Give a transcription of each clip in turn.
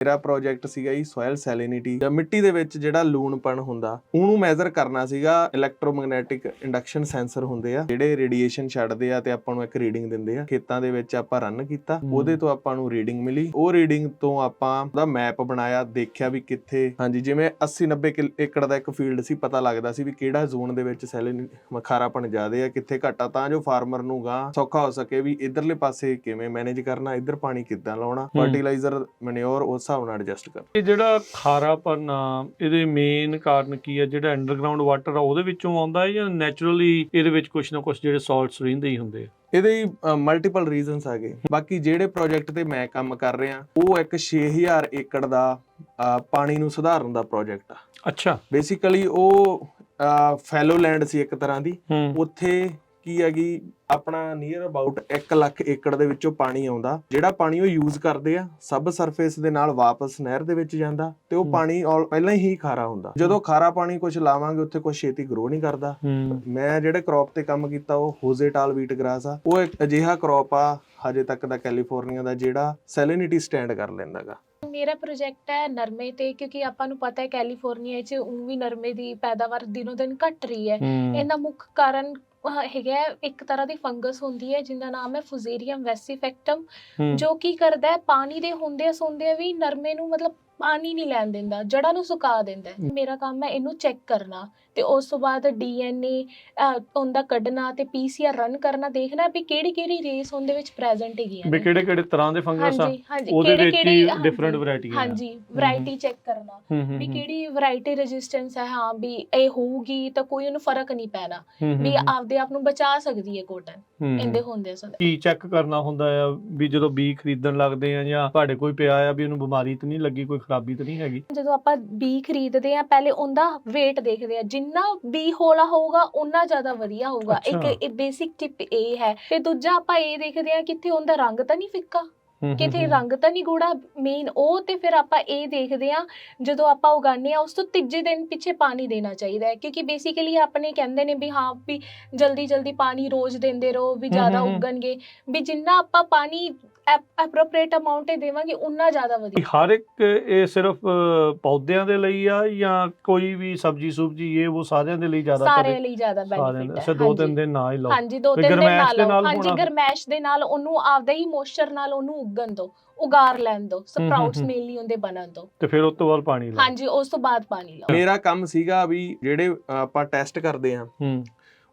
ਮੇਰਾ ਪ੍ਰੋਜੈਕਟ ਸੀਗਾ ਜੀ ਸੋਇਲ ਸੈਲਿਨਿਟੀ, ਮਿੱਟੀ ਦੇ ਵਿੱਚ ਜਿਹੜਾ ਲੂਣਪਣ ਹੁੰਦਾ ਉਹਨੂੰ ਮੈਜ਼ਰ ਕਰਨਾ ਸੀਗਾ। ਇਲੈਕਟ੍ਰੋਮੈਗਨੈਟਿਕ ਇੰਡਕਸ਼ਨ ਸੈਂਸਰ ਹੁੰਦੇ ਆ ਜਿਹੜੇ ਰੇਡੀਏਸ਼ਨ ਛੱਡਦੇ ਆ ਤੇ ਆਪਾਂ ਨੂੰ ਇੱਕ ਰੀਡਿੰਗ ਦਿੰਦੇ ਆ। ਖੇਤਾਂ ਦੇ ਵਿੱਚ ਆਪਾਂ ਰਨ ਕੀਤਾ, ਉਹਦੇ ਤੋਂ ਆਪਾਂ ਨੂੰ ਰੀਡਿੰਗ ਮਿਲੀ। ਉਹ ਰੀਡਿੰਗ ਤੋਂ ਆਪਾਂ ਉਹਦਾ ਮੈਪ ਬਣਾਇਆ, ਦੇਖਿਆ ਵੀ ਕਿੱਥੇ ਹਾਂਜੀ ਜਿਵੇਂ 80-90 ਏਕੜ ਦਾ ਇੱਕ ਫੀਲਡ ਸੀ, ਪਤਾ ਲੱਗਦਾ ਸੀ ਵੀ ਕਿਹੜਾ ਜ਼ੋਨ ਦੇ ਵਿੱਚ ਖਾਰਾਪਣ ਜ਼ਿਆਦੇ ਆ, ਕਿੱਥੇ ਘੱਟ ਆ, ਤਾਂ ਜੋ ਫਾਰਮਰ ਨੂੰ ਗਾਂ ਸੌਖਾ ਹੋ ਸਕੇ ਵੀ ਇਧਰਲੇ ਪਾਸੇ ਕਿਵੇਂ ਮੈਨੇਜ ਕਰਨਾ, ਇੱਧਰ ਪਾਣੀ ਕਿੱਦਾਂ ਲਾਉਣਾ, ਫਰਟੀਲਾਈਜ਼ਰ ਮੈਨਿਓਰ ਉਸ ਹਿਸਾਬ ਨਾਲ ਐਡਜਸਟ ਕਰ। ਇਹ ਜਿਹੜਾ ਖਾਰਾਪਣ ਆ ਇਹਦੇ ਮੇਨ ਕਾਰਨ ਕੀ ਆ? ਜਿਹੜਾ ਅੰਡਰਗਰਾਉਂਡ ਵਾਟਰ ਆ ਉਹਦੇ ਵਿੱਚੋਂ ਆਉਂਦਾ ਜਾਂ ਨੈਚੁਰਲੀ ਇਹਦੇ ਵਿੱਚ ਕੁਛ ਨਾ ਕੁਛ ਜਿਹੜੇ ਸਾਲਟਸ ਰਹਿੰਦੇ ਹੀ ਹੁੰਦੇ ਆ? ਇਹਦੇ ਮਲਟੀਪਲ ਰੀਜ਼ਨਸ ਆ ਗਏ। ਬਾਕੀ ਜਿਹੜੇ ਪ੍ਰੋਜੈਕਟ ਤੇ ਮੈਂ ਕੰਮ ਕਰ ਰਿਹਾ ਉਹ ਇੱਕ 6000 ਏਕੜ ਦਾ ਪਾਣੀ ਨੂੰ ਸੁਧਾਰਨ ਦਾ ਪ੍ਰੋਜੈਕਟ ਆ। ਅੱਛਾ, ਬੇਸਿਕਲੀ ਉਹ ਫੈਲੋ ਲੈਂਡ ਸੀ ਇੱਕ ਤਰ੍ਹਾਂ ਦੀ। ਉੱਥੇ ਕੀ ਹੈਗੀ ਆਪਣਾ ਨੀਅਰ ਅਬਾਊਟ 1 ਲੱਖ ਏਕੜ ਦੇ ਵਿੱਚੋਂ ਪਾਣੀ ਆਉਂਦਾ। ਜਿਹੜਾ ਪਾਣੀ ਉਹ ਯੂਜ਼ ਕਰਦੇ ਆ ਸਬ ਸਰਫੇਸ ਦੇ ਨਾਲ ਵਾਪਸ ਨਹਿਰ ਦੇ ਵਿੱਚ ਜਾਂਦਾ ਤੇ ਉਹ ਪਾਣੀ ਪਹਿਲਾਂ ਹੀ ਖਾਰਾ ਹੁੰਦਾ। ਜਦੋਂ ਖਾਰਾ ਪਾਣੀ ਕੁਝ ਲਾਵਾਂਗੇ ਉੱਥੇ ਕੁਝ ਛੇਤੀ ਗਰੋ ਨਹੀਂ ਕਰਦਾ। ਮੈਂ ਜਿਹੜੇ ਕ੍ਰੌਪ ਤੇ ਕੰਮ ਕੀਤਾ ਉਹ ਹੋਜ਼ੇਟਾਲ ਵੀਟ ਗ੍ਰਾਸ ਆ। ਉਹ ਇੱਕ ਅਜਿਹਾ ਕ੍ਰੌਪ ਆ ਹਜੇ ਤੱਕ ਦਾ ਕੈਲੀਫੋਰਨੀਆ ਦਾ ਜਿਹੜਾ ਸੈਲਿਨਿਟੀ ਸਟੈਂਡ ਕਰ ਲੈਂਦਾ ਗਾ। ਮੇਰਾ ਪ੍ਰੋਜੈਕਟ ਹੈ ਨਰਮੇ ਤੇ, ਕਿਉਂਕਿ ਆਪਾਂ ਨੂੰ ਪਤਾ ਹੈ ਕੈਲੀਫੋਰਨੀਆ 'ਚ ਵੀ ਨਰਮੇ ਦੀ ਪੈਦਾਵਾਰ ਦਿਨੋਂ ਦਿਨ ਘਟ ਰਹੀ ਹੈ। ਇਹਦਾ ਮੁੱਖ ਕਾਰਨ ਹੈਗਾ ਇੱਕ ਤਰ੍ਹਾਂ ਦੀ ਫੰਗਸ ਹੁੰਦੀ ਹੈ ਜਿਹਦਾ ਨਾਮ ਹੈ ਫੁਜ਼ੇਰੀਅਮ ਵੈਸੀਫੈਕਟਮ, ਜੋ ਕੀ ਕਰਦਾ ਹੈ ਪਾਣੀ ਦੇ ਹੁੰਦੇ ਸੌਂਦੇ ਵੀ ਨਰਮੇ ਨੂੰ ਮਤਲਬ ਪਾਣੀ ਨਹੀਂ ਲੈਣ ਦਿੰਦਾ, ਜੜ੍ਹਾਂ ਨੂੰ ਸੁਕਾ ਦਿੰਦਾ। ਮੇਰਾ ਕੰਮ ਹੈ ਇਹਨੂੰ ਚੈੱਕ ਕਰਨਾ ਤੇ ਉਸ ਤੋਂ ਬਾਅਦ DNA ਉਹਦਾ ਕੱਢਣਾ ਤੇ PCR ਰਨ ਕਰਨਾ, ਦੇਖਣਾ ਵੀ ਕਿਹੜੀ ਕਿਹੜੀ ਰੇਸ ਉਹਦੇ ਵਿੱਚ ਪ੍ਰੈਜ਼ੈਂਟ ਹੈਗੀਆਂ, ਵੀ ਕਿਹੜੇ ਕਿਹੜੇ ਤਰ੍ਹਾਂ ਦੇ ਫੰਗਸ ਆ ਉਹਦੇ ਵਿੱਚ ਹੀ ਡਿਫਰੈਂਟ ਵੈਰਾਈਟੀਆਂ। ਹਾਂਜੀ, ਵੈਰਾਈਟੀ ਚੈੱਕ ਕਰਨਾ ਵੀ ਕਿਹੜੀ ਵੈਰਾਈਟੀ ਰੈਜ਼ਿਸਟੈਂਸ ਹੈ। ਹਾਂ ਵੀ ਇਹ ਹੋਊਗੀ ਤਾਂ ਕੋਈ ਉਹਨੂੰ ਫਰਕ ਨਹੀਂ ਪੈਣਾ, ਵੀ ਆਪਦੇ ਆਪ ਨੂੰ ਬਚਾ ਸਕਦੀ ਹੈ ਕੋਟਨ ਇਹਦੇ ਹੁੰਦੇ। ਕੀ ਚੈੱਕ ਕਰਨਾ ਹੁੰਦਾ ਆ ਵੀ ਜਦੋਂ ਬੀ ਖਰੀਦਣ ਲੱਗਦੇ ਆ ਜਾਂ ਤੁਹਾਡੇ ਕੋਈ ਪਿਆ ਆ ਵੀ ਉਹਨੂੰ ਬਿਮਾਰੀ ਤਾਂ ਨਹੀਂ ਲੱਗੀ, ਕੋਈ ਖਰਾਬੀ ਤਾਂ ਨਹੀਂ ਹੈਗੀ? ਜਦੋਂ ਆਪਾਂ ਬੀ ਖਰੀਦਦੇ ਆ ਪਹਿਲੇ ਉਹਦਾ weight ਦੇਖਦੇ ਆ, ਜਿੰਨਾ ਬੀ ਹੌਲਾ ਹੋਊਗਾ ਉਨਾ ਜ਼ਿਆਦਾ ਵਧੀਆ ਹੋਊਗਾ। ਇੱਕ ਬੇਸਿਕ ਟਿਪ ਇਹ ਹੈ। ਤੇ ਦੂਜਾ ਆਪਾਂ ਇਹ ਦੇਖਦੇ ਆ ਕਿੱਥੇ ਉਹਦਾ ਰੰਗ ਤਾਂ ਨਹੀਂ ਫਿੱਕਾ, ਕਿਤੇ ਰੰਗ ਤਾਂ ਨਹੀਂ ਗੂੜਾ, ਮੇਨ ਉਹ। ਤੇ ਫਿਰ ਆਪਾਂ ਇਹ ਦੇਖਦੇ ਆ ਜਦੋਂ ਆਪਾਂ ਉਗਾਉਂਦੇ ਆ ਉਸ ਤੋਂ ਤੀਜੇ ਦਿਨ ਪਿੱਛੇ ਪਾਣੀ ਦੇਣਾ ਚਾਹੀਦਾ ਹੈ, ਕਿਉਂਕਿ ਬੇਸਿਕਲੀ ਆਪਣੇ ਕਹਿੰਦੇ ਨੇ ਵੀ ਹਾਂ ਵੀ ਜਲਦੀ ਜਲਦੀ ਪਾਣੀ ਰੋਜ਼ ਦਿੰਦੇ ਰਹੋ ਵੀ ਜ਼ਿਆਦਾ ਉਗਣਗੇ। ਵੀ ਜਿੰਨਾ ਆਪਾਂ ਪਾਣੀ ਐਪਰੋਪ੍ਰੀਏਟ ਅਮਾਉਂਟ ਦੇਵਾਂਗੇ ਉਨਾ ਜ਼ਿਆਦਾ ਵਧੀਆ। ਹਰ ਇੱਕ ਇਹ ਸਿਰਫ ਪੌਦਿਆਂ ਦੇ ਲਈ ਆ ਜਾਂ ਕੋਈ ਵੀ ਸਬਜ਼ੀ ਸੁਬਜੀ ਇਹ ਉਹ ਸਾਰਿਆਂ ਦੇ ਲਈ ਜ਼ਿਆਦਾ? ਸਾਰਿਆਂ ਲਈ ਜ਼ਿਆਦਾ ਬੈਨੀਫਿਟ ਹੈ। 2-3 ਦਿਨ ਨਾ ਹੀ ਲਾਓ। ਹਾਂਜੀ, 2-3 ਦਿਨ ਨਾਲ। ਹਾਂਜੀ, ਗਰਮੈਸ਼ ਦੇ ਨਾਲ ਉਹਨੂੰ ਆਪਦਾ ਹੀ ਮੋਇਸਚਰ ਨਾਲ ਉਹਨੂੰ ਉਗਣ ਦੋ, ਉਗਾਰ ਲੈਣ ਦੋ, ਸਪਰਾਊਟਸ ਮੇਨਲੀ ਉਹਦੇ ਬਣਨ ਦੋ, ਤੇ ਫਿਰ ਉਸ ਤੋਂ ਬਾਅਦ ਪਾਣੀ ਲਾਓ। ਹਾਂਜੀ, ਉਸ ਤੋਂ ਬਾਅਦ ਪਾਣੀ ਲਾਓ। ਮੇਰਾ ਕੰਮ ਸੀਗਾ ਵੀ ਜਿਹੜੇ ਆਪਾਂ ਟੈਸਟ ਕਰਦੇ ਆ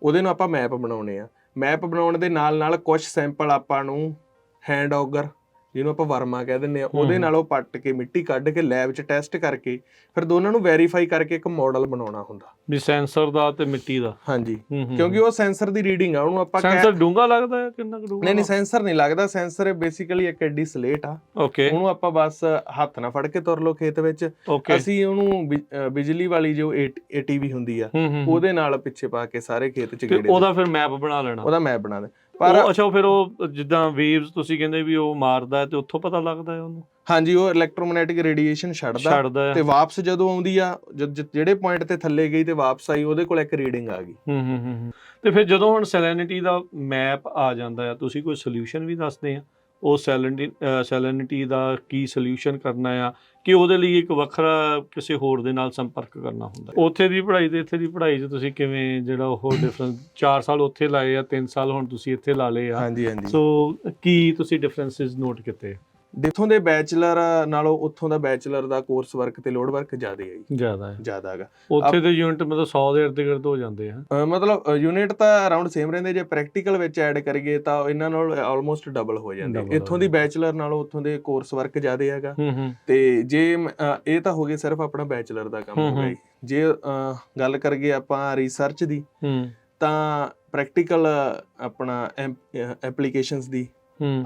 ਉਹਦੇ ਨੂੰ ਆਪਾਂ ਮੈਪ ਬਣਾਉਣੇ ਆ। ਮੈਪ ਬਣਾਉਣ ਦੇ ਨਾਲ ਨਾਲ ਕੁਝ ਸੈਂਪਲ ਆਪਾਂ ਨੂੰ ਹੈਂਡ ਔਗਰ ਜਿਹਨੂੰ ਆਪਾਂ ਵਰਮਾ ਕਹਿ ਦਿੰਦੇ ਆ ਉਹਦੇ ਨਾਲ ਉਹ ਪੱਟ ਕੇ ਮਿੱਟੀ ਕੱਢ ਕੇ ਲੈਬ 'ਚ ਟੈਸਟ ਕਰਕੇ ਫਿਰ ਦੋਨਾਂ ਨੂੰ ਵੈਰੀਫਾਈ ਕਰਕੇ ਇੱਕ ਮਾਡਲ ਬਣਾਉਣਾ ਹੁੰਦਾ ਵੀ ਸੈਂਸਰ ਦਾ ਤੇ ਮਿੱਟੀ ਦਾ। ਹਾਂਜੀ, ਕਿਉਂਕਿ ਉਹ ਸੈਂਸਰ ਦੀ ਰੀਡਿੰਗ ਆ। ਉਹਨੂੰ ਆਪਾਂ ਸੈਂਸਰ ਡੂੰਘਾ ਲੱਗਦਾ ਹੈ ਕਿੰਨਾ ਕੁ ਡੂੰਘਾ? ਨਹੀਂ ਸੈਂਸਰ ਨਹੀਂ ਲੱਗਦਾ। ਸੈਂਸਰ ਬੇਸਿਕਲੀ ਇੱਕ ਐਡੀ ਸਲੇਟ ਆ, ਉਹਨੂੰ ਆਪਾਂ ਬਸ ਹੱਥ ਨਾਲ ਫੜ ਕੇ ਤੁਰ ਲਓ ਖੇਤ ਵਿੱਚ। ਅਸੀਂ ਉਹਨੂੰ ਬਿਜਲੀ ਵਾਲੀ ਜੋ ATV ਹੁੰਦੀ ਆ ਉਹਦੇ ਨਾਲ ਪਿੱਛੇ ਪਾ ਕੇ ਸਾਰੇ ਖੇਤ 'ਚ ਗੇੜੇ ਉਹਦਾ ਫਿਰ ਮੈਪ ਬਣਾ ਲੈਣਾ। ਉਹਦਾ ਮੈਪ ਬਣਾ ਦੇ। ਅੱਛਾ, ਫਿਰ ਉਹ ਜਿੱਦਾਂ ਵੇਵਸ ਤੁਸੀਂ ਕਹਿੰਦੇ ਵੀ ਉਹ ਮਾਰਦਾ ਤੇ ਉੱਥੋਂ ਪਤਾ ਲੱਗਦਾ ਹੈ ਉਹਨੂੰ? ਹਾਂਜੀ, ਉਹ ਇਲੈਕਟ੍ਰੋਮੈਗਨੈਟਿਕ ਰੇਡੀਏਸ਼ਨ ਛੱਡਦਾ ਤੇ ਵਾਪਸ ਜਦੋਂ ਆਉਂਦੀ ਆ ਜਿਹੜੇ ਪੁਆਇੰਟ ਤੇ ਥੱਲੇ ਗਈ ਤੇ ਵਾਪਸ ਆਈ ਉਹਦੇ ਕੋਲ ਇੱਕ ਰੀਡਿੰਗ ਆ ਗਈ। ਤੇ ਫਿਰ ਜਦੋਂ ਹੁਣ ਸੈਲਿਨਿਟੀ ਦਾ ਮੈਪ ਆ ਜਾਂਦਾ ਆ ਤੁਸੀਂ ਕੋਈ ਸੋਲਿਊਸ਼ਨ ਵੀ ਦੱਸਦੇ ਆ ਉਹ ਸੈਲਿਨਿਟੀ ਦਾ ਕੀ ਸੋਲਿਊਸ਼ਨ ਕਰਨਾ ਆ ਕਿ ਉਹਦੇ ਲਈ ਇੱਕ ਵੱਖਰਾ ਕਿਸੇ ਹੋਰ ਦੇ ਨਾਲ ਸੰਪਰਕ ਕਰਨਾ ਹੁੰਦਾ? ਉੱਥੇ ਦੀ ਪੜ੍ਹਾਈ ਤੇ ਇੱਥੇ ਦੀ ਪੜ੍ਹਾਈ 'ਚ ਤੁਸੀਂ ਕਿਵੇਂ ਜਿਹੜਾ ਉਹ ਡਿਫਰੈਂਸ 4 ਸਾਲ ਉੱਥੇ ਲਾਏ ਆ 3 ਸਾਲ ਹੁਣ ਤੁਸੀਂ ਇੱਥੇ ਲਾ ਲਏ ਆ? ਹਾਂਜੀ। ਸੋ ਕੀ ਤੁਸੀਂ ਡਿਫਰੈਂਸਿਸ ਨੋਟ ਕੀਤੇ? ਇੱਥੋਂ ਦੇ ਬੈਚਲਰ ਨਾਲੋਂ ਉੱਥੋਂ ਦਾ ਬੈਚਲਰ ਦਾ ਕੋਰਸ ਵਰਕ ਤੇ ਲੋਡ ਵਰਕ ਜ਼ਿਆਦਾ ਹੈ ਜੀ। ਜ਼ਿਆਦਾ ਹੈਗਾ। ਉੱਥੇ ਦੇ ਯੂਨਿਟ ਮਤਲਬ 100 ਦੇ ਇਰਦ-ਗਿਰਦ ਹੋ ਜਾਂਦੇ ਆ। ਮਤਲਬ ਯੂਨਿਟ ਤਾਂ ਅਰਾਊਂਡ ਸੇਮ ਰਹਿੰਦੇ, ਜੇ ਪ੍ਰੈਕਟੀਕਲ ਵਿੱਚ ਐਡ ਕਰੀਏ ਤਾਂ ਇਹਨਾਂ ਨਾਲ ਆਲਮੋਸਟ ਡਬਲ ਹੋ ਜਾਂਦੇ। ਇੱਥੋਂ ਦੀ ਬੈਚਲਰ ਨਾਲੋਂ ਉੱਥੋਂ ਦੇ ਕੋਰਸ ਵਰਕ ਜ਼ਿਆਦਾ ਹੈਗਾ। ਤੇ ਜੇ ਇਹ ਤਾਂ ਹੋ ਗਿਆ ਸਿਰਫ ਆਪਣਾ ਬੈਚਲਰ ਦਾ ਕੰਮ ਹੋ ਗਿਆ। ਜੇ ਗੱਲ ਕਰੀਏ ਆਪਾਂ ਰਿਸਰਚ ਦੀ ਤਾਂ ਪ੍ਰੈਕਟੀਕਲ ਆਪਣਾ ਐਪਲੀਕੇਸ਼ਨਸ ਦੀ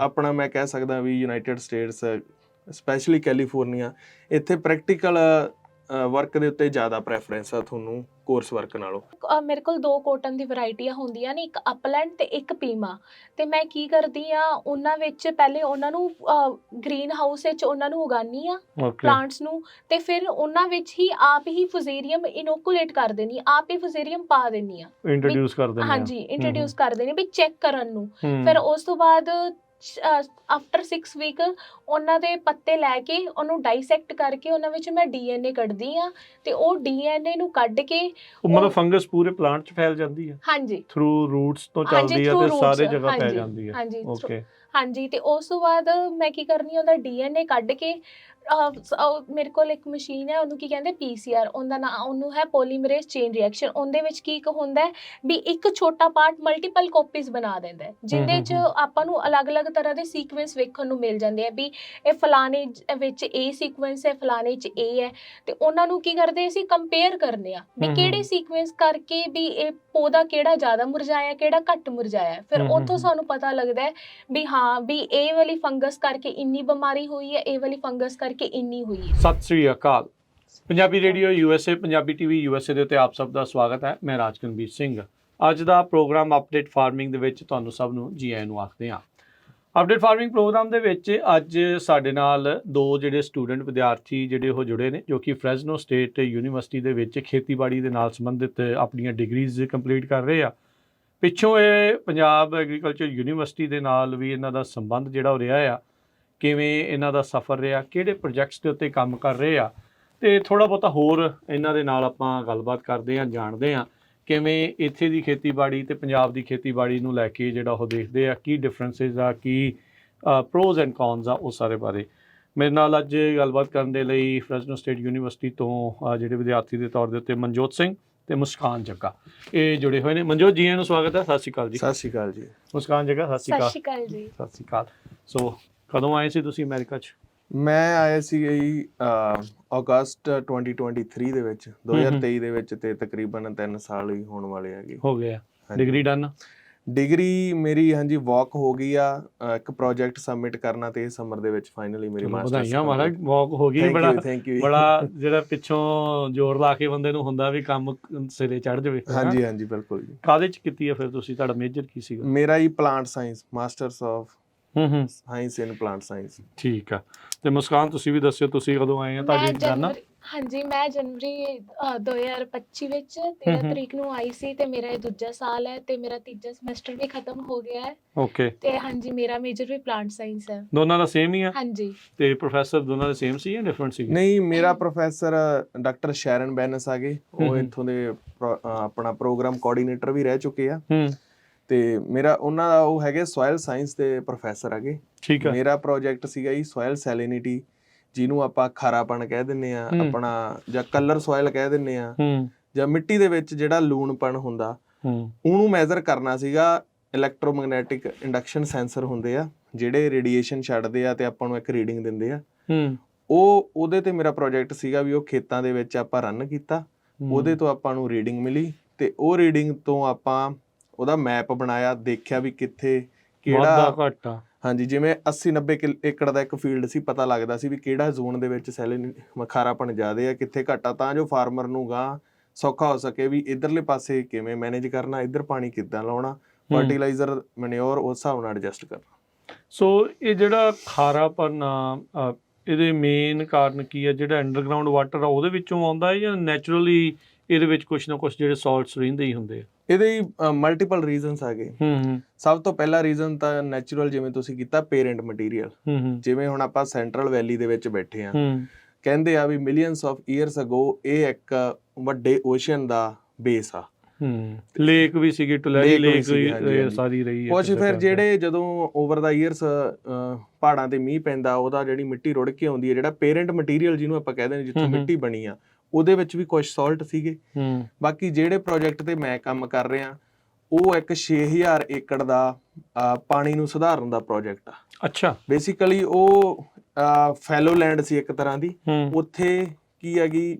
ਆਪਣਾ ਮੈਂ ਕਹਿ ਸਕਦਾ ਵੀ ਯੂਨਾਈਟਿਡ ਸਟੇਟਸ ਸਪੈਸ਼ਲੀ ਕੈਲੀਫੋਰਨੀਆ ਇੱਥੇ ਪ੍ਰੈਕਟੀਕਲ ਵਰਕ ਦੇ ਉੱਤੇ ਜ਼ਿਆਦਾ ਪ੍ਰੈਫਰੈਂਸ ਆ ਤੁਹਾਨੂੰ ਕੋਰਸ ਵਰਕ ਨਾਲੋਂ। ਮੇਰੇ ਕੋਲ 2 ਕੋਟਨ ਦੀ ਵੈਰਾਈਟੀਆਂ ਹੁੰਦੀਆਂ ਨੇ, ਇੱਕ ਅਪਲੈਂਡ ਤੇ ਇੱਕ ਪੀਮਾ। ਤੇ ਮੈਂ ਕੀ ਕਰਦੀ ਆ ਉਹਨਾਂ ਵਿੱਚ ਪਹਿਲੇ ਉਹਨਾਂ ਨੂੰ ਗ੍ਰੀਨ ਹਾਊਸ ਵਿੱਚ ਉਹਨਾਂ ਨੂੰ ਉਗਾਨੀ ਆ ਪਲਾਂਟਸ ਨੂੰ, ਤੇ ਫਿਰ ਉਹਨਾਂ ਵਿੱਚ ਹੀ ਆਪ ਹੀ ਫੁਜ਼ੇਰੀਅਮ ਇਨੋਕੂਲੇਟ ਕਰ ਦੇਣੀ, ਆਪ ਹੀ ਫੁਜ਼ੇਰੀਅਮ ਪਾ ਦੇਣੀ ਆ, ਇੰਟਰੋਡਿਊਸ ਕਰ ਦੇਣੀ। ਹਾਂਜੀ, ਇੰਟਰੋਡਿਊਸ ਕਰ ਦੇਣੀ ਵੀ ਚੈੱਕ ਕਰਨ ਨੂੰ। ਫਿਰ ਉਸ ਤੋਂ ਬਾਅਦ ਆਫਟਰ 6 ਵੀਕ ਉਹਨਾਂ ਦੇ ਪੱਤੇ ਲੈ ਕੇ ਉਹਨੂੰ ਡਾਈਸੈਕਟ ਕਰਕੇ ਉਹਨਾਂ ਵਿੱਚ ਮੈਂ DNA ਕੱਢਦੀ ਆ ਤੇ ਉਹ DNA ਨੂੰ ਕੱਢ ਕੇ ਮਤਲਬ ਫੰਗਸ ਪੂਰੇ ਪਲਾਂਟ 'ਚ ਫੈਲ ਜਾਂਦੀ ਹੈ? ਹਾਂਜੀ, ਥਰੂ ਰੂਟਸ ਤੋਂ ਚੱਲਦੀ ਆ ਤੇ ਸਾਰੇ ਜਗ੍ਹਾ ਪੈ ਜਾਂਦੀ ਹੈ। ਹਾਂਜੀ ਓਕੇ। ਹਾਂਜੀ, ਤੇ ਉਸ ਤੋਂ ਬਾਅਦ ਮੈਂ ਕੀ ਕਰਨੀ ਉਹਦਾ DNA ਕੱਢ ਕੇ ਮੇਰੇ ਕੋਲ ਇੱਕ ਮਸ਼ੀਨ ਹੈ, ਉਹਨੂੰ ਕੀ ਕਹਿੰਦੇ PCR, ਉਹਦਾ ਨਾਂ ਉਹਨੂੰ ਹੈ ਪੋਲੀਮਰੇਜ਼ ਚੇਨ ਰਿਐਕਸ਼ਨ। ਉਹਦੇ ਵਿੱਚ ਕੀ ਹੁੰਦਾ ਹੈ ਵੀ ਇੱਕ ਛੋਟਾ ਪਾਰਟ ਮਲਟੀਪਲ ਕਾਪੀਜ਼ ਬਣਾ ਦਿੰਦਾ ਹੈ, ਜਿਹਦੇ 'ਚ ਆਪਾਂ ਨੂੰ ਅਲੱਗ-ਅਲੱਗ ਤਰ੍ਹਾਂ ਦੇ ਸੀਕੁਐਂਸ ਵੇਖਣ ਨੂੰ ਮਿਲ ਜਾਂਦੇ ਆ ਵੀ ਇਹ ਫਲਾਣੇ ਵਿੱਚ ਇਹ ਸੀਕੁਐਂਸ ਹੈ, ਫਲਾਣੇ 'ਚ ਇਹ ਹੈ। ਤੇ ਉਹਨਾਂ ਨੂੰ ਕੀ ਕਰਦੇ ਅਸੀਂ ਕੰਪੇਅਰ ਕਰਨੇ ਆ ਵੀ ਕਿਹੜੇ ਸੀਕੁਐਂਸ ਕਰਕੇ ਵੀ ਇਹ ਪੌਦਾ ਕਿਹੜਾ ਜ਼ਿਆਦਾ ਮੁਰਝਾਇਆ, ਕਿਹੜਾ ਘੱਟ ਮੁਰਝਾਇਆ। ਫਿਰ ਉੱਥੋਂ ਸਾਨੂੰ ਪਤਾ ਲੱਗਦਾ ਹੈ ਵੀ ਹਾਂ ਵੀ ਇਹ ਵਾਲੀ ਫੰਗਸ ਕਰਕੇ ਇੰਨੀ ਬਿਮਾਰੀ ਹੋਈ ਹੈ, ਇਹ ਵਾਲੀ ਫੰਗਸ ਕਰਕੇ ਇੰਨੀ ਹੋਈ ਹੈ। Sat Sri Akal. Punjabi radio USA, Punjabi TV USA ਦੇ ਉੱਤੇ ਆਪ ਸਭ ਦਾ ਸਵਾਗਤ ਹੈ। ਮੈਂ ਰਾਜਕਨਵੀਰ ਸਿੰਘ। ਅੱਜ ਦਾ ਪ੍ਰੋਗਰਾਮ ਅਪਡੇਟ ਫਾਰਮਿੰਗ ਦੇ ਵਿੱਚ ਤੁਹਾਨੂੰ ਸਭ ਨੂੰ ਜੀ ਆਇਆਂ ਨੂੰ ਆਖਦੇ ਹਾਂ। ਅਪਡੇਟ ਫਾਰਮਿੰਗ ਪ੍ਰੋਗਰਾਮ ਦੇ ਵਿੱਚ ਅੱਜ ਸਾਡੇ ਨਾਲ ਦੋ ਜਿਹੜੇ ਸਟੂਡੈਂਟ ਵਿਦਿਆਰਥੀ ਜਿਹੜੇ ਉਹ ਜੁੜੇ ਨੇ, ਜੋ ਕਿ ਫਰੈਜ਼ਨੋ ਸਟੇਟ ਯੂਨੀਵਰਸਿਟੀ ਦੇ ਵਿੱਚ ਖੇਤੀਬਾੜੀ ਦੇ ਨਾਲ ਸੰਬੰਧਿਤ ਆਪਣੀਆਂ ਡਿਗਰੀਜ਼ ਕੰਪਲੀਟ ਕਰ ਰਹੇ ਆ। ਪਿੱਛੋਂ ਇਹ ਪੰਜਾਬ ਐਗਰੀਕਲਚਰ ਯੂਨੀਵਰਸਿਟੀ ਦੇ ਨਾਲ ਵੀ ਇਹਨਾਂ ਦਾ ਸੰਬੰਧ ਜਿਹੜਾ ਉਹ ਰਿਹਾ ਆ, ਕਿਵੇਂ ਇਹਨਾਂ ਦਾ ਸਫ਼ਰ ਰਿਹਾ, ਕਿਹੜੇ ਪ੍ਰੋਜੈਕਟਸ ਦੇ ਉੱਤੇ ਕੰਮ ਕਰ ਰਹੇ ਆ, ਤੇ ਥੋੜ੍ਹਾ ਬਹੁਤਾ ਹੋਰ ਇਹਨਾਂ ਦੇ ਨਾਲ ਆਪਾਂ ਗੱਲਬਾਤ ਕਰਦੇ ਹਾਂ, ਜਾਣਦੇ ਹਾਂ ਕਿਵੇਂ ਇੱਥੇ ਦੀ ਖੇਤੀਬਾੜੀ ਤੇ ਪੰਜਾਬ ਦੀ ਖੇਤੀਬਾੜੀ ਨੂੰ ਲੈ ਕੇ ਜਿਹੜਾ ਉਹ ਦੇਖਦੇ ਆ, ਕੀ ਡਿਫਰੈਂਸਿਸ ਆ, ਕੀ ਪ੍ਰੋਜ਼ ਐਂਡ ਕੌਨਸ ਆ, ਉਹ ਸਾਰੇ ਬਾਰੇ ਮੇਰੇ ਨਾਲ ਅੱਜ ਗੱਲਬਾਤ ਕਰਨ ਦੇ ਲਈ ਫਰੈਜ਼ਨੋ ਸਟੇਟ ਯੂਨੀਵਰਸਿਟੀ ਤੋਂ ਜਿਹੜੇ ਵਿਦਿਆਰਥੀ ਦੇ ਤੌਰ ਦੇ ਉੱਤੇ ਮਨਜੋਤ ਸਿੰਘ ਤੇ ਮੁਸਕਾਨ ਜੱਗਾ ਇਹ ਜੁੜੇ ਹੋਏ ਨੇ। ਮਨਜੋਤ ਜੀ ਨੂੰ ਸਵਾਗਤ ਹੈ। ਸਤਿ ਸ਼੍ਰੀ ਅਕਾਲ ਜੀ। ਸਤਿ ਸ਼੍ਰੀ ਅਕਾਲ ਜੀ। ਮੁਸਕਾਨ ਜੱਗਾ ਸਤਿ ਸ਼੍ਰੀ ਅਕਾਲ। ਸਤਿ ਸ਼੍ਰੀ ਅਕਾਲ ਜੀ। ਸਤਿ ਸ਼੍ਰੀ ਅਕਾਲ। ਸੋ ਕਦੋਂ ਆਏ ਸੀ ਤੁਸੀਂ ਅਮਰੀਕਾ 'ਚ? ਮੈਂ ਆਇਆ ਸੀ ਜੀ ਅਗਸਤ 2023 ਦੇ ਵਿੱਚ, 2023 ਦੇ ਵਿੱਚ, ਤੇ ਤਕਰੀਬਨ 3 ਸਾਲ ਹੀ ਹੋਣ ਵਾਲੇ ਹੈਗੇ। ਹੋ ਗਿਆ। Degree done? ਡਿਗਰੀ ਮੇਰੀ ਹਾਂਜੀ ਵਾਕ ਹੋ ਗਈ ਆ। ਇੱਕ ਪ੍ਰੋਜੈਕਟ ਸਬਮਿਟ ਕਰਨਾ ਤੇ ਇਸ ਸਮਰ ਦੇ ਵਿੱਚ ਫਾਈਨਲੀ ਮੇਰੀ ਮਾਸਟਰਸ। ਵਧਾਈਆਂ ਮਹਾਰਾਜ, ਵਾਕ ਹੋ ਗਈ। ਬੜਾ ਜਿਹੜਾ ਪਿੱਛੋਂ ਜ਼ੋਰ ਲਾ ਕੇ ਬੰਦੇ ਨੂੰ ਹੁੰਦਾ ਵੀ ਕੰਮ ਸਿਰੇ ਚੜ ਜਾਵੇ। ਹਾਂਜੀ ਹਾਂਜੀ ਬਿਲਕੁਲ ਜੀ। ਕਾਹਦੇ 'ਚ ਕੀਤੀ ਹੈ ਫਿਰ ਤੁਸੀਂ? ਤੁਹਾਡਾ ਮੇਜਰ ਕੀ ਸੀਗਾ? ਮੇਰਾ ਹੀ plant science, masters of science in plant science. ਠੀਕ ਆ। ਤੇ ਮੁਸਕਾਨ ਤੁਸੀਂ ਵੀ ਦੱਸਿਓ, ਤੁਸੀਂ ਕਦੋਂ ਆਏ ਆ? ਤੁਹਾਡੀ ਜਾਨਾ? ਹਾਂਜੀ, ਮੈਂ ਜਨਵਰੀ 2025 ਵਿੱਚ 13 ਤਰੀਕ ਨੂੰ ਆਈ ਸੀ ਤੇ ਮੇਰਾ ਇਹ ਦੂਜਾ ਸਾਲ ਹੈ ਤੇ ਮੇਰਾ ਤੀਜਾ ਸਮੈਸਟਰ ਵੀ ਖਤਮ ਹੋ ਗਿਆ ਹੈ। ਓਕੇ। ਤੇ ਹਾਂਜੀ, ਮੇਰਾ ਮੇਜਰ ਵੀ ਪਲਾਂਟ ਸਾਇੰਸ ਹੈ। ਦੋਨਾਂ ਦਾ ਸੇਮ ਹੀ ਆ? ਹਾਂਜੀ। ਤੇ ਪ੍ਰੋਫੈਸਰ ਦੋਨਾਂ ਦੇ ਸੇਮ ਸੀ ਜਾਂ ਡਿਫਰੈਂਟ ਸੀ? ਨਹੀਂ, ਮੇਰਾ ਪ੍ਰੋਫੈਸਰ ਡਾਕਟਰ ਸ਼ੈਰਨ ਬੈਨਸ ਆਗੇ, ਉਹ ਇੱਥੋਂ ਦੇ ਆਪਣਾ ਪ੍ਰੋਗਰਾਮ ਕੋਆਰਡੀਨੇਟਰ ਵੀ ਰਹਿ ਚੁੱਕੇ ਆ। ਤੇ ਮੇਰਾ ਉਹਨਾਂ ਦਾ ਉਹ ਹੈਗੇ ਸੋਇਲ ਸਾਇੰਸ ਦੇ ਪ੍ਰੋਫੈਸਰ ਹੈਗੇ। ਠੀਕ ਹੈ। ਮੇਰਾ ਪ੍ਰੋਜੈਕਟ ਸੀਗਾ ਜੀ ਸੋਇਲ ਸੈਲਿਨਿਟੀ, ਜਿਹਨੂੰ ਆਪਾਂ ਖਾਰਾਪਣ ਕਹਿ ਦਿੰਦੇ ਆ ਆਪਣਾ, ਜਾਂ ਕਲਰ ਸੋਇਲ ਕਹਿ ਦਿੰਦੇ ਆ, ਜਾਂ ਮਿੱਟੀ ਦੇ ਵਿੱਚ ਜਿਹੜਾ ਲੂਣਪਣ ਹੁੰਦਾ ਉਹਨੂੰ ਮੈਜ਼ਰ ਕਰਨਾ ਸੀਗਾ। ਇਲੈਕਟ੍ਰੋਮੈਗਨੈਟਿਕ ਇੰਡਕਸ਼ਨ ਸੈਂਸਰ ਹੁੰਦੇ ਆ ਜਿਹੜੇ ਰੇਡੀਏਸ਼ਨ ਛੱਡਦੇ ਆ ਤੇ ਆਪਾਂ ਨੂੰ ਇੱਕ ਰੀਡਿੰਗ ਦਿੰਦੇ ਆ। ਉਹਦੇ ਤੇ ਮੇਰਾ ਪ੍ਰੋਜੈਕਟ ਸੀਗਾ ਵੀ ਉਹ ਖੇਤਾਂ ਦੇ ਵਿੱਚ ਆਪਾਂ ਰਨ ਕੀਤਾ, ਉਹਦੇ ਤੋਂ ਆਪਾਂ ਨੂੰ ਰੀਡਿੰਗ ਮਿਲੀ ਤੇ ਉਹ ਰੀਡਿੰਗ ਤੋਂ ਆਪਾਂ ਉਹਦਾ ਮੈਪ ਬਣਾਇਆ, ਦੇਖਿਆ ਵੀ ਕਿੱਥੇ ਕਿਹੜਾ ਘੱਟ। ਹਾਂਜੀ, ਜਿਵੇਂ 80-90 ਏਕੜ ਦਾ ਇੱਕ ਫੀਲਡ ਸੀ, ਪਤਾ ਲੱਗਦਾ ਸੀ ਵੀ ਕਿਹੜਾ ਜ਼ੋਨ ਦੇ ਵਿੱਚ ਖਾਰਾਪਣ ਜ਼ਿਆਦੇ ਆ, ਕਿੱਥੇ ਘੱਟ ਆ, ਤਾਂ ਜੋ ਫਾਰਮਰ ਨੂੰ ਗਾਂ ਸੌਖਾ ਹੋ ਸਕੇ ਵੀ ਇਧਰਲੇ ਪਾਸੇ ਕਿਵੇਂ ਮੈਨੇਜ ਕਰਨਾ, ਇੱਧਰ ਪਾਣੀ ਕਿੱਦਾਂ ਲਾਉਣਾ, ਫਰਟੀਲਾਈਜ਼ਰ ਮੈਨਿਓਰ ਉਸ ਹਿਸਾਬ ਨਾਲ ਐਡਜਸਟ ਕਰਨਾ। ਸੋ ਇਹ ਜਿਹੜਾ ਖਾਰਾਪਣ ਆ, ਇਹਦੇ ਮੇਨ ਕਾਰਨ ਕੀ ਆ? ਜਿਹੜਾ ਅੰਡਰਗਰਾਊਂਡ ਵਾਟਰ ਆ ਉਹਦੇ ਵਿੱਚੋਂ ਆਉਂਦਾ ਜਾਂ ਨੈਚੁਰਲੀ ਇਹਦੇ ਵਿੱਚ ਕੁਛ ਨਾ ਕੁਛ ਜਿਹੜੇ ਸਾਲਟਸ ਰਹਿੰਦੇ ਹੀ ਹੁੰਦੇ ਆ? ਇਹਦੇ ਮਲਟੀਪਲ ਰੀਜ਼ਨਸ ਹੈਗੇ। ਸਭ ਤੋਂ ਪਹਿਲਾ ਰੀਜ਼ਨ ਤਾਂ ਨੈਚੁਰਲ, ਜਿਵੇਂ ਤੁਸੀਂ ਕੀਤਾ, ਪੇਰੈਂਟ ਮਟੀਰੀਅਲ। ਜਿਵੇਂ ਹੁਣ ਆਪਾਂ ਸੈਂਟਰਲ ਵੈਲੀ ਦੇ ਵਿੱਚ ਬੈਠੇ ਆ, ਕਹਿੰਦੇ ਆ ਵੀ ਮਿਲੀਅਨਸ ਆਫ ਈਅਰਸ ਅਗੋ ਇਹ ਇੱਕ ਵੱਡੇ ਓਸ਼ਨ ਦਾ ਬੇਸ ਆ। ਲੇਕ ਵੀ ਸੀਗੀ, ਟੁਲੈਰੀ ਲੇਕ ਸਾਰੀ ਰਹੀ ਹੈ। ਕੁਝ ਫਿਰ ਜਿਹੜੇ ਜਦੋਂ ਓਵਰ ਦਾ ਈਅਰਸ ਪਹਾੜਾਂ ਤੇ ਮੀਂਹ ਪੈਂਦਾ, ਉਹਦਾ ਜਿਹੜੀ ਮਿੱਟੀ ਰੁੜ ਕੇ ਆਉਂਦੀ ਹੈ, ਜਿਹੜਾ ਪੇਰੈਂਟ ਮਟੀਰੀਅਲ ਜਿਹਨੂੰ ਆਪਾਂ ਕਹਿੰਦੇ ਨੇ, ਜਿੱਥੋਂ ਮਿੱਟੀ ਬਣੀ ਆ, ਉਹਦੇ ਵਿੱਚ ਵੀ ਕੁਝ ਸਾਲਟ ਸੀਗੇ। ਬਾਕੀ ਜਿਹੜੇ ਪ੍ਰੋਜੈਕਟ ਤੇ ਮੈਂ ਕੰਮ ਕਰ ਰਿਹਾ ਉਹ ਇੱਕ 6000 ਏਕੜ ਦਾ ਪਾਣੀ ਨੂੰ ਸੁਧਾਰਨ ਦਾ ਪ੍ਰੋਜੈਕਟ ਆ। ਅੱਛਾ। ਬੇਸਿਕਲੀ ਉਹ ਫੈਲੋ ਲੈਂਡ ਸੀ ਇੱਕ ਤਰ੍ਹਾਂ ਦੀ। ਉੱਥੇ ਕੀ ਹੈਗੀ,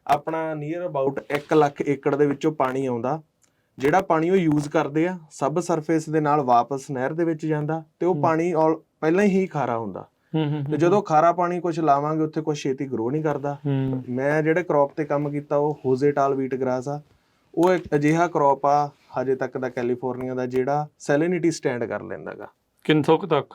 ਆਪਣਾ ਨੀਅਰ ਅਬਾਊਟ 1 ਲੱਖ ਏਕੜ ਦੇ ਵਿੱਚੋਂ ਪਾਣੀ ਆਉਂਦਾ, ਜਿਹੜਾ ਪਾਣੀ ਉਹ ਯੂਜ਼ ਕਰਦੇ ਆ ਸਬ ਸਰਫੇਸ ਦੇ ਨਾਲ ਵਾਪਸ ਨਹਿਰ ਦੇ ਵਿੱਚ ਜਾਂਦਾ, ਤੇ ਉਹ ਪਾਣੀ ਪਹਿਲਾਂ ਹੀ ਖਾਰਾ ਹੁੰਦਾ। ਤੇ ਜਦੋਂ ਖਾਰਾ ਪਾਣੀ ਕੁਝ ਲਾਵਾਂਗੇ ਉੱਥੇ ਕੁਝ ਛੇਤੀ ਗਰੋ ਨਹੀਂ ਕਰਦਾ। ਮੈਂ ਜਿਹੜੇ ਕ੍ਰੌਪ ਤੇ ਕੰਮ ਕੀਤਾ ਉਹ ਹੋਜ਼ੇਟਾਲ ਵੀਟ ਗ੍ਰਾਸ ਆ। ਉਹ ਇੱਕ ਅਜਿਹਾ ਕ੍ਰੌਪ ਆ ਹਜੇ ਤੱਕ ਦਾ ਕੈਲੀਫੋਰਨੀਆ ਦਾ ਜਿਹੜਾ ਸੈਲਿਨਿਟੀ ਸਟੈਂਡ ਕਰ ਲੈਂਦਾ ਗਾ। ਕਿੰਥੋਂ ਤੱਕ?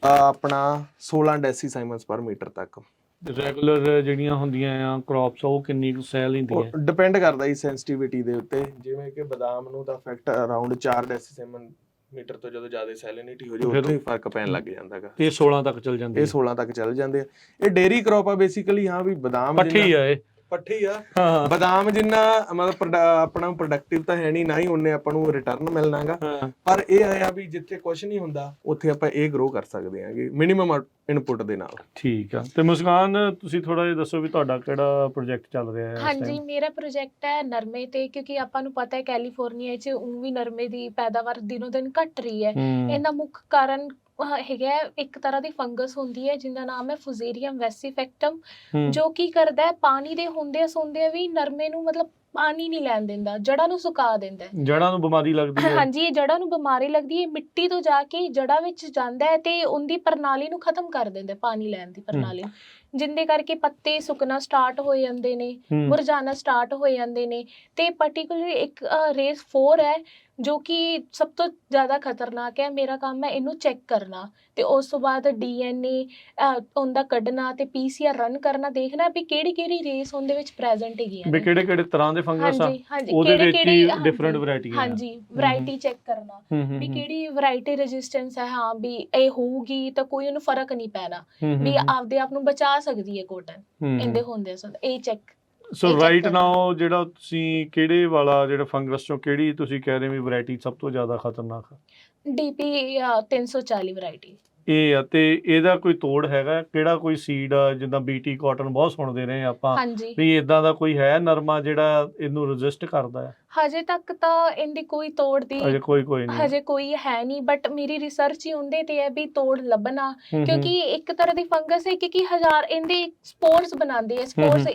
ਆਪਣਾ 16 ਡੈਸੀਸਾਈਮਸ ਪਰ ਮੀਟਰ ਤੱਕ। ਰੈਗੂਲਰ ਜਿਹੜੀਆਂ ਹੁੰਦੀਆਂ ਆ ਕ੍ਰੌਪਸ, ਉਹ ਕਿੰਨੀ ਕੁ ਸੈਲ ਹੁੰਦੀਆਂ? ਡਿਪੈਂਡ ਕਰਦਾ ਜੀ ਸੈਂਸਿਟੀਵਿਟੀ ਦੇ ਉੱਤੇ। ਜਿਵੇਂ ਕਿ ਬਦਾਮ ਨੂੰ ਤਾਂ ਇਫੈਕਟ ਅਰਾਊਂਡ 4 ਡੈਸੀਸਾਈਮਨ ਮੀਟਰ ਤੋਂ ਜਦੋਂ ਜ਼ਿਆਦਾ ਸੈਲਿਨਿਟੀ ਹੋ ਜਾਏ ਉੱਥੇ ਹੀ ਫਰਕ ਪੈਣ ਲੱਗ ਜਾਂਦਾ ਹੈਗਾ। ਇਹ 16 ਤੱਕ ਚੱਲ ਜਾਂਦੇ, ਇਹ 16 ਤੱਕ ਚੱਲ ਜਾਂਦੇ ਆ। ਇਹ ਡੇਰੀ ਕ੍ਰੌਪ ਆ ਬੇਸਿਕਲੀ। ਹਾਂ ਵੀ ਬਦਾਮ ਪੱਠੀ ਆ, ਇਹ ਪੱਠੀ ਆ। ਬਦਾਮ ਜਿੰਨਾ ਮਤਲਬ ਆਪਣਾ ਪ੍ਰੋਡਕਟਿਵ ਤਾਂ ਹੈ ਨਹੀਂ, ਨਾ ਹੀ ਉਹਨੇ ਆਪਾਂ ਨੂੰ ਰਿਟਰਨ ਮਿਲਣਾਗਾ, ਪਰ ਇਹ ਆਇਆ ਵੀ ਜਿੱਥੇ ਕੁਝ ਨਹੀਂ ਹੁੰਦਾ ਉੱਥੇ ਆਪਾਂ ਇਹ ਗਰੋ ਕਰ ਸਕਦੇ ਆਂਗੇ ਮਿਨੀਮਮ ਇਨਪੁਟ ਦੇ ਨਾਲ। ਠੀਕ ਆ। ਤੇ ਮੁਸਕਾਨ, ਤੁਸੀਂ ਥੋੜਾ ਜਿਹਾ ਦੱਸੋ ਵੀ ਤੁਹਾਡਾ ਕਿਹੜਾ ਪ੍ਰੋਜੈਕਟ ਚੱਲ ਰਿਹਾ ਹੈ? ਹਾਂਜੀ, ਮੇਰਾ ਪ੍ਰੋਜੈਕਟ ਹੈ ਨਰਮੇ ਤੇ, ਕਿਉਂਕਿ ਆਪਾਂ ਨੂੰ ਪਤਾ ਹੈ ਕੈਲੀਫੋਰਨੀਆ 'ਚ ਵੀ ਨਰਮੇ ਦੀ ਪੈਦਾਵਾਰ ਦਿਨੋਂ ਦਿਨ ਘਟ ਰਹੀ ਹੈ। ਇਹਦਾ ਮੁੱਖ ਕਾਰਨ ਹੈਗਾ ਇੱਕ ਤਰ੍ਹਾਂ ਦੀ ਫੰਗਸ ਹੁੰਦੀ ਹੈ ਜਿਹਦਾ ਨਾਮ ਹੈ ਫੁਜ਼ੇਰੀਅਮ ਵੈਸੀਫੈਕਟਮ, ਜੋ ਕੀ ਕਰਦਾ ਹੈ ਪਾਣੀ ਦੇ ਹੁੰਦੇ ਵੀ ਨਰਮੇ ਨੂੰ ਮਤਲਬ ਪਾਣੀ ਨਹੀਂ ਲੈਣ ਦਿੰਦਾ, ਜੜ੍ਹਾਂ ਨੂੰ ਸੁਕਾ ਦਿੰਦਾ, ਜੜ੍ਹਾਂ ਨੂੰ ਬਿਮਾਰੀ ਲੱਗਦੀ ਹੈ। ਹਾਂਜੀ, ਇਹ ਜੜ੍ਹਾਂ ਨੂੰ ਬਿਮਾਰੀ ਲੱਗਦੀ ਹੈ, ਮਿੱਟੀ ਤੋਂ ਜਾ ਕੇ ਜੜ੍ਹਾਂ ਵਿੱਚ ਜਾਂਦਾ ਹੈ ਤੇ ਉਹਦੀ ਪ੍ਰਣਾਲੀ ਨੂੰ ਖਤਮ ਕਰ ਦਿੰਦਾ, ਪਾਣੀ ਲੈਣ ਦੀ ਪ੍ਰਣਾਲੀ ਨੂੰ, ਜਿੰਦੇ ਕਰਕੇ ਪੱਤੇ ਸੁੱਕਣਾ ਸਟਾਰਟ ਹੋ ਜਾਂਦੇ ਨੇ, ਮੁਰਝਾਣਾ ਸਟਾਰਟ ਹੋ ਜਾਂਦੇ ਨੇ। ਤੇ ਪਰਟੀਕੂਲਰ ਇੱਕ ਰੇਸ 4 ਹੈ ਜੋ ਕਿ ਸਭ ਤੋਂ ਜ਼ਿਆਦਾ ਖਤਰਨਾਕ ਹੈ। ਮੇਰਾ ਕੰਮ ਹੈ ਇਹਨੂੰ ਚੈੱਕ ਕਰਨਾ ਤੇ ਉਸ ਤੋਂ ਬਾਅਦ DNA ਉਹਦਾ ਕੱਢਣਾ ਤੇ PCR ਰਨ ਕਰਨਾ, ਦੇਖਣਾ ਵੀ ਕਿਹੜੀ ਕਿਹੜੀ ਰੇਸ ਉਹਦੇ ਵਿੱਚ ਪ੍ਰੈਜ਼ੈਂਟ ਹੈਗੀਆਂ, ਵੀ ਕਿਹੜੇ ਕਿਹੜੇ ਤਰ੍ਹਾਂ ਦੇ ਫੰਗਸ ਆ ਉਹਦੇ ਵਿੱਚ ਹੀ ਡਿਫਰੈਂਟ ਵੈਰਾਈਟੀਆਂ। ਹਾਂਜੀ, ਵੈਰਾਈਟੀ ਚੈੱਕ ਕਰਨਾ ਵੀ ਕਿਹੜੀ ਵੈਰਾਈਟੀ ਰੈਜ਼ਿਸਟੈਂਸ ਹੈ। ਹਾਂ ਵੀ ਇਹ ਹੋਊਗੀ ਤਾਂ ਕੋਈ ਉਹਨੂੰ ਫਰਕ ਨਹੀਂ ਪੈਣਾ, ਵੀ ਆਪਦੇ ਆਪ ਨੂੰ ਬਚਾ ਸਕਦੀ ਹੈ ਕੋਟਨ ਇਹਦੇ ਹੁੰਦੇ ਇਹ ਚੈੱਕ। ਸੋ ਰਾਈਟ ਨਾਓ ਜਿਹੜਾ ਤੁਸੀਂ ਕਿਹੜੇ ਵਾਲਾ ਜਿਹੜਾ ਫੰਗਸ ਚੋਂ ਕਿਹੜੀ ਤੁਸੀਂ ਕਹਿ ਰਹੇ ਵੀ ਵੈਰਾਈਟੀ ਸਭ ਤੋਂ ਜ਼ਿਆਦਾ ਖਤਰਨਾਕ ਆ? DP 340 ਵੈਰਾਈਟੀ ਇਹ ਆ। ਤੇ ਇਹਦਾ ਕੋਈ ਤੋੜ ਹੈਗਾ? ਕਿਹੜਾ ਕੋਈ ਸੀਡ ਆ, ਜਿੱਦਾਂ BT ਕਾਟਨ ਬਹੁਤ ਸੁਣਦੇ ਰਹੇ ਆਪਾਂ, ਵੀ ਇਦਾਂ ਦਾ ਕੋਈ ਹੈ ਨਰਮਾ ਜਿਹੜਾ ਇਹਨੂੰ ਰੈਜ਼ਿਸਟ ਕਰਦਾ ਹੈ? ਹਜੇ ਤੱਕ ਤਾਂ ਇਹਦੀ ਕੋਈ ਤੋੜ ਦੀ ਹਜੇ ਕੋਈ ਹੈ ਨਹੀਂ, ਬਟ ਮੇਰੀ ਰਿਸਰਚ ਹੀ ਉਹਦੇ ਤੇ ਹੈ ਵੀ ਤੋੜ ਲੱਭਣਾ, ਕਿਉਂਕਿ ਇੱਕ ਤਰ੍ਹਾਂ ਦੀ ਫੰਗਸ ਹੈ ਕਿ ਹਜ਼ਾਰ ਇਹਦੇ ਸਪੋਰਸ ਬਣਾਉਂਦੇ ਆ, ਸਪੋਰਸ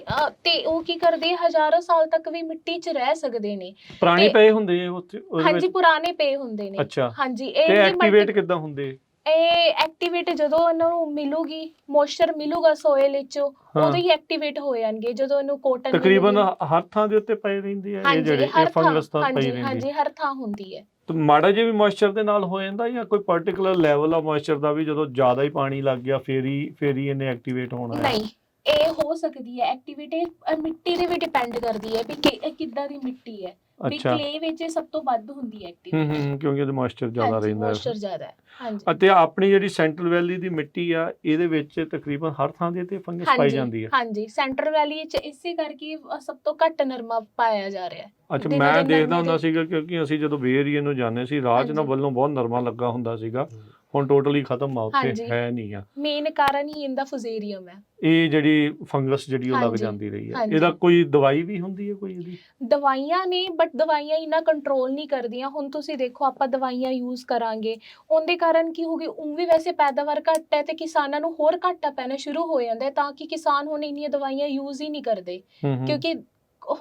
ਤੇ ਉਹ ਕੀ ਕਰਦੇ ਹਜ਼ਾਰਾਂ ਸਾਲ ਤੱਕ ਵੀ ਮਿੱਟੀ 'ਚ ਰਹਿ ਸਕਦੇ ਨੇ। ਪੁਰਾਣੇ ਪਏ ਹੁੰਦੇ ਉੱਥੇ? ਹਾਂਜੀ, ਪੁਰਾਣੇ ਪਏ ਹੁੰਦੇ ਨੇ। ਹਾਂਜੀ, ਇਹ ਐਕਟੀਵੇਟ ਕਿੱਦਾਂ ਹੁੰਦੇ? ਇਹ ਐਕਟੀਵੇਟ ਜਦੋਂ ਇਹਨੂੰ ਮਿਲੂਗੀ, ਮੋਇਸਚਰ ਮਿਲੂਗਾ ਸੋਇਲ ਵਿੱਚ, ਉਦੋਂ ਹੀ ਐਕਟੀਵੇਟ ਹੋ ਜਾਣਗੇ। ਜਦੋਂ ਇਹਨੂੰ ਕੋਟਨ ਤਕਰੀਬਨ ਹਰ ਥਾਂ ਦੇ ਉੱਤੇ ਪਈ ਰਹਿੰਦੀ ਹੈ ਇਹ ਜਿਹੜੇ ਫੰਗਸ ਤਾਂ ਪਈ ਰਹਿੰਦੀ? ਹਾਂਜੀ, ਹਰ ਥਾਂ ਹੁੰਦੀ ਹੈ। ਤੇ ਮਾੜਾ ਜਿਹਾ ਵੀ ਮੋਇਸਚਰ ਦੇ ਨਾਲ ਹੋ ਜਾਂਦਾ ਜਾਂ ਕੋਈ ਪਾਰਟਿਕੂਲਰ ਲੈਵਲ ਆ ਮੋਇਸਚਰ ਦਾ ਵੀ ਜਦੋਂ ਜ਼ਿਆਦਾ ਹੀ ਪਾਣੀ ਲੱਗ ਗਿਆ ਫੇਰ ਹੀ ਇਹਨੇ ਐਕਟੀਵੇਟ ਹੋਣਾ? ਨਹੀਂ, ਇਹ ਹੋ ਸਕਦੀ ਹੈ ਐਕਟੀਵੇਟ, ਮਿੱਟੀ ਦੇ ਵੀ ਡਿਪੈਂਡ ਕਰਦੀ ਹੈ ਵੀ ਕਿੱਦਾਂ ਦੀ ਮਿੱਟੀ ਹੈ। ਵੀ ਕਲੇ ਵਿੱਚ ਸਭ ਤੋਂ ਵੱਧ ਹੁੰਦੀ ਹੈ ਐਕਟੀਵੇਟ, ਕਿਉਂਕਿ ਇਹਦੇ ਮੋਇਸਚਰ ਜ਼ਿਆਦਾ ਰਹਿੰਦਾ ਹੈ। ਮੋਇਸਚਰ ਜ਼ਿਆਦਾ ਹੈ। ਹਾਂਜੀ, ਅਤੇ ਆਪਣੀ ਜਿਹੜੀ ਸੈਂਟਰਲ ਵੈਲੀ ਦੀ ਮਿੱਟੀ ਆ ਇਹਦੇ ਵਿੱਚ ਤਕਰੀਬਨ ਹਰ ਥਾਂ ਦੇ ਤੇ ਫੰਗਸ ਪਾਈ ਜਾਂਦੀ ਹੈ? ਹਾਂਜੀ, ਸੈਂਟਰਲ ਵੈਲੀ ਵਿੱਚ ਇਸੇ ਕਰਕੇ ਸਭ ਤੋਂ ਘੱਟ ਨਰਮਾ ਪਾਇਆ ਜਾ ਰਿਹਾ ਹੈ। ਅੱਛਾ, ਮੈਂ ਦੇਖਦਾ ਹੁੰਦਾ ਸੀਗਾ ਕਿਉਂਕਿ ਅਸੀਂ ਜਦੋਂ ਬੇ ਏਰੀਏ ਨੂੰ ਜਾਂਦੇ ਸੀ, ਰਾਜ ਨਾਲ ਵੱਲੋਂ ਬਹੁਤ ਨਰਮਾ ਲੱਗਾ ਹੁੰਦਾ ਸੀਗਾ, ਹੁਣ ਟੋਟਲੀ ਖਤਮ ਆ, ਉੱਥੇ ਹੈ ਨਹੀਂ ਆ। ਮੇਨ ਕਾਰਨ ਹੀ ਇਹਦਾ ਫੁਜ਼ੇਰੀਅਮ ਹੈ, ਇਹ ਜਿਹੜੀ ਫੰਗਸ ਜਿਹੜੀ ਉਹ ਲੱਗ ਜਾਂਦੀ ਰਹੀ ਹੈ। ਇਹਦਾ ਕੋਈ ਦਵਾਈ ਵੀ ਹੁੰਦੀ ਹੈ? ਕੋਈ ਇਹਦੀ ਦਵਾਈਆਂ ਨੇ, ਬਟ ਦਵਾਈਆਂ ਇੰਨਾ ਕੰਟਰੋਲ ਨਹੀਂ ਕਰਦੀਆਂ। ਹੁਣ ਤੁਸੀਂ ਦੇਖੋ, ਆਪਾਂ ਦਵਾਈਆਂ ਯੂਜ਼ ਕਰਾਂਗੇ ਉਹਦੇ ਕਾਰਨ ਕੀ ਹੋਊਗੀ, ਉਹ ਵੀ ਵੈਸੇ ਪੈਦਾਵਾਰ ਘੱਟ ਹੈ ਤੇ ਕਿਸਾਨਾਂ ਨੂੰ ਹੋਰ ਘਾਟਾ ਪੈਣਾ ਸ਼ੁਰੂ ਹੋ ਜਾਂਦਾ ਹੈ, ਤਾਂ ਕਿ ਕਿਸਾਨ ਹੁਣ ਇੰਨੀਆਂ ਦਵਾਈਆਂ ਯੂਜ਼ ਹੀ ਨਹੀਂ ਕਰਦੇ, ਕਿਉਂਕਿ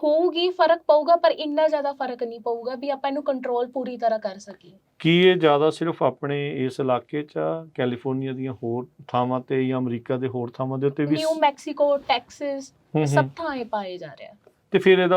ਹੋਊਗੀ ਫਰਕ ਪਊਗਾ ਪਰ ਇੰਨਾ ਜ਼ਿਆਦਾ ਫਰਕ ਨਹੀਂ ਪਊਗਾ ਵੀ ਆਪਾਂ ਇਹਨੂੰ ਕੰਟਰੋਲ ਪੂਰੀ ਤਰ੍ਹਾਂ ਕਰ ਸਕੀਏ। ਕੀ ਇਹ ਜ਼ਿਆਦਾ ਸਿਰਫ ਆਪਣੇ ਇਸ ਇਲਾਕੇ 'ਚ ਆ, ਕੈਲੀਫੋਰਨੀਆ ਦੀਆਂ ਹੋਰ ਥਾਵਾਂ ਤੇ ਜਾਂ ਅਮਰੀਕਾ ਦੇ ਹੋਰ ਥਾਵਾਂ ਦੇ ਉੱਤੇ ਵੀ? ਨਿਊ ਮੈਕਸੀਕੋ, ਟੈਕਸਸ, ਸਭ ਥਾਂ ਇਹ ਪਾਏ ਜਾ ਰਿਹਾ। ਤੇ ਫਿਰ ਇਹਦਾ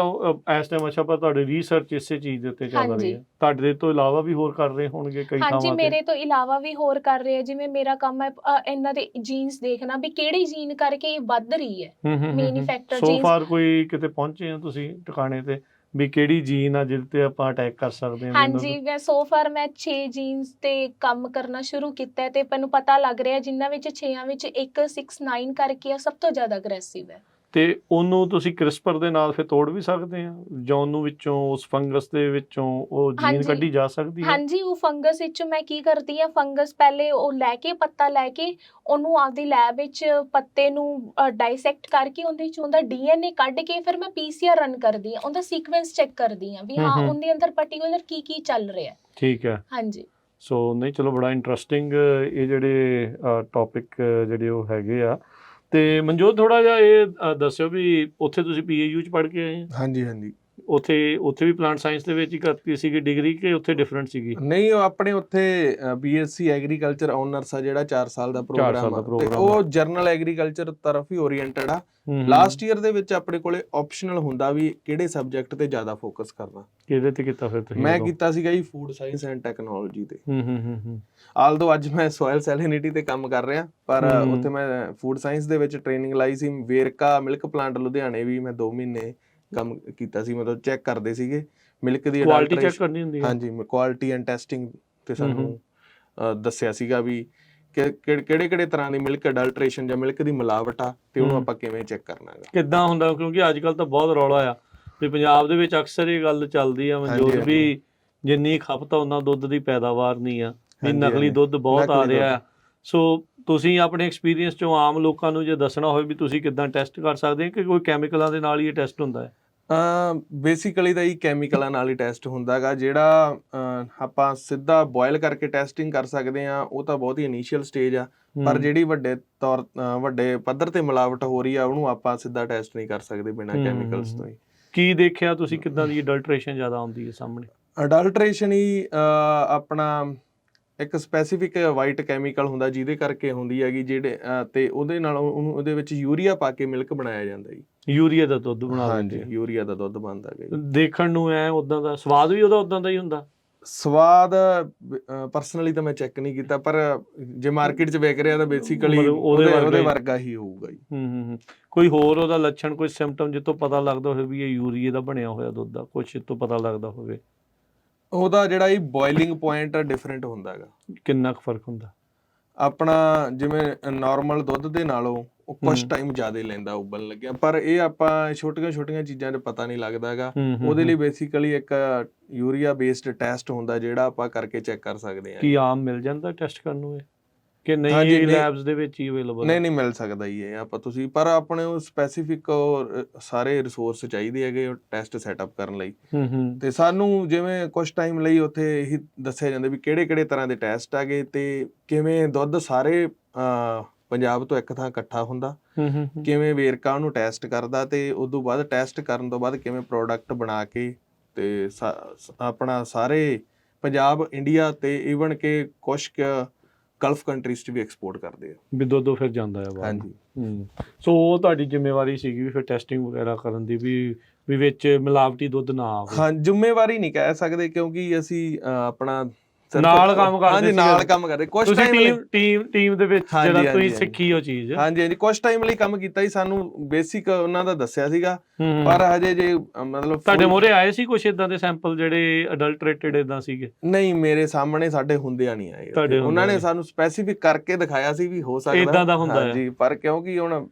ਇਸ ਟਾਈਮ ਅੱਛਾ, ਪਰ ਤੁਹਾਡੀ ਰਿਸਰਚ ਇਸੇ ਚੀਜ਼ ਦੇ ਉੱਤੇ ਚੱਲ ਰਹੀ ਹੈ? ਤੁਹਾਡੇ ਤੋਂ ਇਲਾਵਾ ਵੀ ਹੋਰ ਕਰ ਰਹੇ ਹੋਣਗੇ ਕਈ ਥਾਵਾਂ ਤੇ? ਹਾਂਜੀ, ਮੇਰੇ ਤੋਂ ਇਲਾਵਾ ਵੀ ਹੋਰ ਕਰ ਰਹੇ ਆ। ਜਿਵੇਂ ਮੇਰਾ ਕੰਮ ਹੈ ਇਹਨਾਂ ਦੇ ਜੀਨਸ ਦੇਖਣਾ ਵੀ ਕਿਹੜੀ ਜੀਨ ਕਰਕੇ ਇਹ ਵੱਧ ਰਹੀ ਹੈ, ਮੈਨੂਫੈਕਚਰ ਜੀਨਸ। ਸੋ ਫਾਰ ਕੋਈ ਕਿਤੇ ਪਹੁੰਚੇ ਆ ਤੁਸੀਂ ਟਿਕਾਣੇ ਤੇ ਵੀ ਕਿਹੜੀ ਜੀਨ ਆ ਜਿਹਦੇ ਤੇ ਆਪਾਂ ਅਟੈਕ ਕਰ ਸਕਦੇ ਹਾਂ? ਹਾਂਜੀ, ਮੈਂ ਸੋ ਫਾਰ 6 ਜੀਨਸ ਤੇ ਕੰਮ ਕਰਨਾ ਸ਼ੁਰੂ ਕੀਤਾ ਤੇ ਮੈਨੂੰ ਪਤਾ ਲੱਗ ਰਿਹਾ ਜਿਨ੍ਹਾਂ ਵਿੱਚ 6 ਵਿੱਚ ਇੱਕ 6-9 ਕਰਕੇ ਆ ਸਭ ਤੋਂ ਜ਼ਿਆਦਾ ਅਗਰੈਸਿਵ ਹੈ। ਤੇ ਉਹਨੂੰ ਤੁਸੀਂ ਕ੍ਰਿਸਪਰ ਦੇ ਨਾਲ ਫਿਰ ਤੋੜ ਵੀ ਸਕਦੇ ਆ ਜਾਂ ਉਹਨੂੰ ਵਿੱਚੋਂ ਉਸ ਫੰਗਸ ਦੇ ਵਿੱਚੋਂ ਉਹ ਜੀਨ ਕੱਢੀ ਜਾ ਸਕਦੀ ਹੈ? ਹਾਂਜੀ, ਉਹ ਫੰਗਸ ਵਿੱਚੋਂ ਮੈਂ ਕੀ ਕਰਦੀ ਆ, ਫੰਗਸ ਪਹਿਲੇ ਉਹ ਲੈ ਕੇ ਪੱਤਾ ਲੈ ਕੇ ਉਹਨੂੰ ਆਪਦੀ ਲੈਬ ਵਿੱਚ ਪੱਤੇ ਨੂੰ ਡਾਈਸੈਕਟ ਕਰਕੇ ਉਹਦੇ ਵਿੱਚ ਉਹਦਾ DNA ਕੱਢ ਕੇ ਫਿਰ ਮੈਂ PCR ਰਨ ਕਰਦੀ ਆ, ਉਹਦਾ ਸੀਕੁਐਂਸ ਚੈੱਕ ਕਰਦੀ ਆ ਵੀ ਹਾਂ ਉਹਦੇ ਅੰਦਰ ਪਾਰਟਿਕੂਲਰ ਕੀ ਚੱਲ ਰਿਹਾ। ਠੀਕ ਹੈ। ਹਾਂਜੀ, ਸੋ ਨਹੀਂ, ਚਲੋ ਬੜਾ ਇੰਟਰਸਟਿੰਗ ਇਹ ਜਿਹੜੇ ਟੌਪਿਕ ਜਿਹੜੇ ਉਹ ਹੈਗੇ ਆ। ਤੇ ਮਨਜੋਤ, ਥੋੜਾ ਜਿਹਾ ਇਹ ਦੱਸਿਓ ਵੀ ਉੱਥੇ ਤੁਸੀਂ PAU 'ਚ ਪੜ੍ਹ ਕੇ ਆਏ ਆ? ਹਾਂਜੀ, ਉੱਥੇ ਵੀ ਪਲਾਂਟ ਸਾਇੰਸ ਦੇ ਵਿੱਚ ਹੀ ਕਰਤੀ ਸੀਗੀ ਡਿਗਰੀ ਕਿ ਉੱਥੇ ਡਿਫਰੈਂਟ ਸੀਗੀ? ਨਹੀਂ, ਉਹ ਆਪਣੇ ਉੱਥੇ BSc ਐਗਰੀਕਲਚਰ ਆਨਰਸ ਆ ਜਿਹੜਾ 4 ਸਾਲ ਦਾ ਪ੍ਰੋਗਰਾਮ ਆ, ਤੇ ਉਹ ਜਰਨਲ ਐਗਰੀਕਲਚਰ ਤਰਫ ਹੀ ਓਰੀਐਂਟਡ ਆ। ਲਾਸਟ ਈਅਰ ਦੇ ਵਿੱਚ ਆਪਣੇ ਕੋਲੇ ਆਪਸ਼ਨਲ ਹੁੰਦਾ ਵੀ ਕਿਹੜੇ ਸਬਜੈਕਟ ਤੇ ਜ਼ਿਆਦਾ ਫੋਕਸ ਕਰਨਾ। ਕਿਹਦੇ ਤੇ ਕੀਤਾ ਫਿਰ ਤੁਸੀਂ? ਮੈਂ ਕੀਤਾ ਸੀਗਾ ਜੀ ਫੂਡ ਸਾਇੰਸ ਐਂਡ ਟੈਕਨੋਲੋਜੀ ਤੇ। ਆਲਦੋ ਅੱਜ ਮੈਂ ਸੋਇਲ ਸੈਲਿਨਿਟੀ ਤੇ ਕੰਮ ਕਰ ਰਿਹਾ, ਪਰ ਉੱਥੇ ਮੈਂ ਫੂਡ ਸਾਇੰਸ ਦੇ ਵਿੱਚ ਟ੍ਰੇਨਿੰਗ ਲਾਈ ਸੀ। ਵੇਰਕਾ ਮਿਲਕ ਪਲਾਂਟ ਲੁਧਿਆਣੇ ਵੀ ਮੈਂ 2 ਮਹੀਨੇ ਕੰਮ ਕੀਤਾ ਸੀ, ਮਤਲਬ ਚੈੱਕ ਕਰਦੇ ਸੀਗੇ ਮਿਲਕ ਦੀ ਕੁਆਲਿਟੀ ਚੈੱਕ ਕਰਨੀ ਹੁੰਦੀ ਹੈ। ਹਾਂਜੀ, ਕੁਆਲਿਟੀ ਐਂਡ ਟੈਸਟਿੰਗ ਤੇ ਸਾਨੂੰ ਦੱਸਿਆ ਸੀਗਾ ਵੀ ਕਿਹੜੇ ਤਰ੍ਹਾਂ ਦੀ ਮਿਲਕ ਅਡਲਟ੍ਰੇਸ਼ਨ ਜਾਂ ਮਿਲਕ ਦੀ ਮਿਲਾਵਟ ਆ ਤੇ ਉਹਨੂੰ ਆਪਾਂ ਕਿਵੇਂ ਚੈੱਕ ਕਰਨਾ ਹੈ ਕਿੱਦਾਂ ਹੁੰਦਾ, ਕਿਉਂਕਿ ਅੱਜ ਕੱਲ੍ਹ ਤਾਂ ਬਹੁਤ ਰੌਲਾ ਆ ਵੀ ਪੰਜਾਬ ਦੇ ਵਿੱਚ ਅਕਸਰ ਇਹ ਗੱਲ ਚੱਲਦੀ ਆ ਮਨਜੋਤ ਵੀ ਜਿੰਨੀ ਖਪਤ ਆ ਉਹਨਾਂ ਦੁੱਧ ਦੀ ਪੈਦਾਵਾਰ ਨਹੀਂ ਆ, ਵੀ ਨਕਲੀ ਦੁੱਧ ਬਹੁਤ ਆ ਰਿਹਾ। ਸੋ ਤੁਸੀਂ ਆਪਣੇ ਐਕਸਪੀਰੀਅੰਸ ਚੋਂ ਆਮ ਲੋਕਾਂ ਨੂੰ ਜੇ ਦੱਸਣਾ ਹੋਵੇ ਵੀ ਤੁਸੀਂ ਕਿੱਦਾਂ ਟੈਸਟ ਕਰ ਸਕਦੇ ਹੋ ਕਿ ਕੋਈ ਕੈਮੀਕਲਾਂ ਦੇ ਨਾਲ ਹੀ ਇਹ ਟੈਸਟ ਹੁੰਦਾ ਹੈ? ਬੇਸਿਕਲੀ ਤਾਂ ਇਹ ਕੈਮੀਕਲਾਂ ਨਾਲ ਹੀ ਟੈਸਟ ਹੁੰਦਾ ਗਾ। ਜਿਹੜਾ ਆਪਾਂ ਸਿੱਧਾ ਬੋਇਲ ਕਰਕੇ ਟੈਸਟਿੰਗ ਕਰ ਸਕਦੇ ਹਾਂ ਉਹ ਤਾਂ ਬਹੁਤ ਹੀ ਇਨੀਸ਼ੀਅਲ ਸਟੇਜ ਆ, ਪਰ ਜਿਹੜੀ ਵੱਡੇ ਪੱਧਰ ਤੇ ਮਿਲਾਵਟ ਹੋ ਰਹੀ ਆ ਉਹਨੂੰ ਆਪਾਂ ਸਿੱਧਾ ਟੈਸਟ ਨਹੀਂ ਕਰ ਸਕਦੇ ਬਿਨਾਂ ਕੈਮੀਕਲਸ ਤੋਂ ਹੀ। ਕੀ ਦੇਖਿਆ ਤੁਸੀਂ ਕਿੱਦਾਂ ਦੀ ਅਡਲਟ੍ਰੇਸ਼ਨ ਜ਼ਿਆਦਾ ਆਉਂਦੀ ਹੈ ਸਾਹਮਣੇ? ਅਡਲਟ੍ਰੇਸ਼ਨ ਹੀ ਆਪਣਾ ਇੱਕ ਸਪੈਸੀਫਿਕ ਵਾਈਟ ਕੈਮੀਕਲ ਹੁੰਦਾ ਜਿਹਦੇ ਕਰਕੇ ਹੁੰਦੀ ਹੈਗੀ, ਜਿਹੜੇ ਤੇ ਉਹਦੇ ਨਾਲ ਉਹਦੇ ਵਿੱਚ ਯੂਰੀਆ ਪਾ ਕੇ ਮਿਲਕ ਬਣਾਇਆ ਜਾਂਦਾ ਜੀ। ਯੂਰੀਆ ਦਾ ਦੁੱਧ ਬਣਾ ਦਿੰਦੇ? ਹਾਂਜੀ, ਯੂਰੀਆ ਦਾ ਦੁੱਧ ਬਣਦਾ ਹੈਗਾ। ਦੇਖਣ ਨੂੰ ਐ ਉਦਾਂ ਦਾ ਸਵਾਦ ਵੀ ਉਹਦਾ ਉਦਾਂ ਦਾ ਹੀ ਹੁੰਦਾ? ਸਵਾਦ ਪਰਸਨਲੀ ਤਾਂ ਮੈਂ ਚੈੱਕ ਨਹੀਂ ਕੀਤਾ, ਪਰ ਜੇ ਮਾਰਕੀਟ 'ਚ ਵਿਕ ਰਿਹਾ ਤਾਂ ਬੇਸਿਕਲੀ ਉਹਦੇ ਵਰਗਾ ਹੀ ਹੋਊਗਾ ਜੀ। ਕੋਈ ਹੋਰ ਉਹਦਾ ਲੱਛਣ, ਕੋਈ ਸਿੰਪਟਮ ਜਿੱਥੋਂ ਪਤਾ ਲੱਗਦਾ ਹੋਵੇ ਵੀ ਇਹ ਯੂਰੀਏ ਦਾ ਬਣਿਆ ਹੋਇਆ ਦੁੱਧ ਆ, ਕੁਛ ਤੋਂ ਪਤਾ ਲੱਗਦਾ ਹੋਵੇ? ਉਹਦਾ ਜਿਹੜਾ ਇਹ ਬੋਇਲਿੰਗ ਪੁਆਇੰਟ ਡਿਫਰੈਂਟ ਹੁੰਦਾ ਹੈਗਾ। ਕਿੰਨਾ ਕੁ ਫਰਕ ਹੁੰਦਾ? ਆਪਣਾ ਜਿਵੇਂ ਨਾਰਮਲ ਦੁੱਧ ਦੇ ਨਾਲੋਂ ਉਹ ਕੁਛ ਟਾਈਮ ਜ਼ਿਆਦਾ ਲੈਂਦਾ ਉਬਲਣ ਲੱਗਿਆ, ਪਰ ਇਹ ਆਪਾਂ ਛੋਟੀਆਂ ਚੀਜ਼ਾਂ 'ਚ ਪਤਾ ਨਹੀਂ ਲੱਗਦਾ ਹੈਗਾ। ਉਹਦੇ ਲਈ ਬੇਸਿਕਲੀ ਇੱਕ ਯੂਰੀਆ ਬੇਸਡ ਟੈਸਟ ਹੁੰਦਾ ਜਿਹੜਾ ਆਪਾਂ ਕਰਕੇ ਚੈੱਕ ਕਰ ਸਕਦੇ ਹਾਂ। ਕੀ ਆਮ ਮਿਲ ਜਾਂਦਾ ਟੈਸਟ ਕਰਨ ਨੂੰ ਇਹ ਕਿ ਨਹੀਂ? ਇਹ ਲੈਬਸ ਦੇ ਵਿੱਚ ਹੀ ਅਵੇਲੇਬਲ? ਨਹੀਂ ਮਿਲ ਸਕਦਾ ਜੀ ਇਹ ਆਪਾਂ ਤੁਸੀਂ, ਪਰ ਆਪਣੇ ਉਹ ਸਪੈਸੀਫਿਕ ਸਾਰੇ ਰਿਸੋਰਸ ਚਾਹੀਦੇ ਹੈਗੇ ਉਹ ਟੈਸਟ ਸੈਟਅਪ ਕਰਨ ਲਈ। ਤੇ ਸਾਨੂੰ ਜਿਵੇਂ ਕੁਝ ਟਾਈਮ ਲਈ ਉੱਥੇ ਇਹੀ ਦੱਸਿਆ ਜਾਂਦਾ ਵੀ ਕਿਹੜੇ ਤਰ੍ਹਾਂ ਦੇ ਟੈਸਟ ਹੈਗੇ ਤੇ ਕਿਵੇਂ ਦੁੱਧ ਸਾਰੇ ਪੰਜਾਬ ਤੋਂ ਇੱਕ ਥਾਂ ਇਕੱਠਾ ਹੁੰਦਾ, ਕਿਵੇਂ ਵੇਰਕਾ ਉਹਨੂੰ ਟੈਸਟ ਕਰਦਾ ਤੇ ਉਦੋਂ ਬਾਅਦ ਟੈਸਟ ਕਰਨ ਤੋਂ ਬਾਅਦ ਕਿਵੇਂ ਪ੍ਰੋਡਕਟ ਬਣਾ ਕੇ ਤੇ ਆਪਣਾ ਸਾਰੇ ਪੰਜਾਬ, ਇੰਡੀਆ ਤੇ ਈਵਨ ਕਿ ਕੁਛ ਗਲਫ ਕੰਟਰੀਜ਼ 'ਚ ਵੀ ਐਕਸਪੋਰਟ ਕਰਦੇ ਆ ਵੀ ਦੁੱਧ ਫਿਰ ਜਾਂਦਾ ਹੈ ਬਾਹਰ। ਹਾਂਜੀ। ਸੋ ਉਹ ਤੁਹਾਡੀ ਜ਼ਿੰਮੇਵਾਰੀ ਸੀਗੀ ਵੀ ਫਿਰ ਟੈਸਟਿੰਗ ਵਗੈਰਾ ਕਰਨ ਦੀ ਵੀ ਵਿੱਚ ਮਿਲਾਵਟੀ ਦੁੱਧ ਨਾ ਆਵੇ? ਹਾਂ, ਜ਼ਿੰਮੇਵਾਰੀ ਨਹੀਂ ਕਹਿ ਸਕਦੇ ਕਿਉਂਕਿ ਅਸੀਂ ਆਪਣਾ ਨਾਲ ਕੰਮ ਕਰਦੇ। ਹਾਂਜੀ, ਨਾਲ ਕੰਮ ਕਰਦੇ। ਕੁਝ ਟੀਮ ਦੇ ਵਿੱਚ ਜਿਹੜਾ ਤੁਸੀਂ ਸਿੱਖੀ ਉਹ ਚੀਜ਼? ਹਾਂਜੀ, ਕੁਝ ਟਾਈਮ ਲਈ ਕੰਮ ਕੀਤਾ ਹੀ, ਸਾਨੂੰ ਬੇਸਿਕ ਉਹਨਾਂ ਦਾ ਦੱਸਿਆ ਸੀਗਾ, ਪਰ ਹਜੇ ਜੇ ਮਤਲਬ ਤੁਹਾਡੇ ਮੂਹਰੇ ਆਏ ਸੀ ਕੁਝ ਇਦਾਂ ਦੇ ਸੈਂਪਲ ਜਿਹੜੇ ਅਡਲਟ੍ਰੇਟਡ ਇਦਾਂ ਸੀਗੇ? ਨਹੀਂ, ਮੇਰੇ ਸਾਹਮਣੇ ਸਾਡੇ ਹੁੰਦਿਆਂ ਨਹੀਂ ਆਏ। ਉਹਨਾਂ ਨੇ ਸਾਨੂੰ ਸਪੈਸੀਫਿਕ ਕਰਕੇ ਦਿਖਾਇਆ ਸੀ ਵੀ ਹੋ ਸਕਦਾ ਇਦਾਂ ਦਾ ਹੁੰਦਾ। ਹਾਂਜੀ, ਪਰ ਕਿਉਂਕਿ ਹੁਣ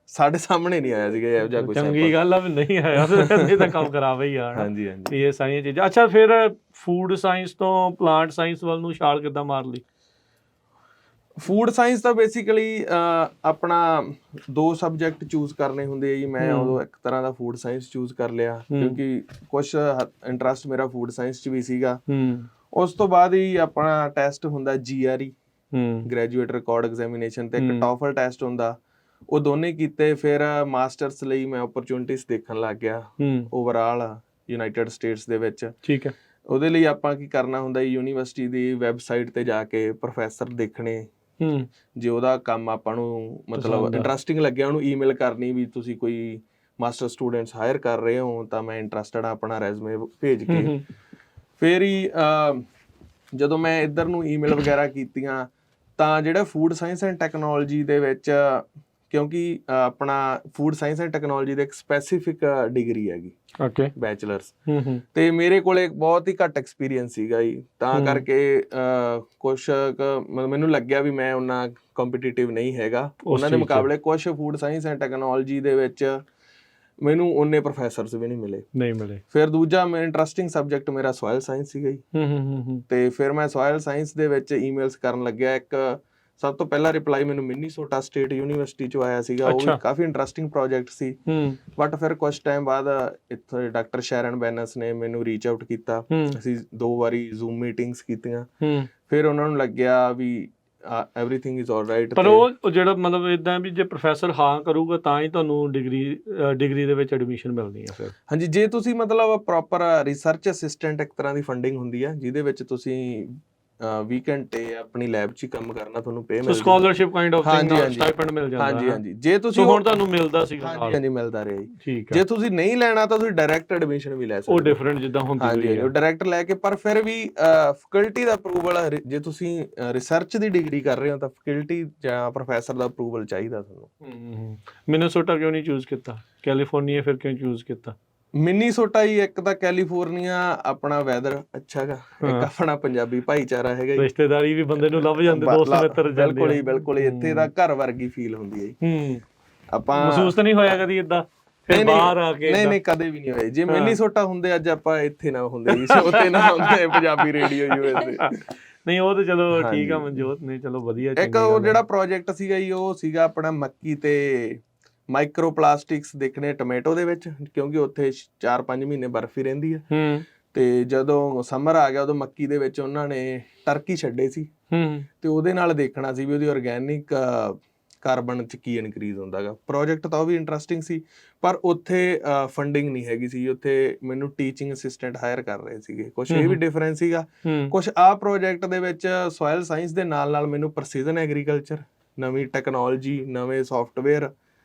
ਸਾਡੇ ਸਾਹਮਣੇ ਨਹੀਂ ਆਇਆ ਸੀਗਾ ਇਹੋ ਜਿਹਾ ਕੁਝ। ਚੰਗੀ ਗੱਲ ਆ ਵੀ ਨਹੀਂ ਆਇਆ ਤੇ ਤਾਂ ਕੰਮ ਖਰਾਬ ਹੀ ਆ। ਹਾਂਜੀ, ਇਹ ਸਾਰੀਆਂ ਚੀਜ਼ਾਂ। ਅੱਛਾ, ਫਿਰ ਫੂਡ ਸਾਇੰਸ ਤੋਂ ਪਲਾਂਟ ਸਾਇੰਸ ਵੱਲ ਨੂੰ ਛਾਲ ਕਿੱਦਾਂ ਮਾਰ ਲਈ? ਫੂਡ ਸਾਇੰਸ ਤਾਂ ਬੇਸਿਕਲੀ ਆਪਣਾ 2 ਸਬਜੈਕਟ ਚੂਜ਼ ਕਰਨੇ ਹੁੰਦੇ ਆ ਜੀ। ਮੈਂ ਉਦੋਂ ਇੱਕ ਤਰ੍ਹਾਂ ਦਾ ਫੂਡ ਸਾਇੰਸ ਚੂਜ਼ ਕਰ ਲਿਆ ਕਿਉਂਕਿ ਕੁਛ ਇੰਟਰਸਟ ਮੇਰਾ ਫੂਡ ਸਾਇੰਸ 'ਚ ਵੀ ਸੀਗਾ। ਉਸ ਤੋਂ ਬਾਅਦ ਹੀ ਆਪਣਾ ਟੈਸਟ ਹੁੰਦਾ GRE, ਗ੍ਰੈਜੂਏਟ ਰਿਕਾਰਡ ਐਗਜ਼ਾਮੀਨੇਸ਼ਨ, ਤੇ ਇੱਕ ਟੋਫਲ ਟੈਸਟ ਹੁੰਦਾ। ਉਹ ਦੋਨੇ ਕੀਤੇ, ਫਿਰ ਮਾਸਟਰਸ ਲਈ ਮੈਂ ਓਪਰਚੁਨਿਟੀਜ਼ ਦੇਖਣ ਲੱਗ ਗਿਆ ਓਵਰਆਲ ਯੂਨਾਈਟਿਡ ਸਟੇਟਸ ਦੇ ਵਿੱਚ। ਠੀਕ ਹੈ। ਉਹਦੇ ਲਈ ਆਪਾਂ ਕੀ ਕਰਨਾ ਹੁੰਦਾ, ਯੂਨੀਵਰਸਿਟੀ ਦੀ ਵੈਬਸਾਈਟ ਤੇ ਜਾ ਕੇ ਪ੍ਰੋਫੈਸਰ ਦੇਖਣੇ, ਜੇ ਉਹਦਾ ਕੰਮ ਆਪਾਂ ਨੂੰ ਮਤਲਬ ਇੰਟਰਸਟਿੰਗ ਲੱਗਿਆ ਉਹਨੂੰ ਈਮੇਲ ਕਰਨੀ ਵੀ ਤੁਸੀਂ ਕੋਈ ਮਾਸਟਰ ਸਟੂਡੈਂਟਸ ਹਾਇਰ ਕਰ ਰਹੇ ਹੋ ਤਾਂ ਮੈਂ ਇੰਟਰਸਟਡ ਆ, ਆਪਣਾ ਰੈਜ਼ੂਮੇ ਭੇਜ ਕੇ। ਫਿਰ ਹੀ ਜਦੋਂ ਮੈਂ ਇੱਧਰ ਨੂੰ ਈਮੇਲ ਵਗੈਰਾ ਕੀਤੀਆਂ ਤਾਂ ਜਿਹੜਾ ਫੂਡ ਸਾਇੰਸ ਐਂਡ ਟੈਕਨੋਲੋਜੀ ਦੇ ਵਿੱਚ, ਕਿਉਂਕਿ ਆਪਣਾ ਫੂਡ ਸਾਇੰਸ ਐਂਡ ਟੈਕਨੋਲੋਜੀ ਦੀ ਇੱਕ ਸਪੈਸੀਫਿਕ ਡਿਗਰੀ ਹੈਗੀ, ਬੈਚਲਰਸ, ਤੇ ਮੇਰੇ ਕੋਲੇ ਬਹੁਤ ਹੀ ਘੱਟ ਐਕਸਪੀਰੀਅੰਸ ਸੀਗਾ ਜੀ, ਤਾਂ ਕਰਕੇ ਕੁਛ ਮੈਨੂੰ ਲੱਗਿਆ ਵੀ ਮੈਂ ਉਹਨਾਂ ਕੰਪੀਟੀਟਿਵ ਨਹੀਂ ਹੈਗਾ ਉਹਨਾਂ ਦੇ ਮੁਕਾਬਲੇ। ਕੁਛ ਫੂਡ ਸਾਇੰਸ ਐਂਡ ਟੈਕਨੋਲੋਜੀ ਦੇ ਵਿੱਚ ਮੈਨੂੰ ਉਹਨੇ ਪ੍ਰੋਫੈਸਰਸ ਵੀ ਨਹੀਂ ਮਿਲੇ। ਫਿਰ ਦੂਜਾ ਮੇਰਾ ਇੰਟਰਸਟਿੰਗ ਸਬਜੈਕਟ ਮੇਰਾ ਸੋਇਲ ਸਾਇੰਸ ਸੀਗਾ ਜੀ, ਤੇ ਫਿਰ ਮੈਂ ਸੋਇਲ ਸਾਇੰਸ ਦੇ ਵਿੱਚ ਈਮੇਲਸ ਕਰਨ ਲੱਗਿਆ। ਇੱਕ ਸਭ ਤੋਂ ਪਹਿਲਾ ਰਿਪਲਾਈ ਮੈਨੂੰ ਮਿਨੀਸੋਟਾ ਸਟੇਟ ਯੂਨੀਵਰਸਿਟੀ ਚੋਂ ਆਇਆ ਸੀਗਾ, ਉਹ ਵੀ ਕਾਫੀ ਇੰਟਰਸਟਿੰਗ ਪ੍ਰੋਜੈਕਟ ਸੀ। ਬਟ ਫਿਰ ਕੁਛ ਟਾਈਮ ਬਾਅਦ ਇੱਥੇ ਡਾਕਟਰ ਸ਼ੈਰਨ ਬੈਨਸ ਨੇ ਮੈਨੂੰ ਰੀਚ ਆਊਟ ਕੀਤਾ, ਅਸੀਂ 2 ਵਾਰੀ ਜ਼ੂਮ ਮੀਟਿੰਗਸ ਕੀਤੀਆਂ। ਫਿਰ ਉਹਨਾਂ ਨੂੰ ਲੱਗਿਆ ਵੀ ਐਵਰੀਥਿੰਗ ਇਜ਼ ਆਲਰਾਈਟ। ਪਰ ਉਹ ਜਿਹੜਾ ਮਤਲਬ ਇਦਾਂ ਵੀ ਜੇ ਪ੍ਰੋਫੈਸਰ ਹਾਂ ਕਰੂਗਾ ਤਾਂ ਹੀ ਤੁਹਾਨੂੰ ਡਿਗਰੀ ਦੇ ਵਿੱਚ ਐਡਮਿਸ਼ਨ ਮਿਲਣੀ ਹੈ ਫਿਰ? ਹਾਂਜੀ, ਜੇ ਤੁਸੀਂ ਮਤਲਬ ਪ੍ਰੋਪਰ ਰਿਸਰਚ ਅਸਿਸਟੈਂਟ, ਇੱਕ ਤਰ੍ਹਾਂ ਦੀ ਫੰਡਿੰਗ ਹੁੰਦੀ ਹੈ ਜਿਹਦੇ ਵਿੱਚ ਤੁਸੀਂ 20 ਘੰਟੇ ਆਪਣੀ ਲੈਬ 'ਚ ਹੀ ਕੰਮ ਕਰਨਾ, ਤੁਹਾਨੂੰ ਪੇ ਮਿਲਦੀ ਹੈ, ਸਕਾਲਰਸ਼ਿਪ ਕਾਈਂਡ ਆਫ ਥਿੰਗ, ਸਟਾਈਪੈਂਡ ਮਿਲ ਜਾਂਦਾ। ਹਾਂਜੀ, ਜੇ ਤੁਸੀਂ ਹੁਣ ਤੁਹਾਨੂੰ ਮਿਲਦਾ ਸੀਗਾ? ਹਾਂਜੀ, ਮਿਲਦਾ ਰਿਹਾ ਜੀ। ਠੀਕ ਹੈ। ਜੇ ਤੁਸੀਂ ਨਹੀਂ ਲੈਣਾ ਤਾਂ ਤੁਸੀਂ ਡਾਇਰੈਕਟ ਐਡਮਿਸ਼ਨ ਵੀ ਲੈ ਸਕਦੇ ਹੋ। ਉਹ ਡਿਫਰੈਂਟ ਜਿੱਦਾਂ ਹੁੰਦੀ ਹੈ। ਹਾਂਜੀ, ਉਹ ਡਾਇਰੈਕਟ ਲੈ ਕੇ, ਪਰ ਫਿਰ ਵੀ ਫੈਕਲਟੀ ਦਾ ਅਪਰੂਵਲ, ਜੇ ਤੁਸੀਂ ਰਿਸਰਚ ਦੀ ਡਿਗਰੀ ਕਰ ਰਹੇ ਹੋ ਤਾਂ ਫੈਕਲਟੀ ਜਾਂ ਪ੍ਰੋਫੈਸਰ ਦਾ ਅਪਰੂਵਲ ਚਾਹੀਦਾ ਤੁਹਾਨੂੰ। ਮਿਨੀਸੋਟਾ ਕਿਉਂ ਨਹੀਂ ਚੂਜ਼ ਕੀਤਾ? ਕੈਲੀਫੋਰਨੀਆ ਫਿਰ ਕਿਉਂ ਚੂਜ਼ ਕੀਤਾ? ਮਿਨੀਸੋਟਾ ਹੀ ਇੱਕ ਤਾਂ ਕੈਲੀਫੋਰਨੀਆ ਆਪਣਾ ਵੈਦਰ ਅੱਛਾ ਹੈਗਾ, ਇੱਕ ਆਪਣਾ ਪੰਜਾਬੀ ਭਾਈਚਾਰਾ ਹੈਗਾ ਜੀ, ਰਿਸ਼ਤੇਦਾਰੀ ਵੀ ਬੰਦੇ ਨੂੰ ਲੱਭ ਜਾਂਦੇ, ਦੋਸਤ ਮਿੱਤਰ ਜਾਂਦੇ। ਬਿਲਕੁਲ ਇੱਥੇ ਦਾ ਘਰ ਵਰਗੀ ਫੀਲ ਹੁੰਦੀ ਹੈ ਜੀ। ਆਪਾਂ ਮਹਿਸੂਸ ਤਾਂ ਨਹੀਂ ਹੋਇਆ ਕਦੀ ਏਦਾਂ ਬਾਹਰ ਆ ਕੇ? ਨਹੀਂ ਕਦੇ ਵੀ ਨਹੀਂ ਹੋਇਆ। ਜੇ ਮਿਨੀਸੋਟਾ ਹੁੰਦੇ ਅੱਜ ਆਪਾਂ ਇੱਥੇ ਨਾ ਹੁੰਦੇ ਜੀ, ਉੱਥੇ ਨਾ ਹੁੰਦੇ ਪੰਜਾਬੀ ਰੇਡੀਓ USA। ਨਹੀਂ ਉਹ ਤਾਂ ਚਲੋ ਠੀਕ ਆ ਮਨਜੋਤ ਨੇ, ਚਲੋ ਵਧੀਆ। ਇੱਕ ਉਹ ਜਿਹੜਾ ਪ੍ਰੋਜੈਕਟ ਸੀਗਾ ਜੀ, ਉਹ ਸੀਗਾ ਆਪਣਾ ਮੱਕੀ ਤੇ ਮਾਈਕਰੋ ਪਲਾਸਟਿਕਸ ਦੇਖਣੇ ਟੋਮੈਟੋ ਦੇ ਵਿੱਚ, ਕਿਉਂਕਿ ਉੱਥੇ 4-5 ਮਹੀਨੇ ਬਰਫ਼ ਹੀ ਰਹਿੰਦੀ ਹੈ। ਤੇ ਜਦੋਂ ਸਮਰ ਆ ਗਿਆ ਉਦੋਂ ਮੱਕੀ ਦੇ ਵਿੱਚ ਉਹਨਾਂ ਨੇ ਟਰਕੀ ਛੱਡੇ ਸੀ, ਤੇ ਉਹਦੇ ਨਾਲ ਦੇਖਣਾ ਸੀ ਵੀ ਉਹਦੀ ਆਰਗੈਨਿਕ ਕਾਰਬਨ ਚ ਕੀ ਇਨਕਰੀਜ਼ ਹੁੰਦਾ ਗਾ। ਪ੍ਰੋਜੈਕਟ ਤਾਂ ਉਹ ਵੀ ਇੰਟਰਸਟਿੰਗ ਸੀ, ਪਰ ਉੱਥੇ ਫੰਡਿੰਗ ਨਹੀਂ ਹੈਗੀ ਸੀ। ਉੱਥੇ ਮੈਨੂੰ ਟੀਚਿੰਗ ਅਸਿਸਟੈਂਟ ਹਾਇਰ ਕਰ ਰਹੇ ਸੀਗੇ। ਕੁਛ ਇਹ ਵੀ ਡਿਫਰੈਂਸ ਸੀਗਾ। ਕੁਛ ਆਹ ਪ੍ਰੋਜੈਕਟ ਦੇ ਵਿੱਚ ਸੋਇਲ ਸਾਇੰਸ ਦੇ ਨਾਲ ਮੈਨੂੰ ਪ੍ਰੈਸੀਜਨ ਐਗਰੀਕਲਚਰ, ਨਵੀਂ ਟੈਕਨੋਲੋਜੀ, ਨਵੇਂ ਸੌਫਟਵੇਅਰ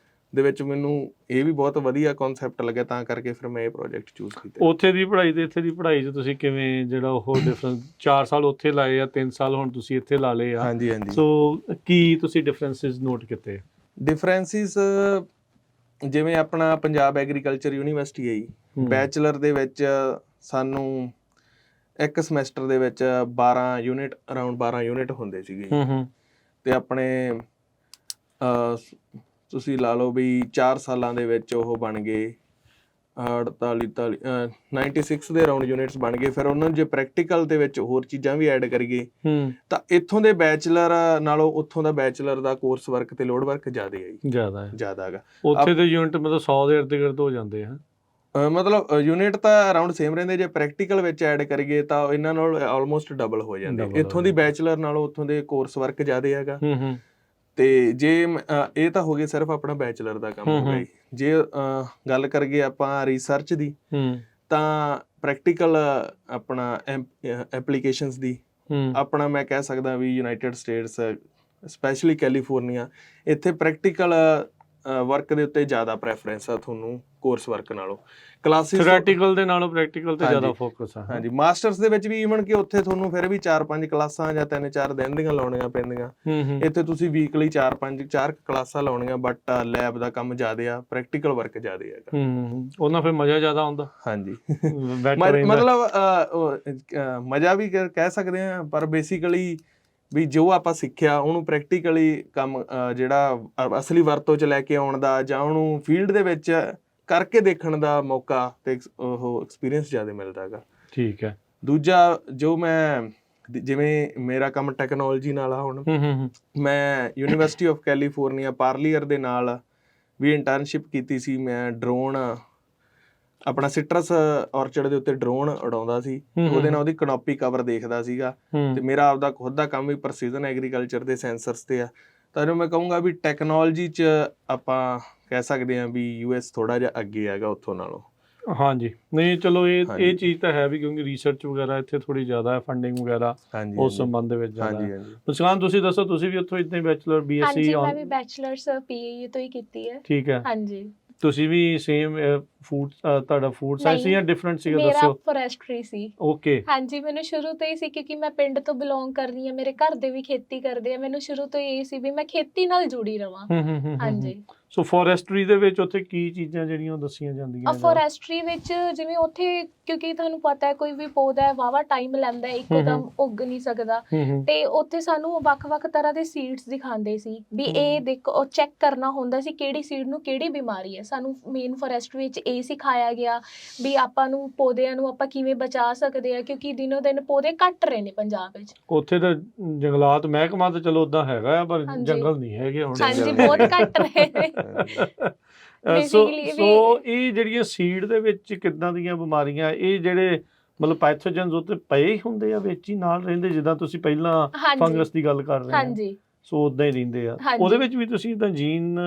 ਦੇ ਵਿੱਚ ਮੈਨੂੰ ਇਹ ਵੀ ਬਹੁਤ ਵਧੀਆ ਕਨਸੈਪਟ ਲੱਗਿਆ, ਤਾਂ ਕਰਕੇ ਫਿਰ ਮੈਂ ਇਹ ਪ੍ਰੋਜੈਕਟ ਚੂਜ਼ ਕੀਤਾ। ਉੱਥੇ ਦੀ ਪੜ੍ਹਾਈ ਤੇ ਇੱਥੇ ਦੀ ਪੜ੍ਹਾਈ 'ਚ ਤੁਸੀਂ ਕਿਵੇਂ ਜਿਹੜਾ ਉਹ ਡਿਫਰੈਂਸ, 4 ਸਾਲ ਉੱਥੇ ਲਾਏ ਆ, 3 ਸਾਲ ਹੁਣ ਤੁਸੀਂ ਇੱਥੇ ਲਾ ਲਏ ਆ। ਹਾਂਜੀ। ਸੋ ਕੀ ਤੁਸੀਂ ਡਿਫਰੈਂਸਿਸ ਨੋਟ ਕੀਤੇ? ਡਿਫਰੈਂਸਿਸ ਜਿਵੇਂ ਆਪਣਾ ਪੰਜਾਬ ਐਗਰੀਕਲਚਰ ਯੂਨੀਵਰਸਿਟੀ ਹੈ ਜੀ, ਬੈਚਲਰ ਦੇ ਵਿੱਚ ਸਾਨੂੰ ਇੱਕ ਸਮੈਸਟਰ ਦੇ ਵਿੱਚ 12 ਯੂਨਿਟ ਅਰਾਊਂਡ 12 ਯੂਨਿਟ ਹੁੰਦੇ ਸੀਗੇ, ਤੇ ਆਪਣੇ ਤੁਸੀਂ ਲਾ ਲਓ ਵੀ 4 ਸਾਲਾਂ ਦੇ ਵਿੱਚ ਉਹ ਬਣ ਗਏ 96 ਦੇ ਅਰਾਊਂਡ ਯੂਨਿਟਸ ਬਣ ਗਏ। ਫਿਰ ਉਹਨਾਂ ਨੂੰ ਜੇ ਪ੍ਰੈਕਟੀਕਲ ਦੇ ਵਿੱਚ ਹੋਰ ਚੀਜ਼ਾਂ ਵੀ ਐਡ ਕਰੀਏ ਤਾਂ ਇੱਥੋਂ ਦੇ ਬੈਚਲਰ ਨਾਲੋਂ ਉੱਥੋਂ ਦਾ ਬੈਚਲਰ ਦਾ ਕੋਰਸ ਵਰਕ ਤੇ ਲੋਡ ਵਰਕ ਜ਼ਿਆਦਾ ਹੈ ਜੀ, ਜ਼ਿਆਦਾ ਹੈਗਾ। ਉੱਥੇ ਦੇ ਯੂਨਿਟ ਮਤਲਬ 100 ਦੇ ਇਰਦ ਗਿਰਦ ਹੋ ਜਾਂਦੇ ਆ, ਮਤਲਬ ਯੂਨਿਟ ਤਾਂ ਅਰਾਊਂਡ ਸੇਮ ਰਹਿੰਦੇ, ਜੇ ਪ੍ਰੈਕਟੀਕਲ ਵਿੱਚ ਐਡ ਕਰੀਏ ਤਾਂ ਇਹਨਾਂ ਨਾਲ ਆਲਮੋਸਟ ਡਬਲ ਹੋ ਜਾਂਦੇ। ਇੱਥੋਂ ਦੀ ਬੈਚਲਰ ਨਾਲੋਂ ਉੱਥੋਂ ਦੇ ਕੋਰਸ ਵਰਕ ਜ਼ਿਆਦਾ ਹੈਗਾ। ਤੇ ਜੇ ਇਹ ਤਾਂ ਹੋ ਗਿਆ ਸਿਰਫ ਆਪਣਾ ਬੈਚਲਰ ਦਾ ਕੰਮ ਹੋ ਗਿਆ ਜੀ। ਜੇ ਗੱਲ ਕਰੀਏ ਆਪਾਂ ਰਿਸਰਚ ਦੀ, ਤਾਂ ਪ੍ਰੈਕਟੀਕਲ ਆਪਣਾ ਐਪਲੀਕੇਸ਼ਨਸ ਦੀ ਆਪਣਾ ਮੈਂ ਕਹਿ ਸਕਦਾ ਵੀ ਯੂਨਾਈਟਿਡ ਸਟੇਟਸ ਸਪੈਸ਼ਲੀ ਕੈਲੀਫੋਰਨੀਆ, ਇੱਥੇ ਪ੍ਰੈਕਟੀਕਲ ਵਰਕ ਦੇ ਉੱਤੇ ਜ਼ਿਆਦਾ ਪ੍ਰੈਫਰੈਂਸ ਆ ਤੁਹਾਨੂੰ ਕੋਰਸ ਵਰਕ ਨਾਲੋਂ। ਕਲਾਸਿਸ ਥਿਓਰੈਟੀਕਲ ਦੇ ਨਾਲੋਂ ਪ੍ਰੈਕਟੀਕਲ ਤੇ ਜ਼ਿਆਦਾ ਫੋਕਸ ਆ। ਹਾਂਜੀ, ਮਾਸਟਰਸ ਦੇ ਵਿੱਚ ਵੀ ਈਵਨ ਕਿ ਉੱਥੇ ਤੁਹਾਨੂੰ ਫਿਰ ਵੀ 4-5 ਕਲਾਸਾਂ ਜਾਂ 3-4 ਦਿਨ ਦੀਆਂ ਲਾਉਣੀਆਂ ਪੈਂਦੀਆਂ। ਇੱਥੇ ਤੁਸੀਂ ਵੀਕਲੀ 4 ਕਲਾਸਾਂ ਲਾਉਣੀਆਂ, ਬਟ ਲੈਬ ਦਾ ਕੰਮ ਜ਼ਿਆਦਾ ਆ, ਪ੍ਰੈਕਟੀਕਲ ਵਰਕ ਜ਼ਿਆਦਾ ਹੈਗਾ। ਉਹਨਾਂ ਫਿਰ ਮਜ਼ਾ ਜ਼ਿਆਦਾ ਆਉਂਦਾ। ਹਾਂਜੀ, ਮਤਲਬ ਮਜ਼ਾ ਵੀ ਕਹਿ ਸਕਦੇ ਹਾਂ, ਪਰ ਬੇਸਿਕਲੀ ਵੀ ਜੋ ਆਪਾਂ ਸਿੱਖਿਆ ਉਹਨੂੰ ਪ੍ਰੈਕਟੀਕਲੀ ਕੰਮ ਜਿਹੜਾ ਅਸਲੀ ਵਰਤੋਂ 'ਚ ਲੈ ਕੇ ਆਉਣ ਦਾ, ਜਾਂ ਉਹਨੂੰ ਫੀਲਡ ਦੇ ਵਿੱਚ ਕਰਕੇ ਦੇਖਣ ਦਾ ਮੌਕਾ ਤੇ ਉਹ ਐਕਸਪੀਰੀਅੰਸ ਜ਼ਿਆਦਾ ਮਿਲਦਾ ਹੈਗਾ। ਠੀਕ ਹੈ। ਦੂਜਾ ਜੋ ਮੈਂ, ਜਿਵੇਂ ਮੇਰਾ ਕੰਮ ਟੈਕਨੋਲੋਜੀ ਨਾਲ ਆ, ਹੁਣ ਮੈਂ ਯੂਨੀਵਰਸਿਟੀ ਆਫ ਕੈਲੀਫੋਰਨੀਆ ਪਾਰਲੀਅਰ ਦੇ ਨਾਲ ਵੀ ਇੰਟਰਨਸ਼ਿਪ ਕੀਤੀ ਸੀ। ਮੈਂ ਡਰੋਨ ਆਪਣਾ ਸਿਟਰਸ ਔਰਚਰਡ ਦੇ ਉੱਤੇ ਡਰੋਨ ਉਡਾਉਂਦਾ ਸੀ, ਉਹਦੇ ਨਾਲ ਉਹਦੀ ਕਨੋਪੀ ਕਵਰ ਦੇਖਦਾ ਸੀਗਾ। ਤੇ ਮੇਰਾ ਆਪਦਾ ਖੁਦ ਦਾ ਕੰਮ ਵੀ ਪ੍ਰੈਸੀਜਨ ਐਗਰੀਕਲਚਰ ਦੇ ਸੈਂਸਰਸ ਤੇ ਆ। ਤਾਂ ਮੈਂ ਕਹੂੰਗਾ ਵੀ ਟੈਕਨੋਲੋਜੀ 'ਚ ਆਪਾਂ ਕਹਿ ਸਕਦੇ ਹਾਂ ਵੀ US ਥੋੜਾ ਜਿਹਾ ਅੱਗੇ ਹੈਗਾ ਉੱਥੋਂ ਨਾਲੋਂ। ਹਾਂਜੀ, ਨਹੀਂ ਚਲੋ ਇਹ ਚੀਜ਼ ਤਾਂ ਹੈ ਵੀ, ਕਿਉਂਕਿ ਰਿਸਰਚ ਵਗੈਰਾ ਇੱਥੇ ਥੋੜੀ ਜ਼ਿਆਦਾ ਹੈ, ਫੰਡਿੰਗ ਵਗੈਰਾ ਉਸ ਸੰਬੰਧ ਦੇ ਵਿੱਚ ਜ਼ਿਆਦਾ ਹੈ। ਮੁਸਕਾਨ, ਤੁਸੀਂ ਦੱਸੋ, ਤੁਸੀਂ ਵੀ ਉੱਥੋਂ ਇਤਨੇ ਬੈਚਲਰ BSc? ਹਾਂਜੀ, ਮੈਂ ਵੀ ਬੈਚਲਰਸ PAU ਤੋਂ ਹੀ ਕੀਤੀ ਹੈ। ਠੀਕ ਹੈ। ਹਾਂਜੀ, ਤੁਸੀਂ ਵੀ ਸੇਮ ਫੂਡ, ਤੁਹਾਡਾ ਫੂਡ ਸਾਇੰਸ ਜਾਂ ਡਿਫਰੈਂਟ ਸੀਗਾ? ਮੇਰਾ ਦੱਸੋ। ਫੋਰੈਸਟਰੀ ਸੀ। ਓਕੇ। ਹਾਂਜੀ, ਮੈਨੂੰ ਸ਼ੁਰੂ ਤੋਂ ਹੀ ਸੀ, ਕਿਉਂਕਿ ਮੈਂ ਪਿੰਡ ਤੋਂ ਬਿਲੋਂਗ ਕਰਦੀ ਹਾਂ, ਮੇਰੇ ਘਰ ਦੇ ਵੀ ਖੇਤੀ ਕਰਦੇ ਆ, ਮੈਨੂੰ ਸ਼ੁਰੂ ਤੋਂ ਇਹ ਸੀ ਵੀ ਮੈਂ ਖੇਤੀ ਨਾਲ ਜੁੜੀ ਰਵਾਂ। ਹਾਂਜੀ। ਸੋ ਫੋਰੈਸਟਰੀ ਦੇ ਵਿੱਚ ਉੱਥੇ ਕੀ ਚੀਜ਼ਾਂ ਜਿਹੜੀਆਂ ਦੱਸੀਆਂ ਜਾਂਦੀਆਂ? ਫੋਰੈਸਟਰੀ ਵਿੱਚ ਜਿਵੇਂ ਉੱਥੇ, ਕਿਉਂਕਿ ਤੁਹਾਨੂੰ ਪਤਾ ਹੈ ਕੋਈ ਵੀ ਪੌਦਾ ਵਾਹਵਾ ਟਾਈਮ ਲੈਂਦਾ, ਇੱਕੋਦਮ ਉੱਗ ਨਹੀਂ ਸਕਦਾ, ਤੇ ਉੱਥੇ ਸਾਨੂੰ ਵੱਖ-ਵੱਖ ਤਰ੍ਹਾਂ ਦੇ ਸੀਡਸ ਦਿਖਾਉਂਦੇ ਸੀ ਵੀ ਇਹ ਦੇਖੋ, ਉਹ ਚੈੱਕ ਕਰਨਾ ਹੁੰਦਾ ਸੀ ਕਿਹੜੀ ਸੀਡ ਨੂੰ ਕਿਹੜੀ ਬਿਮਾਰੀ ਹੈ। ਸਾਨੂੰ ਮੇਨ ਫੋਰੈਸਟਰੀ ਵਿੱਚ ਇਹ ਸਿਖਾਇਆ ਗਿਆ ਵੀ ਆਪਾਂ ਨੂੰ ਪੌਦਿਆਂ ਨੂੰ ਆਪਾਂ ਕਿਵੇਂ ਬਚਾ ਸਕਦੇ ਆ, ਕਿਉਂਕਿ ਦਿਨੋ ਦਿਨ ਪੌਦੇ ਘੱਟ ਰਹੇ ਨੇ ਪੰਜਾਬ ਵਿੱਚ। ਉੱਥੇ ਤਾਂ ਜੰਗਲਾਤ ਮਹਿਕਮਾ ਤਾਂ ਚਲੋ ਉਦਾਂ ਹੈਗਾ ਆ, ਪਰ ਜੰਗਲ ਨਹੀਂ ਹੈਗੇ ਹੁਣ। ਹਾਂਜੀ, ਬਹੁਤ ਘੱਟ ਰਹੇ ਨੇ। ਸੋ ਇਹ ਜਿਹੜੀਆਂ ਸੀਡ ਦੇ ਵਿੱਚ ਕਿੱਦਾਂ ਦੀਆਂ ਬਿਮਾਰੀਆਂ, ਇਹ ਜਿਹੜੇ ਮਤਲਬ ਪੈਥੋਜਨਸ ਉੱਤੇ ਪਏ ਹੁੰਦੇ ਆ ਵਿੱਚ ਹੀ ਨਾਲ ਰਹਿੰਦੇ, ਜਿੱਦਾਂ ਤੁਸੀਂ ਪਹਿਲਾਂ ਫੰਗਸ ਦੀ ਗੱਲ ਕਰ ਰਹੇ ਹੋ, ਸੋ ਉਦਾਂ ਹੀ ਰਹਿੰਦੇ ਆ। ਉਹਦੇ ਵਿੱਚ ਵੀ ਤੁਸੀਂ ਤਾਂ ਜੀਨ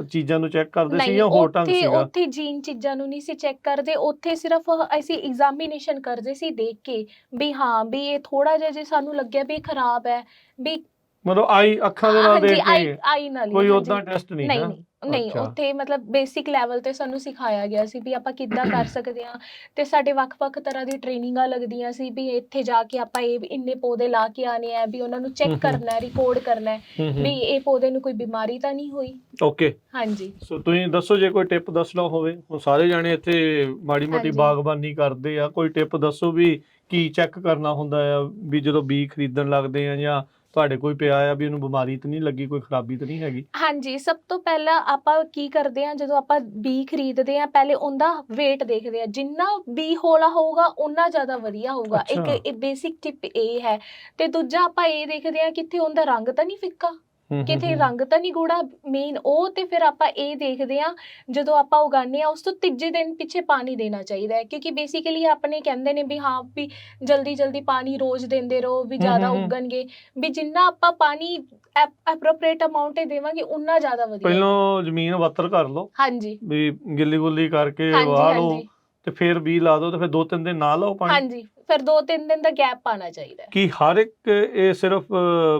ਚੀਜ਼ਾਂ ਨੂੰ ਚੈੱਕ ਕਰਦੇ ਸੀ ਜਾਂ ਹੋਰ ਢੰਗ ਸੀਗਾ? ਉੱਥੇ ਜੀਨ ਚੀਜ਼ਾਂ ਨੂੰ ਨਹੀਂ ਸੀ ਚੈੱਕ ਕਰਦੇ, ਉੱਥੇ ਸਿਰਫ ਅਸੀਂ ਐਗਜ਼ਾਮੀਨੇਸ਼ਨ ਕਰਦੇ ਸੀ ਦੇਖ ਕੇ ਵੀ ਹਾਂ ਵੀ ਇਹ ਥੋੜਾ ਜਿਹਾ ਜੇ ਸਾਨੂੰ ਲੱਗਿਆ ਵੀ ਖਰਾਬ ਹੈ, ਵੀ ਮਤਲਬ ਅੱਖਾਂ ਦੇ ਨਾਲ ਦੇਖ ਕੇ, ਆਈ ਨਾਲ, ਕੋਈ ਉਦਾਂ ਟੈਸਟ ਨਹੀਂ? ਨਹੀਂ, ਨਹੀਂ, ਉੱਥੇ ਮਤਲਬ ਬੇਸਿਕ ਲੈਵਲ ਤੇ ਸਾਨੂੰ ਸਿਖਾਇਆ ਗਿਆ ਸੀ ਵੀ ਆਪਾਂ ਕਿੱਦਾਂ ਕਰ ਸਕਦੇ ਹਾਂ, ਤੇ ਸਾਡੇ ਵੱਖ-ਵੱਖ ਤਰ੍ਹਾਂ ਦੀ ਟ੍ਰੇਨਿੰਗਾਂ ਲੱਗਦੀਆਂ ਸੀ ਵੀ ਇੱਥੇ ਜਾ ਕੇ ਆਪਾਂ ਇਹ ਇੰਨੇ ਪੌਦੇ ਲਾ ਕੇ ਆਣੇ ਆ, ਵੀ ਉਹਨਾਂ ਨੂੰ ਚੈੱਕ ਕਰਨਾ ਹੈ, ਰਿਕਾਰਡ ਕਰਨਾ ਹੈ ਵੀ ਇਹ ਪੌਦੇ ਨੂੰ ਕੋਈ ਬਿਮਾਰੀ ਤਾਂ ਨਹੀਂ ਹੋਈ। ਓਕੇ, ਹਾਂਜੀ। ਸੋ ਤੁਸੀਂ ਦੱਸੋ ਜੇ ਕੋਈ ਟਿਪ ਦੱਸਣਾ ਹੋਵੇ, ਹੁਣ ਸਾਰੇ ਜਾਣੇ ਇੱਥੇ ਮਾੜੀ ਮੋਟੀ ਬਾਗਬਾਨੀ ਕਰਦੇ ਆ, ਕੋਈ ਟਿਪ ਦੱਸੋ ਵੀ ਕੀ ਚੈੱਕ ਕਰਨਾ ਹੁੰਦਾ ਆ ਵੀ ਜਦੋਂ ਬੀ ਖਰੀਦਣ ਲੱਗਦੇ ਆ, ਜਾਂ ਤੁਹਾਡੇ ਕੋਈ ਪਿਆ ਆ ਵੀ ਉਹਨੂੰ ਬਿਮਾਰੀ ਤਾਂ ਨਹੀਂ ਲੱਗੀ, ਕੋਈ ਖਰਾਬੀ ਤਾਂ ਨਹੀਂ ਹੈਗੀ? ਹਾਂਜੀ, ਸਭ ਤੋਂ ਪਹਿਲਾਂ ਆਪਾਂ ਕੀ ਕਰਦੇ ਹਾਂ, ਜਦੋਂ ਆਪਾਂ ਬੀ ਖਰੀਦਦੇ ਹਾਂ ਪਹਿਲੇ ਉਹਦਾ weight ਦੇਖਦੇ ਹਾਂ, ਜਿੰਨਾ ਬੀ ਹੌਲਾ ਹੋਊਗਾ ਓਨਾ ਜ਼ਿਆਦਾ ਵਧੀਆ ਹੋਊਗਾ। ਇੱਕ ਬੇਸਿਕ ਟਿਪ ਇਹ ਹੈ। ਤੇ ਦੂਜਾ ਆਪਾਂ ਇਹ ਦੇਖਦੇ ਹਾਂ ਕਿੱਥੇ ਉਹਦਾ ਰੰਗ ਤਾਂ ਨਹੀਂ ਫਿੱਕਾ, ਕਿਤੇ ਰੰਗ ਤਾਂ ਨਹੀਂ ਗੂੜਾ, ਮੇਨ ਉਹ। ਤੇ ਫਿਰ ਆਪਾਂ ਇਹ ਦੇਖਦੇ ਹਾਂ ਜਦੋਂ ਆਪਾਂ ਉਗਾਉਂਦੇ ਹਾਂ ਉਸ ਤੋਂ ਤੀਜੇ ਦਿਨ ਪਿੱਛੇ ਪਾਣੀ ਦੇਣਾ ਚਾਹੀਦਾ ਹੈ, ਕਿਉਂਕਿ ਬੇਸਿਕਲੀ ਆਪਣੇ ਕਹਿੰਦੇ ਨੇ ਵੀ ਹਾਂ ਵੀ ਜਲਦੀ ਜਲਦੀ ਪਾਣੀ ਰੋਜ਼ ਦਿੰਦੇ ਰਹੋ ਵੀ ਜ਼ਿਆਦਾ ਉੱਗਣਗੇ, ਵੀ ਜਿੰਨਾ ਆਪਾਂ ਪਾਣੀ ਐਪਰੋਪ੍ਰੀਏਟ ਅਮਾਉਂਟ ਹੀ ਦੇਵਾਂਗੇ ਉਨਾ ਜ਼ਿਆਦਾ ਵਧੀਆ। ਪਹਿਲਾਂ ਜ਼ਮੀਨ ਵੱਤਰ ਕਰ ਲਓ, ਹਾਂਜੀ, ਵੀ ਗਿੱਲੀ ਗੁੱਲੀ ਕਰਕੇ ਵਾਹ ਲਓ, ਤੇ ਫਿਰ ਬੀ ਲਾ ਦੋ, ਤੇ ਫਿਰ 2-3 ਦਿਨ ਨਾ ਲਾਓ ਪਾਣੀ। ਹਾਂਜੀ, ਫਿਰ 2-3 ਦਿਨ ਦਾ ਗੈਪ ਪਾਣਾ ਚਾਹੀਦਾ ਹੈ। ਕੀ ਹਰ ਇੱਕ ਇਹ ਸਿਰਫ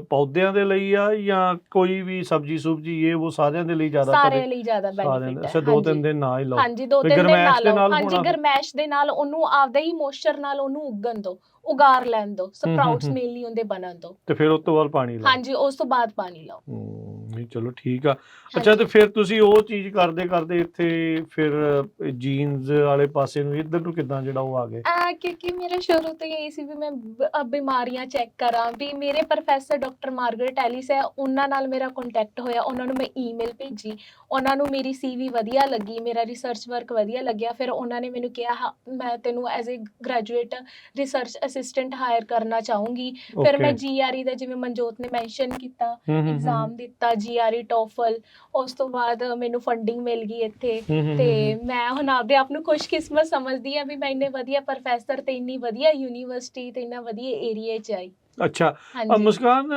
ਪੌਦਿਆਂ ਦੇ ਲਈ ਆ, ਜਾਂ ਕੋਈ ਵੀ ਸਬਜ਼ੀ ਸੁਬਜੀ ਇਹ ਉਹ ਸਾਰਿਆਂ ਦੇ ਲਈ ਜ਼ਿਆਦਾ? ਸਾਰਿਆਂ ਲਈ ਜ਼ਿਆਦਾ ਬੈਨੀਫਿਟ ਹੈ। 2-3 ਦਿਨ ਨਾ ਹੀ ਲਾਓ। ਹਾਂਜੀ, 2-3 ਦਿਨ ਨਾ ਲਾਓ। ਹਾਂਜੀ, ਗਰਮੈਸ਼ ਦੇ ਨਾਲ ਉਹਨੂੰ ਆਪਦੇ ਹੀ ਮੋਇਸਚਰ ਨਾਲ ਉਹਨੂੰ ਉੱਗਣ ਦੋ, ਉਗਾਰ ਲੈਣ ਦੋ, ਸਪਰਾਊਟਸ ਮੇਨਲੀ ਉਹਦੇ ਬਣਨ ਦੋ, ਤੇ ਫਿਰ ਉਸ ਤੋਂ ਬਾਅਦ ਪਾਣੀ ਲਾਓ। ਹਾਂਜੀ, ਉਸ ਤੋਂ ਬਾਅਦ ਪਾਣੀ ਲਾਓ। ਨਹੀਂ, ਚਲੋ ਠੀਕ ਆ। ਅੱਛਾ, ਤੇ ਫਿਰ ਤੁਸੀਂ ਉਹ ਚੀਜ਼ ਕਰਦੇ ਕਰਦੇ ਇੱਥੇ ਫਿਰ ਜੀਨਸ ਵਾਲੇ ਪਾਸੇ ਨੂੰ, ਇੱਧਰ ਨੂੰ ਕਿੱਦਾਂ ਜਿਹੜਾ ਉਹ ਆ ਗਏ? ਕਿਉਂਕਿ ਮੇਰਾ ਸ਼ੁਰੂ ਤੋਂ ਇਹ ਸੀ ਵੀ ਮੈਂ ਬਿਮਾਰੀਆਂ ਚੈੱਕ ਕਰਾਂ, ਵੀ ਮੇਰੇ ਪ੍ਰੋਫੈਸਰ ਡਾਕਟਰ ਮਾਰਗਰੇਟ ਐਲਿਸ ਹੈ, ਉਹਨਾਂ ਨਾਲ ਮੇਰਾ ਕੰਟੈਕਟ ਹੋਇਆ, ਉਹਨਾਂ ਨੂੰ ਮੈਂ ਈਮੇਲ ਭੇਜੀ, ਉਹਨਾਂ ਨੂੰ ਮੇਰੀ CV ਵਧੀਆ ਲੱਗੀ, ਮੇਰਾ ਰਿਸਰਚ ਵਰਕ ਵਧੀਆ ਲੱਗਿਆ। ਫਿਰ ਉਹਨਾਂ ਨੇ ਮੈਨੂੰ ਕਿਹਾ ਮੈਂ ਤੈਨੂੰ as a graduate research assistant hire ਕਰਨਾ ਚਾਹੂੰਗੀ। ਫਿਰ ਮੈਂ GRE ਦਾ, ਜਿਵੇਂ ਮਨਜੋਤ ਨੇ ਮੈਂਸ਼ਨ ਕੀਤਾ, ਐਗਜ਼ਾਮ ਦਿੱਤਾ, GRE ਟੋਫਲ। ਉਸ ਤੋਂ ਬਾਅਦ ਮੈਨੂੰ ਫੰਡਿੰਗ ਮਿਲ ਗਈ ਇੱਥੇ, ਤੇ ਮੈਂ ਹੁਣ ਆਪਦੇ ਆਪ ਨੂੰ ਖੁਸ਼ਕਿਸਮਤ ਸਮਝਦੀ ਹਾਂ ਵੀ ਮੈਂ ਇੰਨੇ ਵਧੀਆ ਪ੍ਰੋਫੈਸਰ ਤੇ ਇੰਨੀ ਵਧੀਆ ਯੂਨੀਵਰਸਿਟੀ ਤੇ ਇੰਨਾ ਵਧੀਆ ਏਰੀਆ 'ਚ ਆਈ। ਅੱਛਾ, ਮੁਸਕਾਨ,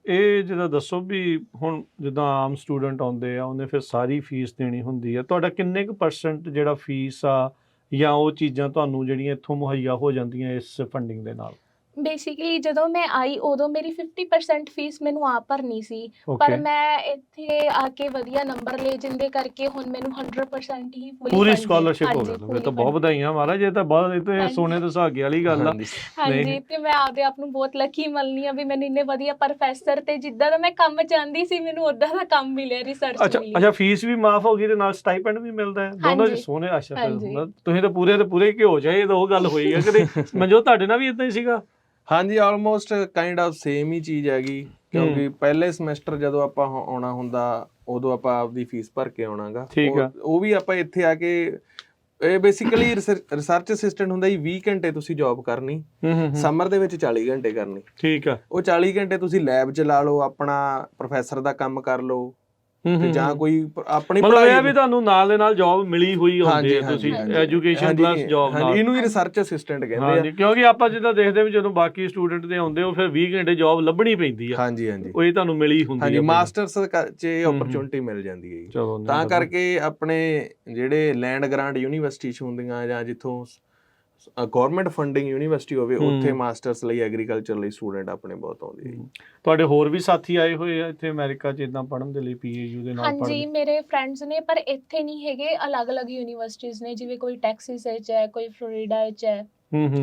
ਇਹ ਜਿਹੜਾ ਦੱਸੋ ਵੀ ਹੁਣ ਜਿੱਦਾਂ ਆਮ ਸਟੂਡੈਂਟ ਆਉਂਦੇ ਆ, ਉਹਨੇ ਫਿਰ ਸਾਰੀ ਫੀਸ ਦੇਣੀ ਹੁੰਦੀ ਆ, ਤੁਹਾਡਾ ਕਿੰਨੇ ਕੁ % ਜਿਹੜਾ ਫੀਸ ਆ ਜਾਂ ਉਹ ਚੀਜ਼ਾਂ ਤੁਹਾਨੂੰ ਜਿਹੜੀਆਂ ਇੱਥੋਂ ਮੁਹੱਈਆ ਹੋ ਜਾਂਦੀਆਂ ਇਸ ਫੰਡਿੰਗ ਦੇ ਨਾਲ? ਬੇਸਿਕਲੀ ਜਦੋਂ ਮੈਂ ਆਈ ਉਦੋਂ ਮੇਰੀ 50% ਫੀਸ ਮੈਨੂੰ ਆਪ ਭਰਨੀ ਸੀ, ਪਰ ਮੈਂ ਇੱਥੇ ਆ ਕੇ ਵਧੀਆ ਨੰਬਰ ਲਏ, ਜਿੰਦੇ ਕਰਕੇ ਹੁਣ ਮੈਨੂੰ 100% ਹੀ ਪੂਰੀ ਸਕਾਲਰਸ਼ਿਪ ਹੋ ਗਈ। ਇਹ ਤਾਂ ਬਹੁਤ ਵਧਾਈਆਂ ਮਹਾਰਾਜ, ਇਹ ਤਾਂ ਬਹੁਤ, ਇਹ ਤਾਂ ਸੋਨੇ ਤੇ ਸੁਹਾਗੇ ਵਾਲੀ ਗੱਲ ਆ। ਹਾਂਜੀ, ਤੇ ਮੈਂ ਆਪਦੇ ਆਪ ਨੂੰ ਬਹੁਤ ਲੱਕੀ ਮੰਨਦੀ ਹਾਂ ਵੀ ਮੈਨੂੰ ਇੰਨੇ ਵਧੀਆ ਪ੍ਰੋਫੈਸਰ ਤੇ ਜਿੱਦਾਂ ਦਾ ਮੈਂ ਕੰਮ ਚਾਹੁੰਦੀ ਸੀ ਮੈਨੂੰ ਉਦਾਂ ਦਾ ਕੰਮ ਮਿਲਿਆ, ਰਿਸਰਚ ਮਿਲੀ। ਅੱਛਾ, ਫੀਸ ਵੀ ਮਾਫ ਹੋ ਗਈ ਤੇ ਨਾਲ ਸਟਾਈਪੈਂਡ ਵੀ ਮਿਲਦਾ ਹੈ, ਦੋਨੋਂ ਜੀ ਸੋਨੇ। ਅੱਛਾ, ਤੁਸੀਂ ਤਾਂ ਪੂਰੇ ਘਿਓ ਚਾਹੇ, ਇਹ ਤਾਂ ਉਹ ਗੱਲ ਹੋਈ ਹੈ ਕਦੇ ਮਨਜੋਤ ਤੁਹਾਡੇ ਨਾਲ ਵੀ ਇਦਾਂ ਹੀ ਸੀਗਾ? ਹਾਂਜੀ, ਆਲਮੋਸਟ ਕਾਈਂਡ ਆਫ ਸੇਮ ਹੀ ਚੀਜ਼ ਹੈਗੀ, ਕਿਉਂਕਿ ਪਹਿਲੇ ਸਮੈਸਟਰ ਜਦੋਂ ਆਪਾਂ ਆਉਣਾ ਹੁੰਦਾ ਉਦੋਂ ਆਪਾਂ ਆਪਦੀ ਫੀਸ ਭਰ ਕੇ ਆਉਣਾਗਾ। ਉਹ ਵੀ ਆਪਾਂ ਇੱਥੇ ਆ ਕੇ, ਇਹ ਬੇਸਿਕਲੀ ਰਿਸਰਚ ਅਸਿਸਟੈਂਟ ਹੁੰਦਾ ਜੀ, 20 ਘੰਟੇ ਤੁਸੀਂ ਜੌਬ ਕਰਨੀ, ਸਮਰ ਦੇ ਵਿੱਚ 40 ਘੰਟੇ ਕਰਨੀ। ਠੀਕ ਆ, ਉਹ 40 ਘੰਟੇ ਤੁਸੀਂ ਲੈਬ 'ਚ ਲਾ ਲਓ, ਆਪਣਾ ਪ੍ਰੋਫੈਸਰ ਦਾ ਕੰਮ ਕਰ ਲਓ, ਤੇ ਜਾਂ ਕੋਈ ਆਪਣੀ ਪੜ੍ਹਾਈ। ਇਹ ਵੀ ਤੁਹਾਨੂੰ ਨਾਲ ਦੇ ਨਾਲ ਜੌਬ ਮਿਲੀ ਹੋਈ ਹੁੰਦੀ ਹੈ, ਤੁਸੀਂ ਐਜੂਕੇਸ਼ਨ ਪਲੱਸ ਜੌਬ ਨਾਲ। ਇਹਨੂੰ ਹੀ ਰਿਸਰਚ ਅਸਿਸਟੈਂਟ ਕਹਿੰਦੇ ਆ, ਕਿਉਂਕਿ ਆਪਾਂ ਜਿੱਦਾਂ ਦੇਖਦੇ ਵੀ ਜਦੋਂ ਬਾਕੀ ਸਟੂਡੈਂਟ ਦੇ ਆਉਂਦੇ ਉਹ ਫਿਰ 20 ਘੰਟੇ ਜੌਬ ਲੱਭਣੀ ਪੈਂਦੀ ਆ। ਹਾਂਜੀ, ਉਹ ਇਹ ਤੁਹਾਨੂੰ ਮਿਲੀ ਹੁੰਦੀ ਹੈ, ਮਾਸਟਰਸ 'ਚ ਓਪਰਚੁਨਿਟੀ ਮਿਲ ਜਾਂਦੀ ਹੈ ਜੀ। ਤਾਂ ਕਰਕੇ ਆਪਣੇ ਜਿਹੜੇ ਲੈਂਡ ਗ੍ਰਾਂਟ ਯੂਨੀਵਰਸਿਟੀ 'ਚ ਹੁੰਦੀਆਂ, ਜਾਂ ਜਿੱਥੋਂ ਗੌਰਮੈਂਟ ਫੰਡਿੰਗ ਯੂਨੀਵਰਸਿਟੀ ਹੋਵੇ, ਉੱਥੇ ਮਾਸਟਰਸ ਲਈ, ਐਗਰੀਕਲਚਰ ਲਈ ਸਟੂਡੈਂਟ ਆਪਣੇ ਬਹੁਤ ਆਉਂਦੇ ਆ। ਤੁਹਾਡੇ ਹੋਰ ਵੀ ਸਾਥੀ ਆਏ ਹੋਏ ਆ ਇੱਥੇ ਅਮਰੀਕਾ 'ਚ ਇਦਾਂ ਪੜ੍ਹਨ ਦੇ ਲਈ, PAU ਦੇ ਨਾਲ? ਹਾਂਜੀ, ਮੇਰੇ ਫਰੈਂਡਸ ਨੇ, ਪਰ ਇੱਥੇ ਨਹੀਂ ਹੈਗੇ, ਅਲੱਗ-ਅਲੱਗ ਯੂਨੀਵਰਸਿਟੀਜ਼ ਨੇ, ਜਿਵੇਂ ਕੋਈ ਟੈਕਸਿਸ ਵਿੱਚ ਹੈ, ਕੋਈ ਫਲੋਰੀਡਾ ਵਿੱਚ ਹੈ।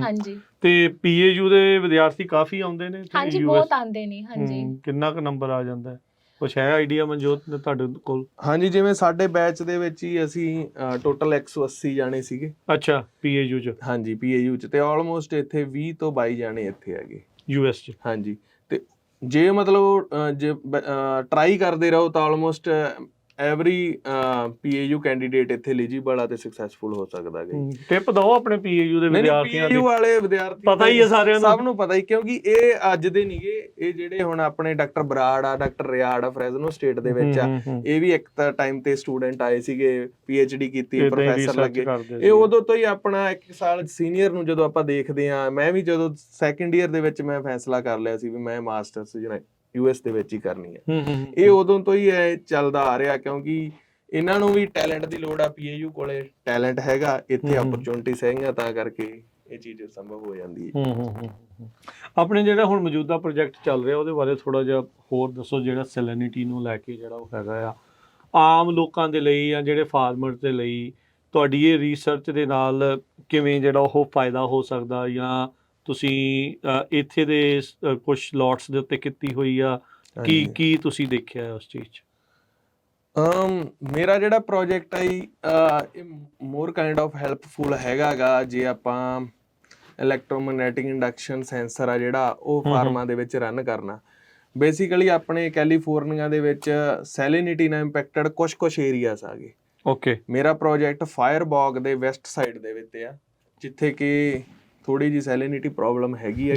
ਹਾਂਜੀ, ਤੇ PAU ਦੇ ਵਿਦਿਆਰਥੀ ਕਾਫੀ ਆਉਂਦੇ ਨੇ? ਹਾਂਜੀ, ਬਹੁਤ ਆਉਂਦੇ ਨੇ। ਹਾਂਜੀ, ਕਿੰਨਾ ਕੁ ਨੰਬਰ ਆ ਜਾਂਦਾ? ਕੁਛ ਹੈ ਆਈਡੀਆ ਮਨਜੋਤ ਤੁਹਾਡੇ ਕੋਲ? ਹਾਂਜੀ, ਜਿਵੇਂ ਸਾਡੇ ਬੈਚ ਦੇ ਵਿੱਚ ਹੀ ਅਸੀਂ ਟੋਟਲ 180 ਜਾਣੇ ਸੀਗੇ। ਅੱਛਾ, PAU 'ਚ? ਹਾਂਜੀ, PAU 'ਚ, ਤੇ ਆਲਮੋਸਟ ਇੱਥੇ 20 ਤੋਂ 22 ਜਾਣੇ ਇੱਥੇ ਹੈਗੇ US 'ਚ। ਹਾਂਜੀ, ਤੇ ਜੇ ਮਤਲਬ ਜੇ ਟਰਾਈ ਕਰਦੇ ਰਹੋ ਤਾਂ ਆਲਮੋਸਟ ਐਵਰੀ PAU ਕੈਂਡੀਡੇਟ ਇੱਥੇ ਐਲੀਜੀਬਲ ਆ ਤੇ ਸਕਸੈਸਫੁਲ ਹੋ ਸਕਦਾ ਹੈ। ਟਿਪ ਦਿਓ ਆਪਣੇ PAU ਦੇ ਵਿਦਿਆਰਥੀਆਂ ਦੀ। PAU ਵਾਲੇ ਵਿਦਿਆਰਥੀ ਪਤਾ ਹੀ ਹੈ ਸਾਰਿਆਂ ਨੂੰ, ਸਭ ਨੂੰ ਪਤਾ ਹੀ, ਕਿਉਂਕਿ ਇਹ ਅੱਜ ਦੇ ਨਹੀਂਗੇ, ਇਹ ਜਿਹੜੇ ਹੁਣ ਆਪਣੇ ਡਾਕਟਰ ਬਰਾੜ ਆ, ਡਾਕਟਰ ਰਿਆੜ ਆ, ਫਰੈਜ਼ਨੋ ਸਟੇਟ ਦੇ ਵਿੱਚ ਆ, ਇਹ ਵੀ ਇੱਕ ਤਾਂ ਟਾਈਮ ਤੇ ਸਟੂਡੈਂਟ ਆਏ ਸੀਗੇ, PhD ਕੀਤੀ, ਪ੍ਰੋਫੈਸਰ ਲੱਗੇ। ਇਹ ਉਦੋਂ ਤੋਂ ਹੀ ਆਪਣਾ 1 ਸਾਲ ਸੀਨੀਅਰ ਨੂੰ ਜਦੋਂ ਆਪਾਂ ਦੇਖਦੇ ਆ, ਮੈਂ ਵੀ ਜਦੋਂ 2nd ਈਅਰ ਦੇ ਵਿੱਚ ਮੈਂ ਫੈਸਲਾ ਕਰ ਲਿਆ ਸੀ ਵੀ ਮੈਂ ਮਾਸਟਰਸ ਜਿਹੜਾ US ਦੇ ਵਿੱਚ ਹੀ ਕਰਨੀ ਹੈ। ਇਹ ਉਦੋਂ ਤੋਂ ਹੀ ਚੱਲਦਾ ਆ ਰਿਹਾ, ਕਿਉਂਕਿ ਇਹਨਾਂ ਨੂੰ ਵੀ ਟੈਲੈਂਟ ਦੀ ਲੋੜ ਆ, PAU ਕੋਲੇ ਟੈਲੈਂਟ ਹੈਗਾ, ਇੱਥੇ ਓਪਰਚੁਨਿਟੀਜ਼ ਹੈਗੀਆਂ, ਤਾਂ ਕਰਕੇ ਇਹ ਚੀਜ਼ ਸੰਭਵ ਹੋ ਜਾਂਦੀ ਹੈ। ਆਪਣੇ ਜਿਹੜਾ ਹੁਣ ਮੌਜੂਦਾ ਪ੍ਰੋਜੈਕਟ ਚੱਲ ਰਿਹਾ ਉਹਦੇ ਬਾਰੇ ਥੋੜਾ ਜਿਹਾ ਹੋਰ ਦੱਸੋ, ਜਿਹੜਾ ਸੈਲੈਨਿਟੀ ਨੂੰ ਲੈ ਕੇ ਜਿਹੜਾ ਉਹ ਹੈਗਾ ਆ, ਆਮ ਲੋਕਾਂ ਦੇ ਲਈ ਜਾਂ ਜਿਹੜੇ ਫਾਰਮਰ ਦੇ ਲਈ ਤੁਹਾਡੀ ਇਹ ਰਿਸਰਚ ਦੇ ਨਾਲ ਕਿਵੇਂ ਜਿਹੜਾ ਉਹ ਫਾਇਦਾ ਹੋ ਸਕਦਾ, ਜਾਂ ਤੁਸੀਂ ਇੱਥੇ ਦੇ ਕੁਝ ਲੋਟਸ ਦੇ ਉੱਤੇ ਕੀਤੀ ਹੋਈ ਆ, ਕੀ ਤੁਸੀਂ ਦੇਖਿਆ ਉਸ ਚੀਜ਼ 'ਚ? ਮੇਰਾ ਜਿਹੜਾ ਪ੍ਰੋਜੈਕਟ ਹੈ ਇਹ ਮੋਰ ਕਾਈਂਡ ਆਫ ਹੈਲਪਫੁਲ ਹੈਗਾ ਗਾ, ਜੇ ਆਪਾਂ ਇਲੈਕਟ੍ਰੋਮੈਗਨੈਟਿਕ ਇੰਡਕਸ਼ਨ ਸੈਂਸਰ ਆ ਜਿਹੜਾ ਉਹ ਫਾਰਮਾਂ ਦੇ ਵਿੱਚ ਰਨ ਕਰਨਾ। ਬੇਸਿਕਲੀ ਆਪਣੇ ਕੈਲੀਫੋਰਨੀਆ ਦੇ ਵਿੱਚ ਸੈਲਿਨਿਟੀ ਨਾਲ ਇੰਪੈਕਟਡ ਕੁਛ ਏਰੀਆਸ ਆ ਗਏ। ਓਕੇ, ਮੇਰਾ ਪ੍ਰੋਜੈਕਟ ਫਾਇਰਬੌਗ ਦੇ ਵੈਸਟ ਸਾਈਡ ਦੇ ਵਿੱਚ ਆ, ਜਿੱਥੇ ਕਿ ਥੋੜੀ ਜਿਹੀ ਸੈਲਿਨਿਟੀ ਪ੍ਰੋਬਲਮ ਹੈਗੀ ਹੈ।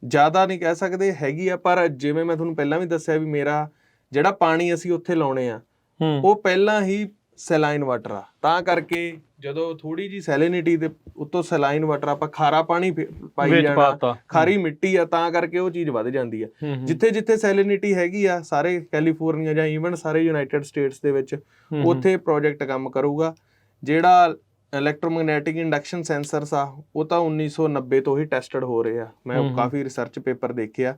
ਜ਼ਿਆਦਾ ਨਹੀਂ ਕਹਿ ਸਕਦੇ, ਹੈਗੀ ਆ, ਪਰ ਜਿਵੇਂ ਮੈਂ ਤੁਹਾਨੂੰ ਪਹਿਲਾਂ ਵੀ ਦੱਸਿਆ ਵੀ ਮੇਰਾ ਜਿਹੜਾ ਪਾਣੀ ਅਸੀਂ ਉੱਥੇ ਲਾਉਣੇ ਆ ਉਹ ਪਹਿਲਾਂ ਹੀ ਸੈਲਾਈਨ ਵਾਟਰ ਆ, ਤਾਂ ਕਰਕੇ ਜਦੋਂ ਥੋੜੀ ਜਿਹੀ ਸੈਲਿਨਿਟੀ ਦੇ ਉੱਤੋਂ ਸੈਲਾਈਨ ਵਾਟਰ ਆਪਾਂ ਖਾਰਾ ਪਾਣੀ ਪਾਈ ਜਾਣਾ, ਖਾਰੀ ਮਿੱਟੀ ਆ, ਤਾਂ ਕਰਕੇ ਉਹ ਚੀਜ਼ ਵੱਧ ਜਾਂਦੀ ਆ। ਜਿੱਥੇ ਜਿੱਥੇ ਸੈਲਿਨਿਟੀ ਹੈਗੀ ਆ ਸਾਰੇ ਕੈਲੀਫੋਰਨੀਆ ਜਾਂ ਈਵਨ ਸਾਰੇ ਯੂਨਾਈਟਿਡ ਸਟੇਟਸ ਦੇ ਵਿੱਚ ਉੱਥੇ ਪ੍ਰੋਜੈਕਟ ਕੰਮ ਕਰੂਗਾ। ਜਿਹੜਾ ਇਲੈਕਟ੍ਰੋਮੈਗਨੈਟਿਕ ਇੰਡਕਸ਼ਨ ਸੈਂਸਰਸ ਆ ਉਹ ਤਾਂ 1990 ਤੋਂ ਹੀ ਟੈਸਟਡ ਹੋ ਰਹੇ ਆ, ਮੈਂ ਕਾਫੀ ਰਿਸਰਚ ਪੇਪਰ ਦੇਖਿਆ।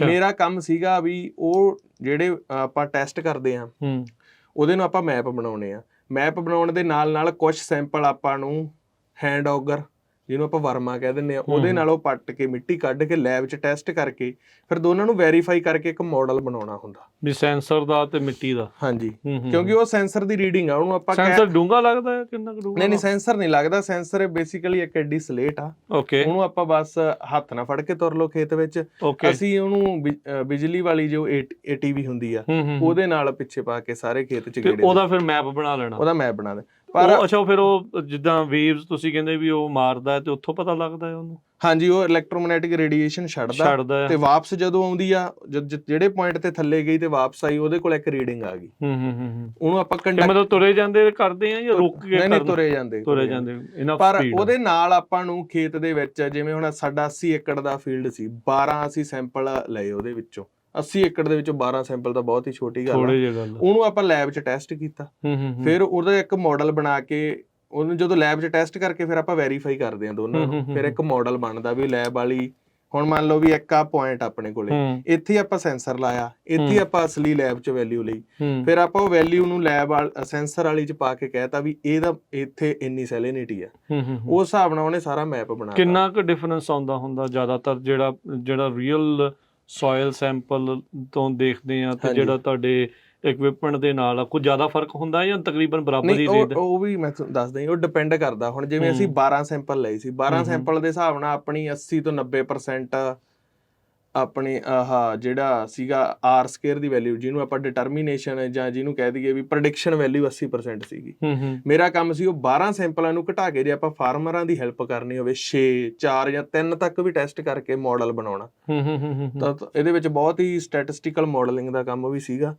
ਮੇਰਾ ਕੰਮ ਸੀਗਾ ਵੀ ਉਹ ਜਿਹੜੇ ਆਪਾਂ ਟੈਸਟ ਕਰਦੇ ਆ ਉਹਦੇ ਨੂੰ ਆਪਾਂ ਮੈਪ ਬਣਾਉਣੇ ਆ। ਮੈਪ ਬਣਾਉਣ ਦੇ ਨਾਲ ਨਾਲ ਕੁਝ ਸੈਂਪਲ ਆਪਾਂ ਨੂੰ ਹੈਂਡ ਔਗਰ, ਜਿਹਨੂੰ ਆਪਾਂ ਵਰਮਾ ਕਹਿ ਦਿੰਦੇ ਆ, ਉਹਦੇ ਨਾਲ ਉਹ ਪੱਟ ਕੇ ਮਿੱਟੀ ਕੱਢ ਕੇ ਲੈਬ 'ਚ ਟੈਸਟ ਕਰਕੇ ਫਿਰ ਦੋਨਾਂ ਨੂੰ ਵੈਰੀਫਾਈ ਕਰਕੇ ਇੱਕ ਮਾਡਲ ਬਣਾਉਣਾ ਹੁੰਦਾ ਵੀ ਸੈਂਸਰ ਦਾ ਤੇ ਮਿੱਟੀ ਦਾ। ਹਾਂਜੀ, ਕਿਉਂਕਿ ਉਹ ਸੈਂਸਰ ਦੀ ਰੀਡਿੰਗ ਆ, ਉਹਨੂੰ ਆਪਾਂ ਸੈਂਸਰ ਡੂੰਘਾ ਲੱਗਦਾ ਹੈ, ਕਿੰਨਾ ਕੁ ਡੂੰਘਾ? ਨਹੀਂ ਸੈਂਸਰ ਨਹੀਂ ਲੱਗਦਾ, ਸੈਂਸਰ ਬੇਸਿਕਲੀ ਇੱਕ ਐਡੀ ਸਲੇਟ ਆ, ਉਹਨੂੰ ਆਪਾਂ ਬਸ ਹੱਥ ਨਾਲ ਫੜ ਕੇ ਤੁਰ ਲਓ ਖੇਤ ਵਿੱਚ। ਅਸੀਂ ਉਹਨੂੰ ਬਿਜਲੀ ਵਾਲੀ ਜੋ ATV ਹੁੰਦੀ ਆ ਉਹਦੇ ਨਾਲ ਪਿੱਛੇ ਪਾ ਕੇ ਸਾਰੇ ਖੇਤ 'ਚ ਗੇੜੇ, ਉਹਦਾ ਫਿਰ ਮੈਪ ਬਣਾ ਲੈਣਾ, ਉਹਦਾ ਮੈਪ ਬਣਾ ਦੇ। ਪਰ ਅੱਛਾ, ਫਿਰ ਉਹ ਜਿੱਦਾਂ ਵੇਵਸ ਤੁਸੀਂ ਕਹਿੰਦੇ ਵੀ ਉਹ ਮਾਰਦਾ ਤੇ ਉੱਥੋਂ ਪਤਾ ਲੱਗਦਾ ਹੈ ਉਹਨੂੰ? ਹਾਂਜੀ, ਉਹ ਇਲੈਕਟ੍ਰੋਮੈਗਨੈਟਿਕ ਰੇਡੀਏਸ਼ਨ ਛੱਡਦਾ ਤੇ ਵਾਪਸ ਜਦੋਂ ਆਉਂਦੀ ਆ, ਜਿਹੜੇ ਪੁਆਇੰਟ ਤੇ ਥੱਲੇ ਗਈ ਤੇ ਵਾਪਸ ਆਈ, ਉਹਦੇ ਕੋਲ ਇੱਕ ਰੀਡਿੰਗ ਆ ਗਈ। ਉਹਨੂੰ ਆਪਾਂ ਮਤਲਬ ਤੁਰੇ ਜਾਂਦੇ ਕਰਦੇ ਆ ਜਾਂ ਰੁਕ ਕੇ? ਨਹੀਂ, ਤੁਰੇ ਜਾਂਦੇ। ਪਰ ਉਹਦੇ ਨਾਲ ਆਪਾਂ ਨੂੰ ਖੇਤ ਦੇ ਵਿੱਚ, ਜਿਵੇਂ ਹੁਣ ਸਾਡਾ 80 ਏਕੜ ਦਾ ਫੀਲਡ ਸੀ, 12 ਅਸੀਂ ਸੈਂਪਲ ਲਏ ਉਹਦੇ ਵਿੱਚੋਂ। 80 ਏਕੜ ਦੇ ਵਿੱਚੋਂ 12 ਸੈਂਪਲ ਤਾਂ ਬਹੁਤ ਹੀ ਛੋਟੀ ਗੱਲ ਆ। ਉਹਨੂੰ ਆਪਾਂ ਲੈਬ 'ਚ ਟੈਸਟ ਕੀਤਾ, ਫਿਰ ਉਹਦਾ ਇੱਕ ਮਾਡਲ ਬਣਾ ਕੇ ਉਹਨੂੰ ਜਦੋਂ ਲੈਬ 'ਚ ਟੈਸਟ ਕਰਕੇ ਫਿਰ ਆਪਾਂ ਵੈਰੀਫਾਈ ਕਰਦੇ ਹਾਂ ਦੋਨਾਂ ਨੂੰ, ਫਿਰ ਇੱਕ ਮਾਡਲ ਬਣਦਾ ਵੀ ਲੈਬ ਵਾਲੀ। ਹੁਣ ਮੰਨ ਲਓ ਵੀ ਇੱਕ ਆ ਪੁਆਇੰਟ ਆਪਣੇ ਕੋਲੇ, ਇੱਥੇ ਆਪਾਂ ਸੈਂਸਰ ਲਾਇਆ, ਇੱਥੇ ਆਪਾਂ ਅਸਲੀ ਲੈਬ 'ਚ ਵੈਲਿਊ ਲਈ, ਫਿਰ ਆਪਾਂ ਉਹ ਵੈਲਿਊ ਨੂੰ ਲੈਬ ਸੈਂਸਰ ਵਾਲੀ 'ਚ ਪਾ ਕੇ ਕਹਿਤਾ ਵੀ ਇਹਦਾ ਇੱਥੇ ਇੰਨੀ ਸੈਲਿਨਿਟੀ ਆ, ਉਸ ਹਿਸਾਬ ਨਾਲ ਉਹਨੇ ਸਾਰਾ ਮੈਪ ਬਣਾਇਆ। ਕਿੰਨਾ ਕੁ ਡਿਫਰੈਂਸ ਆਉਂਦਾ ਹੁੰਦਾ ਜ਼ਿਆਦਾਤਰ ਜਿਹੜਾ ਰੀਅਲ ਸੋਇਲ ਸੈਂਪਲ ਤੋਂ ਦੇਖਦੇ ਆ ਤੇ ਜਿਹੜਾ ਤੁਹਾਡੇ ਇਕਵਿਪਮੈਂਟ ਦੇ ਨਾਲ ਕੁਝ ਜ਼ਿਆਦਾ ਫਰਕ ਹੁੰਦਾ ਜਾਂ ਤਕਰੀਬਨ ਬਰਾਬਰ ਹੀ? ਉਹ ਵੀ ਮੈਂ ਦੱਸਦਾ, ਉਹ ਡਿਪੈਂਡ ਕਰਦਾ। ਹੁਣ ਜਿਵੇਂ ਅਸੀਂ 12 ਸੈਂਪਲ ਲਏ ਸੀ, 12 ਸੈਂਪਲ ਦੇ ਹਿਸਾਬ ਨਾਲ ਆਪਣੀ 80 ਤੋਂ 90% ਆਪਣੀ ਜਿਹੜਾ ਸੀਗਾ ਆਰ ਸਕੁਏਅਰ ਦੀ ਵੈਲਿਊ, ਜਿਹਨੂੰ ਆਪਾਂ ਡਿਟਰਮੀਨੇਸ਼ਨ ਜਾਂ ਜਿਹਨੂੰ ਕਹਿ ਦਈਏ ਵੀ ਪ੍ਰੈਡਿਕਸ਼ਨ ਵੈਲਿਊ 80% ਸੀਗੀ। ਮੇਰਾ ਕੰਮ ਸੀ ਉਹ 12 ਸੈਂਪਲਾਂ ਨੂੰ ਘਟਾ ਕੇ ਜੇ ਆਪਾਂ ਫਾਰਮਰਾਂ ਦੀ ਹੈਲਪ ਕਰਨੀ ਹੋਵੇ 6, 4 ਜਾਂ 3 ਤੱਕ ਵੀ ਟੈਸਟ ਕਰਕੇ ਮਾਡਲ ਬਣਾਉਣਾ, ਤਾਂ ਇਹਦੇ ਵਿੱਚ ਬਹੁਤ ਹੀ ਸਟੈਟਿਸਟੀਕਲ ਮਾਡਲਿੰਗ ਦਾ ਕੰਮ ਵੀ ਸੀਗਾ।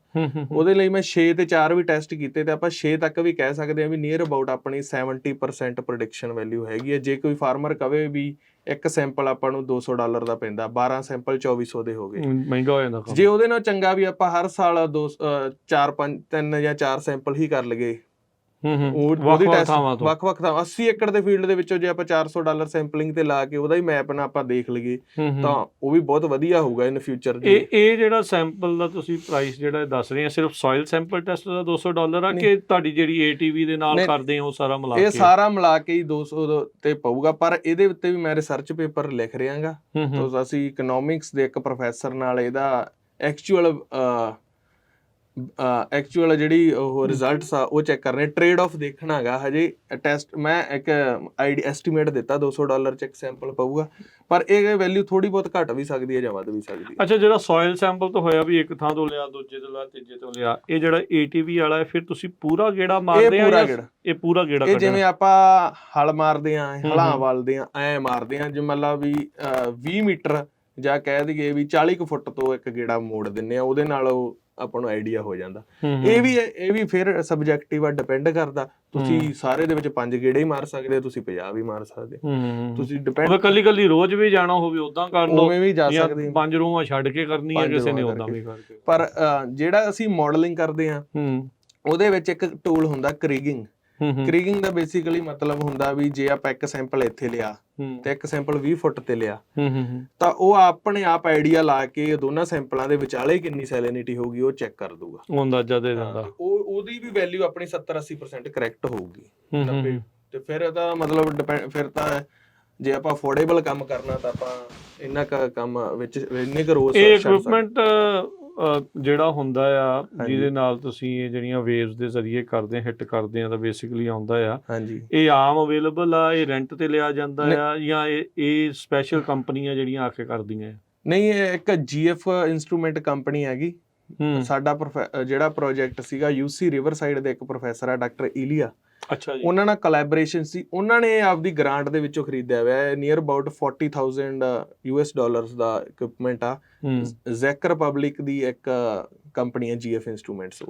ਉਹਦੇ ਲਈ ਮੈਂ 6 ਤੇ 4 ਵੀ ਟੈਸਟ ਕੀਤੇ ਤੇ ਆਪਾਂ 6 ਤੱਕ ਵੀ ਕਹਿ ਸਕਦੇ ਹਾਂ ਵੀ ਨੀਅਰ ਅਬਾਊਟ ਆਪਣੀ 70% ਪ੍ਰੈਡਿਕਸ਼ਨ ਵੈਲਿਊ ਹੈਗੀ ਹੈ। ਜੇ ਕੋਈ ਫਾਰਮਰ ਕਵੇ ਵੀ ਇੱਕ ਸੈਂਪਲ ਆਪਾਂ ਨੂੰ $200 ਦਾ ਪੈਂਦਾ, 12 ਸੈਂਪਲ 2400 ਦੇ ਹੋ ਗਏ, ਮਹਿੰਗਾ ਹੋ ਜਾਂਦਾ। ਜੇ ਉਹਦੇ ਨਾਲ ਚੰਗਾ ਵੀ ਆਪਾਂ ਹਰ ਸਾਲ 3 ਜਾਂ 4 ਸੈਂਪਲ ਹੀ ਕਰ ਲਈਏ, ਵੱਖ-ਵੱਖ ਥਾਵਾਂ 80 ਏਕੜ ਦੇ ਫੀਲਡ ਦੇ ਵਿੱਚੋਂ ਜੇ ਆਪਾਂ $400 ਸੈਂਪਲਿੰਗ ਤੇ ਲਾ ਕੇ ਉਹਦਾ ਹੀ ਮੈਪ ਨਾਲ ਆਪਾਂ ਦੇਖ ਲਈਏ ਤਾਂ ਉਹ ਵੀ ਬਹੁਤ ਵਧੀਆ ਹੋਊਗਾ ਇਨ ਫਿਊਚਰ। ਇਹ ਜਿਹੜਾ ਸੈਂਪਲ ਦਾ ਤੁਸੀਂ ਪ੍ਰਾਈਸ ਜਿਹੜਾ ਦੱਸ ਰਹੇ ਆ, ਸਿਰਫ ਸੋਇਲ ਸੈਂਪਲ ਟੈਸਟ ਦਾ $200 ਆ ਕਿ ਤੁਹਾਡੀ ਜਿਹੜੀ ATV ਦੇ ਨਾਲ ਕਰਦੇ ਆ ਉਹ ਸਾਰਾ ਮਿਲਾ ਕੇ? ਇਹ ਸਾਰਾ ਮਿਲਾ ਕੇ ਹੀ 200 ਤੇ ਪਊਗਾ, ਪਰ ਇਹਦੇ ਉੱਤੇ ਵੀ ਮੈਂ ਰਿਸਰਚ ਪੇਪਰ ਲਿਖ ਰਿਹਾਗਾ। ਤਾਂ ਅਸੀਂ ਇਕਨੋਮਿਕਸ ਦੇ ਇੱਕ ਪ੍ਰੋਫੈਸਰ ਨਾਲ ਇਹਦਾ ਐਕਚੁਅਲ ਜਿਹੜੀ ਉਹ ਰਿਜ਼ਲਟਸ ਆ ਉਹ ਚੈੱਕ ਕਰਨੇ, ਟ੍ਰੇਡ ਆਫ ਦੇਖਣਾ ਹੈਗਾ। ਹਜੇ ਟੈਸਟ ਮੈਂ ਇੱਕ ਐਸਟੀਮੇਟ ਦਿੱਤਾ $200 ਚ ਇੱਕ ਸੈਂਪਲ ਪਊਗਾ, ਪਰ ਇਹ ਵੈਲਿਊ ਥੋੜੀ ਬਹੁਤ ਘਟ ਵੀ ਸਕਦੀ ਹੈ ਜਾਂ ਵੱਧ ਵੀ ਸਕਦੀ ਹੈ। ਅੱਛਾ, ਜਿਹੜਾ ਸੋਇਲ ਸੈਂਪਲ ਤੋਂ ਹੋਇਆ ਵੀ ਇੱਕ ਥਾਂ ਤੋਂ ਲਿਆ, ਦੂਜੇ ਤੋਂ ਲਿਆ, ਤੀਜੇ ਤੋਂ ਲਿਆ, ਇਹ ਜਿਹੜਾ ATV ਵਾਲਾ ਹੈ ਫਿਰ ਤੁਸੀਂ ਪੂਰਾ ਗੇੜਾ ਮਾਰਦੇ ਆ? ਇਹ ਪੂਰਾ ਗੇੜਾ ਇਹ ਜਿਵੇਂ ਆਪਾਂ ਹਲ ਮਾਰਦੇ ਆ, ਹਲਾਂ ਵਾਲਦੇ ਆ, ਐ ਮਾਰਦੇ ਆ, ਜੇ ਮਤਲਬ ਵੀ 20 ਮੀਟਰ ਜਾਂ ਕਹਿ ਦਈਏ ਵੀ 40 ਕੁ ਫੁੱਟ ਤੋਂ ਇੱਕ ਗੇੜਾ ਮੋੜ ਦਿੰਨੇ ਆ, ਉਹਦੇ ਨਾਲ ਉਹ ਆਪਾਂ ਨੂੰ ਆਈਡੀਆ ਹੋ ਜਾਂਦਾ। ਇਹ ਵੀ ਫਿਰ ਸਬਜੈਕਟਿਵ ਆ, ਡਿਪੈਂਡ ਕਰਦਾ। ਤੁਸੀਂ ਸਾਰੇ ਦੇ ਵਿੱਚ 5 ਗੇੜੇ ਹੀ ਮਾਰ ਸਕਦੇ ਹੋ, ਤੁਸੀਂ 50 ਵੀ ਮਾਰ ਸਕਦੇ ਹੋ, ਤੁਸੀਂ ਡਿਪੈਂਡ। ਕੱਲੀ ਰੋਜ਼ ਵੀ ਜਾਣਾ ਹੋਵੇ ਉਦਾਂ ਕਰ ਲਓ, ਉਵੇਂ ਵੀ ਜਾ ਸਕਦੇ ਹੋ। 5 ਰੂਮਾਂ ਛੱਡ ਕੇ ਕਰਨੀ ਹੈ ਕਿਸੇ ਨੇ, ਉਦਾਂ ਵੀ ਕਰਕੇ। ਪਰ ਜਿਹੜਾ ਅਸੀਂ ਮਾਡਲਿੰਗ ਕਰਦੇ ਆ ਉਹਦੇ ਵਿੱਚ ਇੱਕ ਟੂਲ ਹੁੰਦਾ ਕ੍ਰਿਗਿੰਗ। ਕ੍ਰਿਗਿੰਗ ਦਾ ਬੇਸਿਕਲੀ ਮਤਲਬ ਹੁੰਦਾ ਵੀ ਜੇ ਆਪਾਂ ਇੱਕ ਸੈਂਪਲ ਇੱਥੇ ਲਿਆ ਤੇ ਇੱਕ ਸੈਂਪਲ 20 ਫੁੱਟ ਤੇ ਲਿਆ ਤਾਂ ਉਹ ਆਪਣੇ ਆਪ ਆਈਡੀਆ ਲਾ ਕੇ ਦੋਨਾਂ ਸੈਂਪਲਾਂ ਦੇ ਵਿਚਾਲੇ ਕਿੰਨੀ ਸੈਲਿਨਿਟੀ ਹੋਊਗੀ ਉਹ ਚੈੱਕ ਕਰ ਦੂਗਾ, ਉਹ ਅੰਦਾਜ਼ਾ ਦੇ ਦਿੰਦਾ। ਉਹਦੀ ਵੀ ਵੈਲਿਊ ਆਪਣੀ 70-80% ਕਰੈਕਟ ਹੋਊਗੀ। 90 ਤੇ ਫਿਰ ਇਹਦਾ ਮਤਲਬ ਫਿਰ ਤਾਂ ਜੇ ਆਪਾਂ ਅਫੋਰਡੇਬਲ ਕੰਮ ਕਰਨਾ ਤਾਂ ਆਪਾਂ ਇੰਨਾ ਕੰਮ ਵਿੱਚ ਇੰਨੇ ਕੁ ਰੋਜ਼ ਇਹ ਇਕਵਿਪਮੈਂਟ ਜਿਹੜਾ ਹੁੰਦਾ ਆ ਜਿਹਦੇ ਨਾਲ ਤੁਸੀਂ ਇਹ ਜਿਹੜੀਆਂ ਵੇਵਸ ਦੇ ਜ਼ਰੀਏ ਕਰਦੇ ਹਿੱਟ ਕਰਦੇ ਆ ਤਾਂ ਬੇਸਿਕਲੀ ਆਉਂਦਾ ਆ, ਇਹ ਆਮ ਅਵੇਲੇਬਲ ਆ, ਇਹ ਰੈਂਟ ਤੇ ਲਿਆ ਜਾਂਦਾ ਆ ਜਾਂ ਇਹ ਸਪੈਸ਼ਲ ਕੰਪਨੀਆਂ ਜਿਹੜੀਆਂ ਆ ਕੇ ਕਰਦੀਆਂ? ਨਹੀਂ, ਇਹ ਇੱਕ GF ਇੰਸਟਰੂਮੈਂਟ ਕੰਪਨੀ ਹੈਗੀ। ਸਾਡਾ ਜਿਹੜਾ ਪ੍ਰੋਜੈਕਟ ਸੀਗਾ UC ਰਿਵਰਸਾਈਡ ਦੇ ਇੱਕ ਪ੍ਰੋਫੈਸਰ ਆ ਡਾਕਟਰ ਈਲੀਆ, ਅੱਛਾ ਜੀ, ਉਹਨਾਂ ਨਾਲ ਕੋਲੈਬੋਰੇਸ਼ਨ ਸੀ। ਉਹਨਾਂ ਨੇ ਆਪਦੀ ਗ੍ਰਾਂਟ ਦੇ ਵਿੱਚੋਂ ਖਰੀਦਿਆ ਹੋਇਆ ਨੀਅਰ ਅਬਾਊਟ $40,000 ਦਾ ਇਕਵਿਪਮੈਂਟ ਆ। ਜ਼ੈਕ ਰਿਪਬਲਿਕ ਦੀ ਇੱਕ ਕੰਪਨੀ ਹੈ GF ਇੰਸਟਰੂਮੈਂਟਸ,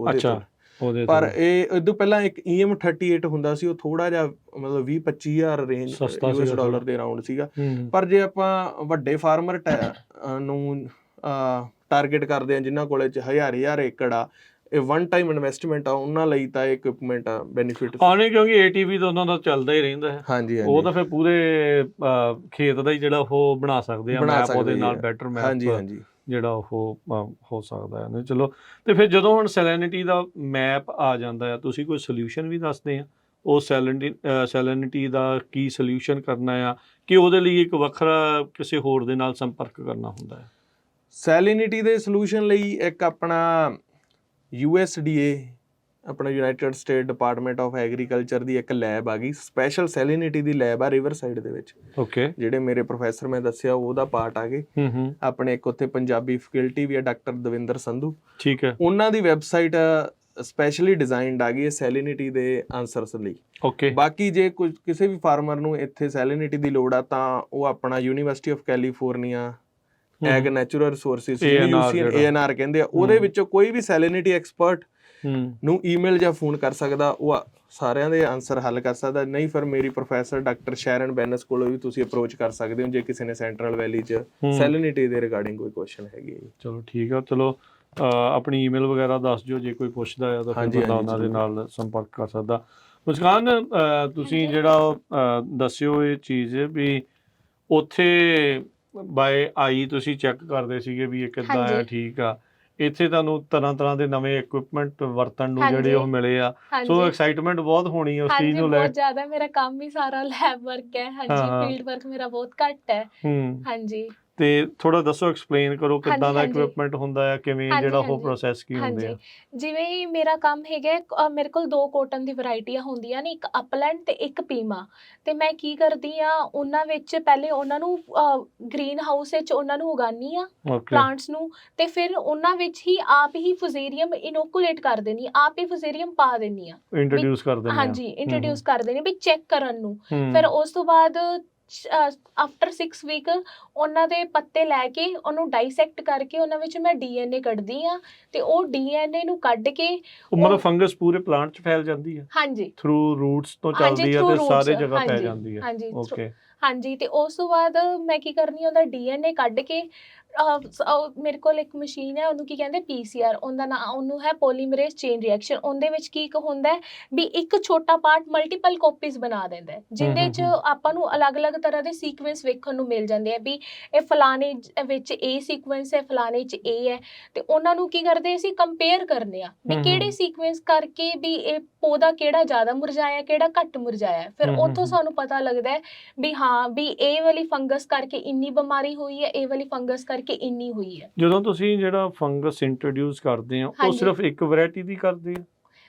ਉਹਦੇ ਪਰ ਇਹ ਇਦੋਂ ਪਹਿਲਾਂ ਇੱਕ EM38 ਹੁੰਦਾ ਸੀ, ਉਹ ਥੋੜਾ ਜਿਹਾ ਮਤਲਬ 20-25,000 ਰੇਂਜ $US ਦੇ ਅਰਾਊਂਡ ਸੀਗਾ। ਪਰ ਜੇ ਆਪਾਂ ਵੱਡੇ ਫਾਰਮਰ ਨੂੰ ਟਾਰਗੇਟ ਕਰਦੇ ਆ ਜਿਨ੍ਹਾਂ ਕੋਲੇ 1000 ਏਕੜ ਆ, ਇਹ ਵਨ ਟਾਈਮ ਇਨਵੈਸਟਮੈਂਟ ਆ, ਉਹਨਾਂ ਲਈ ਤਾਂ ਇਹ ਇਕਵਿਪਮੈਂਟ ਆ ਬੈਨੀਫਿਟ ਆਉਣੇ, ਕਿਉਂਕਿ ATV ਤਾਂ ਉਹਨਾਂ ਦਾ ਚੱਲਦਾ ਹੀ ਰਹਿੰਦਾ ਹੈ। ਹਾਂਜੀ, ਉਹ ਤਾਂ ਫਿਰ ਪੂਰੇ ਖੇਤ ਦਾ ਹੀ ਜਿਹੜਾ ਉਹ ਬਣਾ ਸਕਦੇ ਆ ਮੈਪ, ਉਹਦੇ ਨਾਲ ਬੈਟਰ ਮੈਪ ਜਿਹੜਾ ਉਹ ਹੋ ਸਕਦਾ ਹੈ। ਚਲੋ, ਤੇ ਫਿਰ ਜਦੋਂ ਹੁਣ ਸੈਲਿਨਿਟੀ ਦਾ ਮੈਪ ਆ ਜਾਂਦਾ ਆ, ਤੁਸੀਂ ਕੋਈ ਸੋਲਿਊਸ਼ਨ ਵੀ ਦੱਸਦੇ ਆ ਉਹ ਸੈਲਿਨਿਟੀ ਦਾ ਕੀ ਸੋਲਿਊਸ਼ਨ ਕਰਨਾ ਆ, ਕਿ ਉਹਦੇ ਲਈ ਇੱਕ ਵੱਖਰਾ ਕਿਸੇ ਹੋਰ ਦੇ ਨਾਲ ਸੰਪਰਕ ਕਰਨਾ ਹੁੰਦਾ ਹੈ? ਸੈਲਿਨਿਟੀ ਦੇ ਸੋਲਿਊਸ਼ਨ ਲਈ ਇੱਕ ਆਪਣਾ USDA, ਆਪਣਾ United state department of agriculture ਦੀ ਇੱਕ ਲੈਬ ਆ ਗਈ, ਸਪੈਸ਼ਲ ਸੈਲਿਨਿਟੀ ਦੀ ਲੈਬ ਆ ਰਿਵਰਸਾਈਡ ਦੇ ਵਿੱਚ। ਜਿਹੜੇ ਮੇਰੇ ਪ੍ਰੋਫੈਸਰ ਮੈਂ ਦੱਸਿਆ ਉਹਦਾ ਪਾਰਟ ਆ ਗਏ। ਆਪਣੇ ਇੱਕ ਉੱਥੇ ਪੰਜਾਬੀ ਫੈਕਲਟੀ ਵੀ ਆ, ਡਾਕਟਰ ਦਵਿੰਦਰ ਸੰਧੂ, ਠੀਕ ਹੈ, ਉਹਨਾਂ ਦੀ ਵੈਬਸਾਈਟ ਸਪੈਸ਼ਲੀ ਡਿਜ਼ਾਈਨਡ ਆ ਗਈ ਸੈਲਿਨਿਟੀ ਦੇ ਆਨਸਰਸ ਲਈ। ਬਾਕੀ ਜੇ ਕੁਝ ਕਿਸੇ ਵੀ ਫਾਰਮਰ ਨੂੰ ਇੱਥੇ ਸੈਲਿਨਿਟੀ ਦੀ ਲੋੜ ਆ ਤਾਂ ਉਹ ਆਪਣਾ university of California egg natural resources ANR ਕਹਿੰਦੇ ਆ, ਉਹਦੇ ਵਿੱਚੋਂ ਕੋਈ ਵੀ ਸੈਲਿਨਿਟੀ ਐਕਸਪਰਟ ਨੂੰ ਈਮੇਲ ਜਾਂ ਫੋਨ ਕਰ ਸਕਦਾ, ਉਹ ਸਾਰਿਆਂ ਦੇ ਆਨਸਰ ਹੱਲ ਕਰ ਸਕਦਾ। ਨਹੀਂ ਫਿਰ ਮੇਰੀ ਪ੍ਰੋਫੈਸਰ ਡਾਕਟਰ ਸ਼ੈਰਨ ਬੈਨਸ ਕੋਲੋਂ ਵੀ ਤੁਸੀਂ ਅਪਰੋਚ ਕਰ ਸਕਦੇ ਹੋ ਜੇ ਕਿਸੇ ਨੇ ਸੈਂਟਰਲ ਵੈਲੀ 'ਚ ਸੈਲਿਨਿਟੀ ਦੇ ਰਿਗਾਰਡਿੰਗ ਕੋਈ ਕੁਐਸਚਨ ਹੈਗੀ। ਚਲੋ ਠੀਕ ਆ, ਚਲੋ ਆਪਣੀ ਈਮੇਲ ਵਗੈਰਾ ਦੱਸ ਦਿਓ, ਜੇ ਕੋਈ ਪੁੱਛਦਾ ਆ ਤਾਂ ਫਿਰ ਬੰਦਾ ਉਹਨਾਂ ਦੇ ਨਾਲ ਸੰਪਰਕ ਕਰ ਸਕਦਾ। ਮੁਸਕਾਨ, ਤੁਸੀਂ ਜਿਹੜਾ ਦੱਸਿਓ ਇਹ ਚੀਜ਼ ਵੀ ਉੱਥੇ ਬਾਏ ਆਈ ਤੁਸੀਂ ਚੈੱਕ ਕਰਦੇ ਸੀਗੇ ਵੀ ਇਹ ਕਿੱਦਾਂ ਆ, ਠੀਕ ਆ, ਇੱਥੇ ਤੁਹਾਨੂੰ ਤਰ੍ਹਾਂ ਦੇ ਨਵੇਂ ਇਕਵਿਪਮੈਂਟ ਵਰਤਣ ਨੂੰ ਜਿਹੜੇ ਉਹ ਮਿਲੇ ਆ, ਸੋ ਐਕਸਾਈਟਮੈਂਟ ਬਹੁਤ ਹੋਣੀ ਹੈ ਉਸ ਚੀਜ਼ ਨੂੰ ਲੈ ਕੇ? ਬਹੁਤ ਜ਼ਿਆਦਾ, ਮੇਰਾ ਕੰਮ ਹੀ ਸਾਰਾ ਲੈਬ ਵਰਕ ਹੈ। ਫੀਲਡ ਵਰਕ ਮੇਰਾ ਬਹੁਤ ਘੱਟ ਹੈ। ਤੇ ਥੋੜਾ ਦੱਸੋ, ਐਕਸਪਲੇਨ ਕਰੋ ਕਿੱਦਾਂ ਦਾ ਇਕਵਿਪਮੈਂਟ ਹੁੰਦਾ ਹੈ, ਕਿਵੇਂ ਜਿਹੜਾ ਉਹ ਪ੍ਰੋਸੈਸ ਕੀ ਹੁੰਦੇ ਆ? ਜਿਵੇਂ ਮੇਰਾ ਕੰਮ ਹੈਗਾ, ਮੇਰੇ ਕੋਲ 2 ਕੋਟਨ ਦੀ ਵੈਰਾਈਟੀਆਂ ਹੁੰਦੀਆਂ ਨੇ, ਇੱਕ ਅਪਲੈਂਡ ਤੇ ਇੱਕ ਪੀਮਾ। ਤੇ ਮੈਂ ਕੀ ਕਰਦੀ ਆ, ਉਹਨਾਂ ਵਿੱਚ ਪਹਿਲੇ ਉਹਨਾਂ ਨੂੰ ਗ੍ਰੀਨ ਹਾਊਸ ਵਿੱਚ ਉਹਨਾਂ ਨੂੰ ਉਗਾਨੀ ਆ ਪਲਾਂਟਸ ਨੂੰ, ਤੇ ਫਿਰ ਉਹਨਾਂ ਵਿੱਚ ਹੀ ਆਪ ਹੀ ਫੁਜ਼ੇਰੀਅਮ ਇਨੋਕੂਲੇਟ ਕਰ ਦੇਣੀ, ਆਪ ਹੀ ਫੁਜ਼ੇਰੀਅਮ ਪਾ ਦੇਣੀ ਆ, ਇੰਟਰੋਡਿਊਸ ਕਰ ਦੇਣੀ, ਇੰਟਰੋਡਿਊਸ ਕਰ ਦੇਣੀ ਵੀ ਚੈੱਕ ਕਰਨ ਨੂੰ। ਫਿਰ ਉਸ ਤੋਂ ਬਾਅਦ ਆਫਟਰ 6 ਵੀਕ ਉਹਨਾਂ ਦੇ ਪੱਤੇ ਲੈ ਕੇ ਉਹਨੂੰ ਡਾਈਸੈਕਟ ਕਰਕੇ ਉਹਨਾਂ ਵਿੱਚ ਮੈਂ DNA ਕੱਢਦੀ ਆ, ਤੇ ਉਹ DNA ਨੂੰ ਕੱਢ ਕੇ ਮਤਲਬ ਫੰਗਸ ਪੂਰੇ ਪਲਾਂਟ 'ਚ ਫੈਲ ਜਾਂਦੀ ਹੈ? ਹਾਂਜੀ, ਥਰੂ ਰੂਟਸ ਤੋਂ ਚੱਲਦੀ ਆ ਤੇ ਸਾਰੇ ਜਗ੍ਹਾ ਪੈ ਜਾਂਦੀ ਹੈ। ਹਾਂਜੀ, ਤੇ ਉਸ ਤੋਂ ਬਾਅਦ ਮੈਂ ਕੀ ਕਰਨੀ, ਉਹਦਾ DNA ਕੱਢ ਕੇ ਮੇਰੇ ਕੋਲ ਇੱਕ ਮਸ਼ੀਨ ਹੈ, ਉਹਨੂੰ ਕੀ ਕਹਿੰਦੇ PCR, ਉਹਦਾ ਨਾਂ ਉਹਨੂੰ ਹੈ ਪੋਲੀਮਰੇਜ਼ ਚੇਨ ਰਿਐਕਸ਼ਨ। ਉਹਦੇ ਵਿੱਚ ਕੀ ਹੁੰਦਾ ਵੀ ਇੱਕ ਛੋਟਾ ਪਾਰਟ ਮਲਟੀਪਲ ਕਾਪੀਜ਼ ਬਣਾ ਦਿੰਦਾ, ਜਿਹਦੇ 'ਚ ਆਪਾਂ ਨੂੰ ਅਲੱਗ-ਅਲੱਗ ਤਰ੍ਹਾਂ ਦੇ ਸੀਕੁਐਂਸ ਵੇਖਣ ਨੂੰ ਮਿਲ ਜਾਂਦੇ ਆ ਵੀ ਇਹ ਫਲਾਣੇ ਵਿੱਚ ਇਹ ਸੀਕੁਐਂਸ ਹੈ, ਫਲਾਣੇ 'ਚ ਇਹ ਹੈ। ਤੇ ਉਹਨਾਂ ਨੂੰ ਕੀ ਕਰਦੇ, ਅਸੀਂ ਕੰਪੇਅਰ ਕਰਨੇ ਆ ਵੀ ਕਿਹੜੇ ਸੀਕੁਐਂਸ ਕਰਕੇ ਵੀ ਇਹ ਪੌਦਾ ਕਿਹੜਾ ਜ਼ਿਆਦਾ ਮੁਰਝਾਇਆ, ਕਿਹੜਾ ਘੱਟ ਮੁਰਝਾਇਆ। ਫਿਰ ਉੱਥੋਂ ਸਾਨੂੰ ਪਤਾ ਲੱਗਦਾ ਵੀ ਹਾਂ ਵੀ ਇਹ ਵਾਲੀ ਫੰਗਸ ਕਰਕੇ ਇੰਨੀ ਬਿਮਾਰੀ ਹੋਈ ਹੈ, ਇਹ ਵਾਲੀ ਫੰਗਸ ਕਰਕੇ ਇੰਨੀ ਹੋਈ ਹੈ। ਜਦੋਂ ਤੁਸੀਂ ਜਿਹੜਾ ਫੰਗਸ ਇੰਟਰੋਡਿਊਸ ਕਰਦੇ ਹੋ, ਉਹ ਸਿਰਫ ਇੱਕ ਵੈਰਾਈਟੀ ਦੀ ਕਰਦੇ ਆ?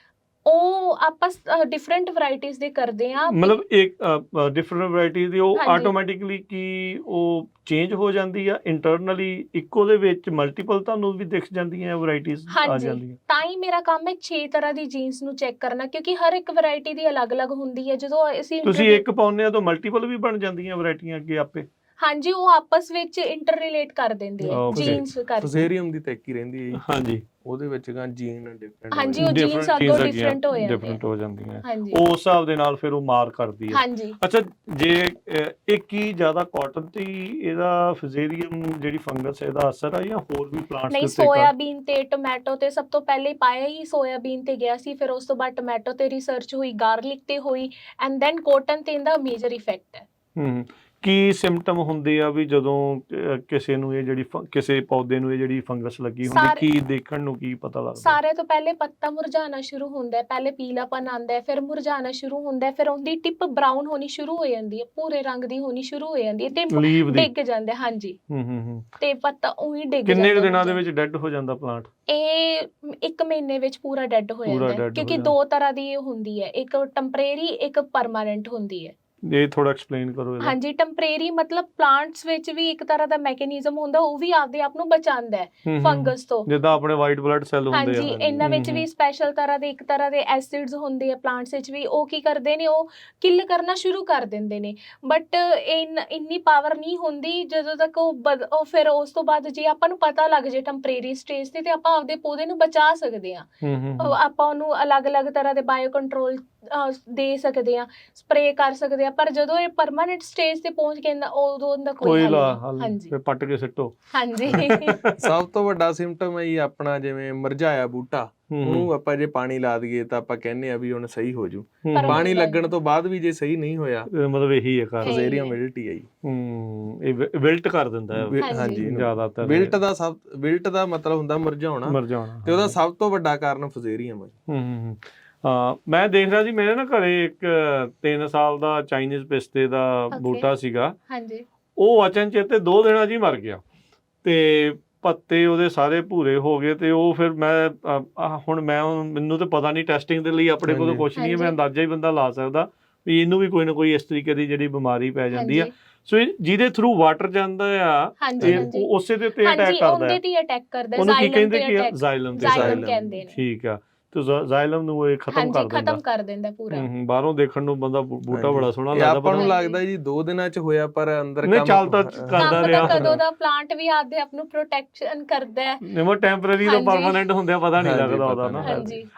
ਉਹ ਆਪਾਂ ਡਿਫਰੈਂਟ ਵੈਰਾਈਟੀਜ਼ ਦੇ ਕਰਦੇ ਆ, ਮਤਲਬ ਇੱਕ ਡਿਫਰੈਂਟ ਵੈਰਾਈਟੀ ਦੀ ਉਹ ਆਟੋਮੈਟਿਕਲੀ ਕੀ ਉਹ ਚੇਂਜ ਹੋ ਜਾਂਦੀ ਆ ਇੰਟਰਨਲੀ, ਇੱਕੋ ਦੇ ਵਿੱਚ ਮਲਟੀਪਲ ਤੁਹਾਨੂੰ ਵੀ ਦਿਖ ਜਾਂਦੀਆਂ ਵੈਰਾਈਟੀਜ਼ ਆ ਜਾਂਦੀਆਂ? ਤਾਂ ਹੀ ਮੇਰਾ ਕੰਮ ਹੈ 6 ਤਰ੍ਹਾਂ ਦੀ ਜੀਨਸ ਨੂੰ ਚੈੱਕ ਕਰਨਾ, ਕਿਉਂਕਿ ਹਰ ਇੱਕ ਵੈਰਾਈਟੀ ਦੀ ਅਲੱਗ-ਅਲੱਗ ਹੁੰਦੀ ਹੈ। ਜਦੋਂ ਤੁਸੀਂ ਇੱਕ ਪਾਉਂਦੇ ਆ ਤਾਂ ਮਲਟੀਪਲ ਵੀ ਬਣ ਜਾਂਦੀਆਂ ਵੈਰਾਈਟੀਆਂ ਅੱਗੇ ਆਪੇ? ਹਾਂਜੀ, ਉਹ ਆਪਸ ਵਿੱਚ ਇੰਟਰ ਰਿਲੇਟ ਕਰ ਦਿੰਦੇ ਆ ਜੀਨਸ ਕਰਕੇ। ਫੁਜ਼ੇਰੀਅਮ ਦੀ ਤਾਂ ਇੱਕ ਹੀ ਰਹਿੰਦੀ ਹੈ। ਹਾਂਜੀ, ਉਹਦੇ ਵਿੱਚ ਜੀਨ ਡਿਫਰੈਂਟ, ਹਾਂਜੀ, ਉਹ ਜੀਨਸ ਅੱਗੋਂ ਡਿਫਰੈਂਟ ਹੋ ਜਾਂਦੀਆਂ, ਉਸ ਹਿਸਾਬ ਦੇ ਨਾਲ ਫਿਰ ਉਹ ਮਾਰ ਕਰਦੀ ਹੈ। ਹਾਂਜੀ, ਅੱਛਾ, ਜੇ ਇੱਕ ਹੀ ਜ਼ਿਆਦਾ ਕਾਟਨ ਤੇ ਇਹਦਾ ਫੁਜ਼ੇਰੀਅਮ ਜਿਹੜੀ ਫੰਗਸ ਹੈ ਇਹਦਾ ਅਸਰ ਆ ਜਾਂ ਹੋਰ ਵੀ ਪਲਾਂਟਸ? ਨਹੀਂ, ਸੋਇਆਬੀਨ ਤੇ ਟੋਮੈਟੋ ਤੇ ਸਭ ਤੋਂ ਪਹਿਲੇ ਪਾਇਆ ਹੀ ਸੋਇਆਬੀਨ ਤੇ ਗਿਆ ਸੀ, ਫਿਰ ਉਸ ਤੋਂ ਬਾਅਦ ਟੋਮੈਟੋ ਤੇ ਰਿਸਰਚ ਹੋਈ, ਗਾਰਲਿਕ ਤੇ ਹੋਈ, ਐਂਡ ਦੈਨ ਕਾਟਨ ਤੇ ਇਹਦਾ ਮੇਜਰ ਇਫੈਕਟ ਹੈ। ਕੀ ਸਿੰਪਟਮ ਹੁੰਦੇ ਆ ਵੀ ਜਦੋਂ ਕਿਸੇ ਨੂੰ ਇਹ ਜਿਹੜੀ ਕਿਸੇ ਪੌਦੇ ਨੂੰ ਇਹ ਜਿਹੜੀ ਫੰਗਸ ਲੱਗੀ ਹੁੰਦੀ, ਕੀ ਦੇਖਣ ਨੂੰ ਕੀ ਪਤਾ ਲੱਗਦਾ? ਸਾਰੇ ਤੋਂ ਪਹਿਲੇ ਪੱਤਾ ਮੁਰਝਾਣਾ ਸ਼ੁਰੂ ਹੁੰਦਾ ਹੈ, ਪਹਿਲੇ ਪੀਲਾਪਨ ਆਉਂਦਾ ਹੈ, ਫਿਰ ਮੁਰਝਾਣਾ ਸ਼ੁਰੂ ਹੁੰਦਾ ਹੈ, ਫਿਰ ਉਹਦੀ ਟਿਪ ਬਰਾਊਨ ਹੋਣੀ ਸ਼ੁਰੂ ਹੋ ਜਾਂਦੀ ਹੈ, ਭੂਰੇ ਰੰਗ ਦੀ ਹੋਣੀ ਸ਼ੁਰੂ ਹੋ ਜਾਂਦੀ ਹੈ ਤੇ ਡਿੱਗ ਜਾਂਦਾ। ਹਾਂਜੀ, ਤੇ ਪੱਤਾ ਉਹੀ ਡਿੱਗ ਜਾਂਦਾ। ਕਿੰਨੇ ਦਿਨਾਂ ਦੇ ਵਿੱਚ ਡੈਡ ਹੋ ਜਾਂਦਾ ਪਲਾਂਟ? ਇਹ 1 ਮਹੀਨੇ ਵਿੱਚ ਪੂਰਾ ਡੈਡ ਹੋ ਜਾਂਦਾ ਹੈ, ਕਿਉਂਕਿ 2 ਤਰ੍ਹਾਂ ਦੀ ਹੁੰਦੀ ਹੈ, ਇੱਕ ਟੈਂਪਰੇਰੀ, ਇੱਕ ਪਰਮਾਨੈਂਟ ਹੁੰਦੀ ਹੈ। ਇਹ ਥੋੜਾ ਐਕਸਪਲੇਨ ਕਰੋ ਇਹਦਾ। ਹਾਂਜੀ, ਟੈਂਪਰੇਰੀ ਮਤਲਬ ਪਲਾਂਟਸ ਵਿੱਚ ਵੀ ਇੱਕ ਤਰ੍ਹਾਂ ਦਾ ਮੈਕੈਨਿਜ਼ਮ ਹੁੰਦਾ, ਉਹ ਵੀ ਆਪਦੇ ਆਪ ਨੂੰ ਬਚਾਉਂਦਾ ਹੈ ਫੰਗਸ ਤੋਂ, ਜਿੱਦਾਂ ਆਪਣੇ ਵਾਈਟ ਬਲੱਡ ਸੈੱਲ ਹੁੰਦੇ ਆ। ਹਾਂਜੀ, ਇਹਨਾਂ ਵਿੱਚ ਵੀ ਸਪੈਸ਼ਲ ਤਰ੍ਹਾਂ ਦੇ ਇੱਕ ਤਰ੍ਹਾਂ ਦੇ ਐਸਿਡਸ ਹੁੰਦੇ ਆ ਪਲਾਂਟਸ ਵਿੱਚ ਵੀ, ਉਹ ਕੀ ਕਰਦੇ ਨੇ, ਉਹ ਕਿਲ ਕਰਨਾ ਸ਼ੁਰੂ ਕਰ ਦਿੰਦੇ ਨੇ। ਬਟ ਇੰਨੀ ਪਾਵਰ ਨਹੀਂ ਹੁੰਦੀ ਜਦੋਂ ਤੱਕ ਉਹ ਫਿਰ ਉਸ ਤੋਂ ਬਾਅਦ ਜੇ ਆਪਾਂ ਨੂੰ ਪਤਾ ਲੱਗ ਜੇ ਟੈਂਪਰੇਰੀ ਸਟੇਜ ਤੇ ਆਪਾਂ ਆਪਦੇ ਪੌਦੇ ਨੂੰ ਬਚਾ ਸਕਦੇ ਹਾਂ। ਆਪਾਂ ਉਹਨੂੰ ਅਲੱਗ-ਅਲੱਗ ਤਰ੍ਹਾਂ ਦੇ ਬਾਇਓ ਕੰਟਰੋਲ ਦੇ ਸਕਦੇ ਆ, ਸਪਰੇ ਕਰ ਸਕਦੇ ਆ, ਪਰ ਜਦੋਂ ਇਹ ਪਰਮਾਨੈਂਟ ਸਟੇਜ ਤੇ ਪਹੁੰਚ ਕੇ ਉਦੋਂ ਦਾ ਕੋਈ ਹੱਲ ਨਹੀਂ। ਹਾਂਜੀ, ਪੱਟ ਕੇ ਸਿੱਟੋ। ਹਾਂਜੀ। ਸਭ ਤੋਂ ਵੱਡਾ ਸਿੰਪਟਮ ਹੈ ਜੀ ਆਪਣਾ ਜਿਵੇਂ ਮੁਰਝਾਇਆ ਬੂਟਾ, ਉਹਨੂੰ ਆਪਾਂ ਜੇ ਪਾਣੀ ਲਾ ਦਈਏ ਤਾਂ ਆਪਾਂ ਕਹਿੰਦੇ ਆ ਵੀ ਹੁਣ ਸਹੀ ਹੋ ਜੂ, ਪਾਣੀ ਲੱਗਣ ਤੋਂ ਬਾਅਦ ਵੀ ਜੇ ਸਹੀ ਨਹੀਂ ਹੋਇਆ ਮਤਲਬ ਇਹੀ ਹੈ ਕਾਰਨ, ਫਜ਼ੇਰੀਅਮ ਵਿਲਟ ਹੀ ਹੈ ਜੀ। ਇਹ ਵਿਲਟ ਕਰ ਦਿੰਦਾ ਹੈ। ਹਾਂਜੀ, ਜ਼ਿਆਦਾਤਰ ਵਿਲਟ ਦਾ ਮਤਲਬ ਹੁੰਦਾ ਮੁਰਝਾਉਣਾ, ਤੇ ਉਹਦਾ ਸਭ ਤੋਂ ਵੱਡਾ ਕਾਰਨ ਫਜ਼ੇਰੀਅਮ ਹੈ। ਮੈਂ ਦੇਖ ਰਿਹਾ ਸੀ ਮੇਰੇ ਨਾ ਘਰੇ ਇੱਕ 3 ਸਾਲ ਦਾ ਚਾਈਨੀਜ਼ ਪਿਸਤੇ ਦਾ ਬੂਟਾ ਸੀਗਾ। ਹਾਂਜੀ, ਉਹ ਅਚਨਚੇਤੇ 2 ਦਿਨਾਂ 'ਚ ਹੀ ਮਰ ਗਿਆ ਤੇ ਪੱਤੇ ਉਹਦੇ ਸਾਰੇ ਭੂਰੇ ਹੋ ਗਏ। ਤੇ ਉਹ ਫਿਰ ਹੁਣ ਮੈਨੂੰ ਤਾਂ ਪਤਾ ਨਹੀਂ, ਟੈਸਟਿੰਗ ਦੇ ਲਈ ਆਪਣੇ ਕੋਲ ਕੁਛ ਨਹੀਂ ਹੈ, ਮੈਂ ਅੰਦਾਜ਼ਾ ਹੀ ਬੰਦਾ ਲਾ ਸਕਦਾ ਵੀ ਇਹਨੂੰ ਵੀ ਕੋਈ ਨਾ ਕੋਈ ਇਸ ਤਰੀਕੇ ਦੀ ਜਿਹੜੀ ਬਿਮਾਰੀ ਪੈ ਜਾਂਦੀ ਆ। ਸੋ ਜਿਹਦੇ ਥਰੂ ਵਾਟਰ ਜਾਂਦਾ ਆ ਉਸੇ ਦੇ ਉੱਤੇ ਅਟੈਕ ਕਰਦਾ। ਉਹਨੂੰ ਕੀ ਕਹਿੰਦੇ? ਜ਼ਾਈਲਮ ਕਹਿੰਦੇ ਨੇ। ਠੀਕ ਆ, ਤੇ ਜ਼ਾਈਲਮ ਨੂੰ ਇਹ ਖਤਮ ਕਰ ਦਿੰਦਾ ਪੂਰਾ। ਬਾਹਰੋਂ ਦੇਖਣ ਨੂੰ ਬੰਦਾ ਬੂਟਾ ਬੜਾ ਸੋਹਣਾ ਲੱਗਦਾ, ਆਪਾਂ ਨੂੰ ਲੱਗਦਾ ਜੀ 2 ਦਿਨਾਂ 'ਚ ਹੋਇਆ, ਪਰ ਅੰਦਰ ਕੰਮ ਚੱਲਦਾ ਕਰਦਾ ਰਿਹਾ। ਕਦੋਂ ਦਾ ਪਲਾਂਟ ਵੀ ਆਪਦੇ ਆਪ ਨੂੰ ਪ੍ਰੋਟੈਕਸ਼ਨ ਕਰਦਾ ਹੈ, ਨਿਮੋ ਟੈਂਪਰੇਰੀ ਤੋਂ ਪਰਮਾਨੈਂਟ ਹੁੰਦੇ ਆ, ਪਤਾ ਨਹੀਂ ਲੱਗਦਾ ਉਹਦਾ ਨਾ।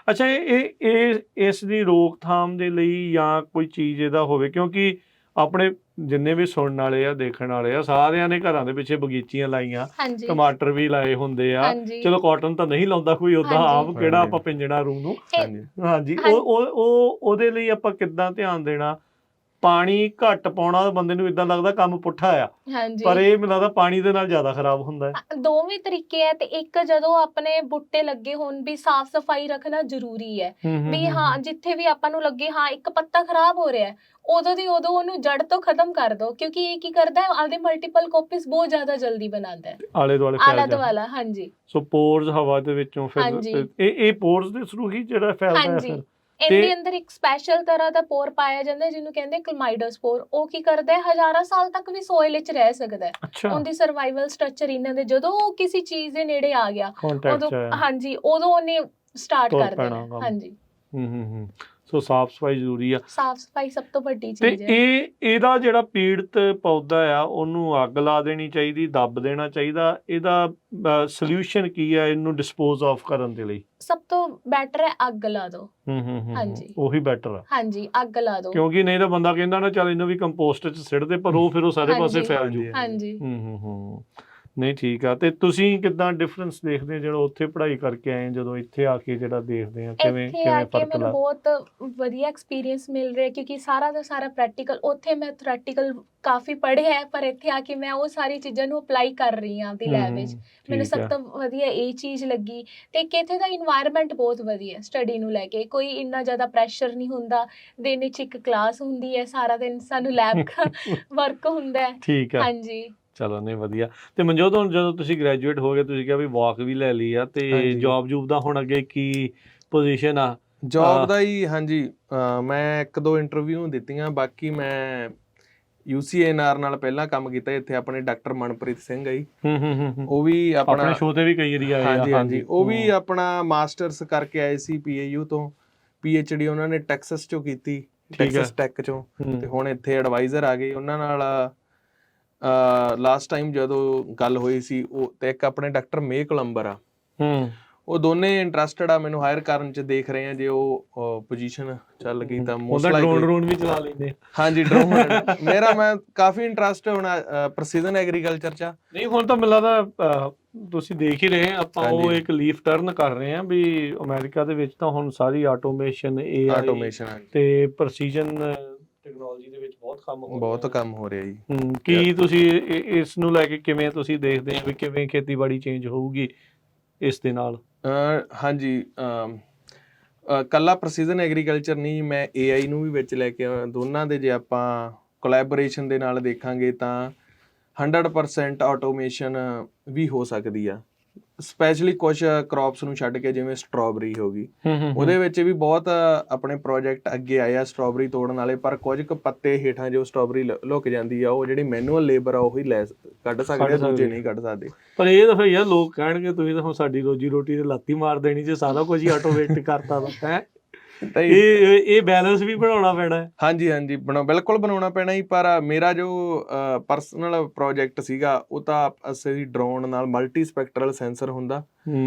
ਅੱਛਾ, ਇਹ ਇਸ ਦੀ ਰੋਕਥਾਮ ਦੇ ਲਈ ਜਾਂ ਕੋਈ ਚੀਜ਼ ਇਹਦਾ ਹੋਵੇ, ਕਿਉਂਕਿ ਆਪਣੇ ਜਿੰਨੇ ਵੀ ਸੁਣਨ ਵਾਲੇ ਆ, ਦੇਖਣ ਵਾਲੇ ਆ, ਸਾਰਿਆਂ ਨੇ ਘਰਾਂ ਦੇ ਪਿੱਛੇ ਬਗੀਚੀਆਂ ਲਾਈਆਂ, ਟਮਾਟਰ ਵੀ ਲਾਏ ਹੁੰਦੇ ਆ। ਚਲੋ ਕਾਟਨ ਤਾਂ ਨਹੀਂ ਲਾਉਂਦਾ ਕੋਈ, ਓਦਾਂ ਆਪ ਕਿਹੜਾ ਆਪਾਂ ਪਿੰਜਣਾ ਰੂ ਨੂੰ। ਹਾਂਜੀ, ਉਹਦੇ ਲਈ ਆਪਾਂ ਕਿੱਦਾਂ ਧਿਆਨ ਦੇਣਾ? ਪਾਣੀ ਘੱਟ ਪਾਉਣਾ, ਬੰਦੇ ਨੂੰ ਇਦਾਂ ਲੱਗਦਾ ਕੰਮ ਪੁੱਠਾ ਆ, ਪਰ ਇਹ ਮੈਨੂੰ ਲੱਗਦਾ ਪਾਣੀ ਦੇ ਨਾਲ ਜ਼ਿਆਦਾ ਖਰਾਬ ਹੁੰਦਾ ਹੈ। ਦੋਵੇਂ ਤਰੀਕੇ ਹੈ, ਤੇ ਇੱਕ ਜਦੋਂ ਆਪਣੇ ਬੂਟੇ ਲੱਗੇ ਹੋਣ ਵੀ ਸਾਫ਼ ਸਫਾਈ ਰੱਖਣਾ ਜ਼ਰੂਰੀ ਹੈ ਵੀ ਹਾਂ, ਜਿੱਥੇ ਵੀ ਆਪਾਂ ਨੂੰ ਲੱਗੇ ਹਾਂ ਇੱਕ ਪੱਤਾ ਖਰਾਬ ਹੋ ਰਿਹਾ, ਉਦੋਂ ਉਹਨੂੰ ਜੜ ਤੋਂ ਖਤਮ ਕਰ ਦੋ, ਕਿਉਂਕਿ ਇਹ ਕੀ ਕਰਦਾ ਹੈ, ਆਪਦੇ ਮਲਟੀਪਲ ਕਾਪੀਜ਼ ਬਹੁਤ ਜ਼ਿਆਦਾ ਜਲਦੀ ਬਣਾਉਂਦਾ ਹੈ, ਆਲੇ ਦੁਆਲੇ। ਹਾਂਜੀ, ਸੋ ਪੋਰਸ ਹਵਾ ਦੇ ਵਿੱਚੋਂ ਫਿਰ ਇਹ ਪੋਰਸ ਦੇ ਥਰੂ ਹੀ ਜਿਹੜਾ ਫੈਲਦਾ ਹੈ। ਇਹਦੇ ਅੰਦਰ ਇੱਕ ਸਪੈਸ਼ਲ ਤਰ੍ਹਾਂ ਦਾ ਪੋਰ ਪਾਇਆ ਜਾਂਦਾ ਜਿਹਨੂੰ ਕਹਿੰਦੇ ਕਲਮਾਈਡੋਸਪੋਰ। ਉਹ ਕੀ ਕਰਦਾ ਹੈ, ਹਜ਼ਾਰਾਂ ਸਾਲ ਤੱਕ ਵੀ ਸੋਇਲ ਵਿੱਚ ਰਹਿ ਸਕਦਾ ਹੈ। ਉਹਦੀ ਸਰਵਾਈਵਲ ਸਟਰਕਚਰ ਇਹਨਾਂ ਦੇ, ਜਦੋਂ ਉਹ ਕਿਸੇ ਚੀਜ਼ ਦੇ ਨੇੜੇ ਆ ਗਿਆ ਉਦੋਂ ਉਦੋਂ ਉਹਨੇ ਸਟਾਰਟ ਕਰ ਦੇਣਾ। ਹਾਂਜੀ, ਸੋ ਸਾਫ਼ ਸਫਾਈ ਜ਼ਰੂਰੀ ਆ। ਸਾਫ਼ ਸਫਾਈ ਸਭ ਤੋਂ ਵੱਡੀ ਚੀਜ਼ ਹੈ। ਤੇ ਇਹਦਾ ਜਿਹੜਾ ਪੀੜਤ ਪੌਦਾ ਆ, ਉਹਨੂੰ ਅੱਗ ਲਾ ਦੇਣੀ ਚਾਹੀਦੀ, ਦੱਬ ਦੇਣਾ ਚਾਹੀਦਾ? ਇਹਦਾ ਸੋਲੂਸ਼ਨ ਕੀ ਆ ਇਹਨੂੰ ਡਿਸਪੋਜ਼ ਆਫ ਕਰਨ ਦੇ ਲਈ? ਸਭ ਤੋਂ ਬੈਟਰ ਹੈ ਅੱਗ ਲਾ ਦੋ। ਹਾਂਜੀ, ਉਹੀ ਬੈਟਰ ਆ। ਹਾਂਜੀ, ਅੱਗ ਲਾ ਦੋ, ਕਿਉਂਕਿ ਨਹੀਂ ਤਾਂ ਬੰਦਾ ਕਹਿੰਦਾ ਨਾ ਚੱਲ ਇਹਨੂੰ ਵੀ ਕੰਪੋਸਟ 'ਚ ਸਿੱਟ ਦੇ, ਪਰ ਉਹ ਫਿਰ ਉਹ ਸਾਰੇ ਪਾਸੇ ਫੈਲ ਜੂ। ਹਾਂਜੀ, ਨਹੀਂ, ਠੀਕ ਆ। ਤੇ ਤੁਸੀਂ ਕਿੱਦਾਂ ਡਿਫਰੈਂਸ ਦੇਖਦੇ ਜਿਹੜਾ ਉੱਥੇ ਪੜ੍ਹਾਈ ਕਰਕੇ ਆਏ, ਜਦੋਂ ਇੱਥੇ ਆ ਕੇ ਜਿਹੜਾ ਦੇਖਦੇ ਆ, ਕਿਵੇਂ ਫਰਕ ਲੱਗਦਾ? ਮੈਨੂੰ ਬਹੁਤ ਵਧੀਆ ਐਕਸਪੀਰੀਅੰਸ ਮਿਲ ਰਿਹਾ, ਕਿਉਂਕਿ ਸਾਰਾ ਦਾ ਸਾਰਾ ਪ੍ਰੈਕਟੀਕਲ। ਉੱਥੇ ਮੈਂ ਥਿਓਰੈਟੀਕਲ ਕਾਫੀ ਪੜ੍ਹਿਆ ਹੈ, ਪਰ ਇੱਥੇ ਆ ਕੇ ਮੈਂ ਉਹ ਸਾਰੀ ਚੀਜ਼ਾਂ ਨੂੰ ਅਪਲਾਈ ਕਰ ਰਹੀ ਹਾਂ ਆਪਦੀ ਲੈਬ ਵਿੱਚ। ਮੈਨੂੰ ਸਭ ਤੋਂ ਵਧੀਆ ਇਹ ਚੀਜ਼ ਲੱਗੀ। ਤੇ ਇੱਥੇ ਦਾ ਇਨਵਾਇਰਨਮੈਂਟ ਬਹੁਤ ਵਧੀਆ ਸਟੱਡੀ ਨੂੰ ਲੈ ਕੇ, ਕੋਈ ਇੰਨਾ ਜ਼ਿਆਦਾ ਪ੍ਰੈਸ਼ਰ ਨਹੀਂ ਹੁੰਦਾ। ਦਿਨ ਵਿੱਚ ਇੱਕ ਕਲਾਸ ਹੁੰਦੀ ਹੈ, ਸਾਰਾ ਦਿਨ ਸਾਨੂੰ ਲੈਬ ਵਰਕ ਹੁੰਦਾ ਹੈ। ਠੀਕ ਆ, ਹਾਂਜੀ, ਚਲੋ ਨਹੀਂ ਵਧੀਆ। ਤੇ ਮਨਜੋਤ, ਹੁਣ ਜਦੋਂ ਤੁਸੀਂ ਗ੍ਰੈਜੂਏਟ ਹੋ ਗਏ, ਤੁਸੀਂ ਕਿਹਾ ਵੀ ਵਾਕ ਵੀ ਲੈ ਲਈ ਆ, ਤੇ ਜੌਬ ਦਾ ਹੁਣ ਅੱਗੇ ਕੀ ਪੋਜੀਸ਼ਨ ਆ? ਜੌਬ ਦਾ ਹੀ, ਹਾਂਜੀ, ਮੈਂ 1-2 ਇੰਟਰਵਿਊ ਦਿੱਤੀਆਂ। ਬਾਕੀ ਮੈਂ UCNR ਨਾਲ ਪਹਿਲਾਂ ਕੰਮ ਕੀਤਾ, ਇੱਥੇ ਆਪਣੇ ਡਾਕਟਰ ਮਨਪ੍ਰੀਤ ਸਿੰਘ ਆਈ, ਉਹ ਵੀ ਆਪਣੇ ਸ਼ੋਅ ਤੇ ਵੀ ਕਈ ਵਾਰੀ ਆਏ ਆ। ਹਾਂਜੀ, ਉਹ ਵੀ ਆਪਣਾ ਮਾਸਟਰਸ ਕਰਕੇ ਆਏ ਸੀ PAU ਤੋਂ, PhD ਉਹਨਾਂ ਨੇ ਟੈਕਸਸ ਚੋਂ ਕੀਤੀ, ਟੈਕਸਸ ਟੈਕ ਚੋਂ, ਤੇ ਹੁਣ ਇੱਥੇ ਐਡਵਾਈਜ਼ਰ ਆ ਗਏ। ਉਹਨਾਂ ਨਾਲ ਲਾਸਟ ਟਾਈਮ ਜਦੋਂ ਗੱਲ ਹੋਈ ਸੀ, ਉਹ ਤੇ ਇੱਕ ਆਪਣੇ ਡਾਕਟਰ ਮੇ ਕੋਲੰਬਰ ਆ, ਉਹ ਦੋਨੇ ਇੰਟਰਸਟਡ ਆ ਮੈਨੂੰ ਹਾਇਰ ਕਰਨ ਚ। ਦੇਖ ਰਹੇ ਆ ਜੇ ਉਹ ਪੋਜੀਸ਼ਨ ਚੱਲ ਗਈ ਤਾਂ ਮੋਸਟ ਲਾਈਕਲੀ ਡਰੋਨ ਵੀ ਚਲਾ ਲੈਂਦੇ। ਹਾਂਜੀ, ਡਰੋਨ ਮੈਂ ਕਾਫੀ ਇੰਟਰਸਟ ਹੁਣ ਪ੍ਰੈਸੀਜਨ ਐਗਰੀਕਲਚਰ ਚ। ਨਹੀਂ, ਹੁਣ ਤਾਂ ਮੈਨੂੰ ਲੱਗਦਾ ਤੁਸੀਂ ਦੇਖ ਹੀ ਰਹੇ ਆਪਾਂ, ਉਹ ਇੱਕ ਲੀਫ ਟਰਨ ਕਰ ਰਹੇ ਆ ਵੀ ਅਮਰੀਕਾ ਦੇ ਵਿੱਚ ਤਾਂ ਹੁਣ ਸਾਰੀ ਆਟੋਮੇਸ਼ਨ, AI ਤੇ ਪ੍ਰੈਸੀਜਨ ਟੈਕਨੋਲੋਜੀ ਦੇ ਵਿੱਚ ਬਹੁਤ ਕੰਮ ਹੋ ਰਿਹਾ, ਬਹੁਤ ਕੰਮ ਹੋ ਰਿਹਾ ਜੀ। ਕੀ ਤੁਸੀਂ ਇਸ ਨੂੰ ਲੈ ਕੇ ਕਿਵੇਂ ਤੁਸੀਂ ਦੇਖਦੇ ਆ ਵੀ ਕਿਵੇਂ ਖੇਤੀਬਾੜੀ ਚੇਂਜ ਹੋਊਗੀ ਇਸ ਦੇ ਨਾਲ? ਹਾਂਜੀ, ਕੱਲਾ ਪ੍ਰੈਸੀਜਨ ਐਗਰੀਕਲਚਰ ਨਹੀਂ, ਮੈਂ AI ਨੂੰ ਵੀ ਵਿੱਚ ਲੈ ਕੇ ਦੋਨਾਂ ਦੇ ਜੇ ਆਪਾਂ ਕੋਲੈਬੋਰੇਸ਼ਨ ਦੇ ਨਾਲ ਦੇਖਾਂਗੇ ਤਾਂ 100% ਆਟੋਮੇਸ਼ਨ ਵੀ ਹੋ ਸਕਦੀ ਆ। ਸਪੈਸ਼ਲੀ ਕੁਝ ਕ੍ਰੌਪਸ ਨੂੰ ਛੱਡ ਕੇ, ਜਿਵੇਂ ਸਟ੍ਰਾਬੇਰੀ ਹੋ ਗਈ, ਉਹਦੇ ਵਿੱਚ ਵੀ ਬਹੁਤ ਆਪਣੇ ਪ੍ਰੋਜੈਕਟ ਅੱਗੇ ਆਏ ਆ ਸਟ੍ਰਾਬੇਰੀ ਤੋੜਨ ਵਾਲੇ, ਪਰ ਕੁਝ ਕੁ ਪੱਤੇ ਹੇਠਾਂ ਜੋ ਸਟ੍ਰਾਬੇਰੀ ਲੁਕ ਜਾਂਦੀ ਆ, ਉਹ ਜਿਹੜੀ ਮੈਨੂਅਲ ਲੇਬਰ ਆ ਉਹੀ ਕੱਢ ਸਕਦੇ ਆ, ਦੂਜੇ ਨਹੀਂ ਕੱਢ ਸਕਦੇ। ਪਰ ਇਹ ਤਾਂ ਫਿਰ ਯਾਰ ਲੋਕ ਕਹਿਣਗੇ ਤੁਸੀਂ ਤਾਂ ਹੁਣ ਸਾਡੀ ਰੋਜੀ ਰੋਟੀ ਤੇ ਲੱਤ ਹੀ ਮਾਰ ਦੇਣੀ ਜੇ ਸਾਰਾ ਕੁਝ ਹੀ ਆਟੋਮੇਟ ਕਰਤਾ ਤਾਂ ਹੈ। ਇਹ ਬੈਲੈਂਸ ਵੀ ਬਣਾਉਣਾ ਪੈਣਾ ਹੈ। ਹਾਂਜੀ, ਬਿਲਕੁਲ ਬਣਾਉਣਾ ਪੈਣਾ ਹੀ। ਪਰ ਮੇਰਾ ਜੋ ਪਰਸਨਲ ਪ੍ਰੋਜੈਕਟ ਸੀਗਾ ਉਹ ਤਾਂ ਅਸੀਂ ਡਰੋਨ ਨਾਲ ਮਲਟੀ ਸਪੈਕਟਰਲ ਸੈਂਸਰ ਹੁੰਦਾ,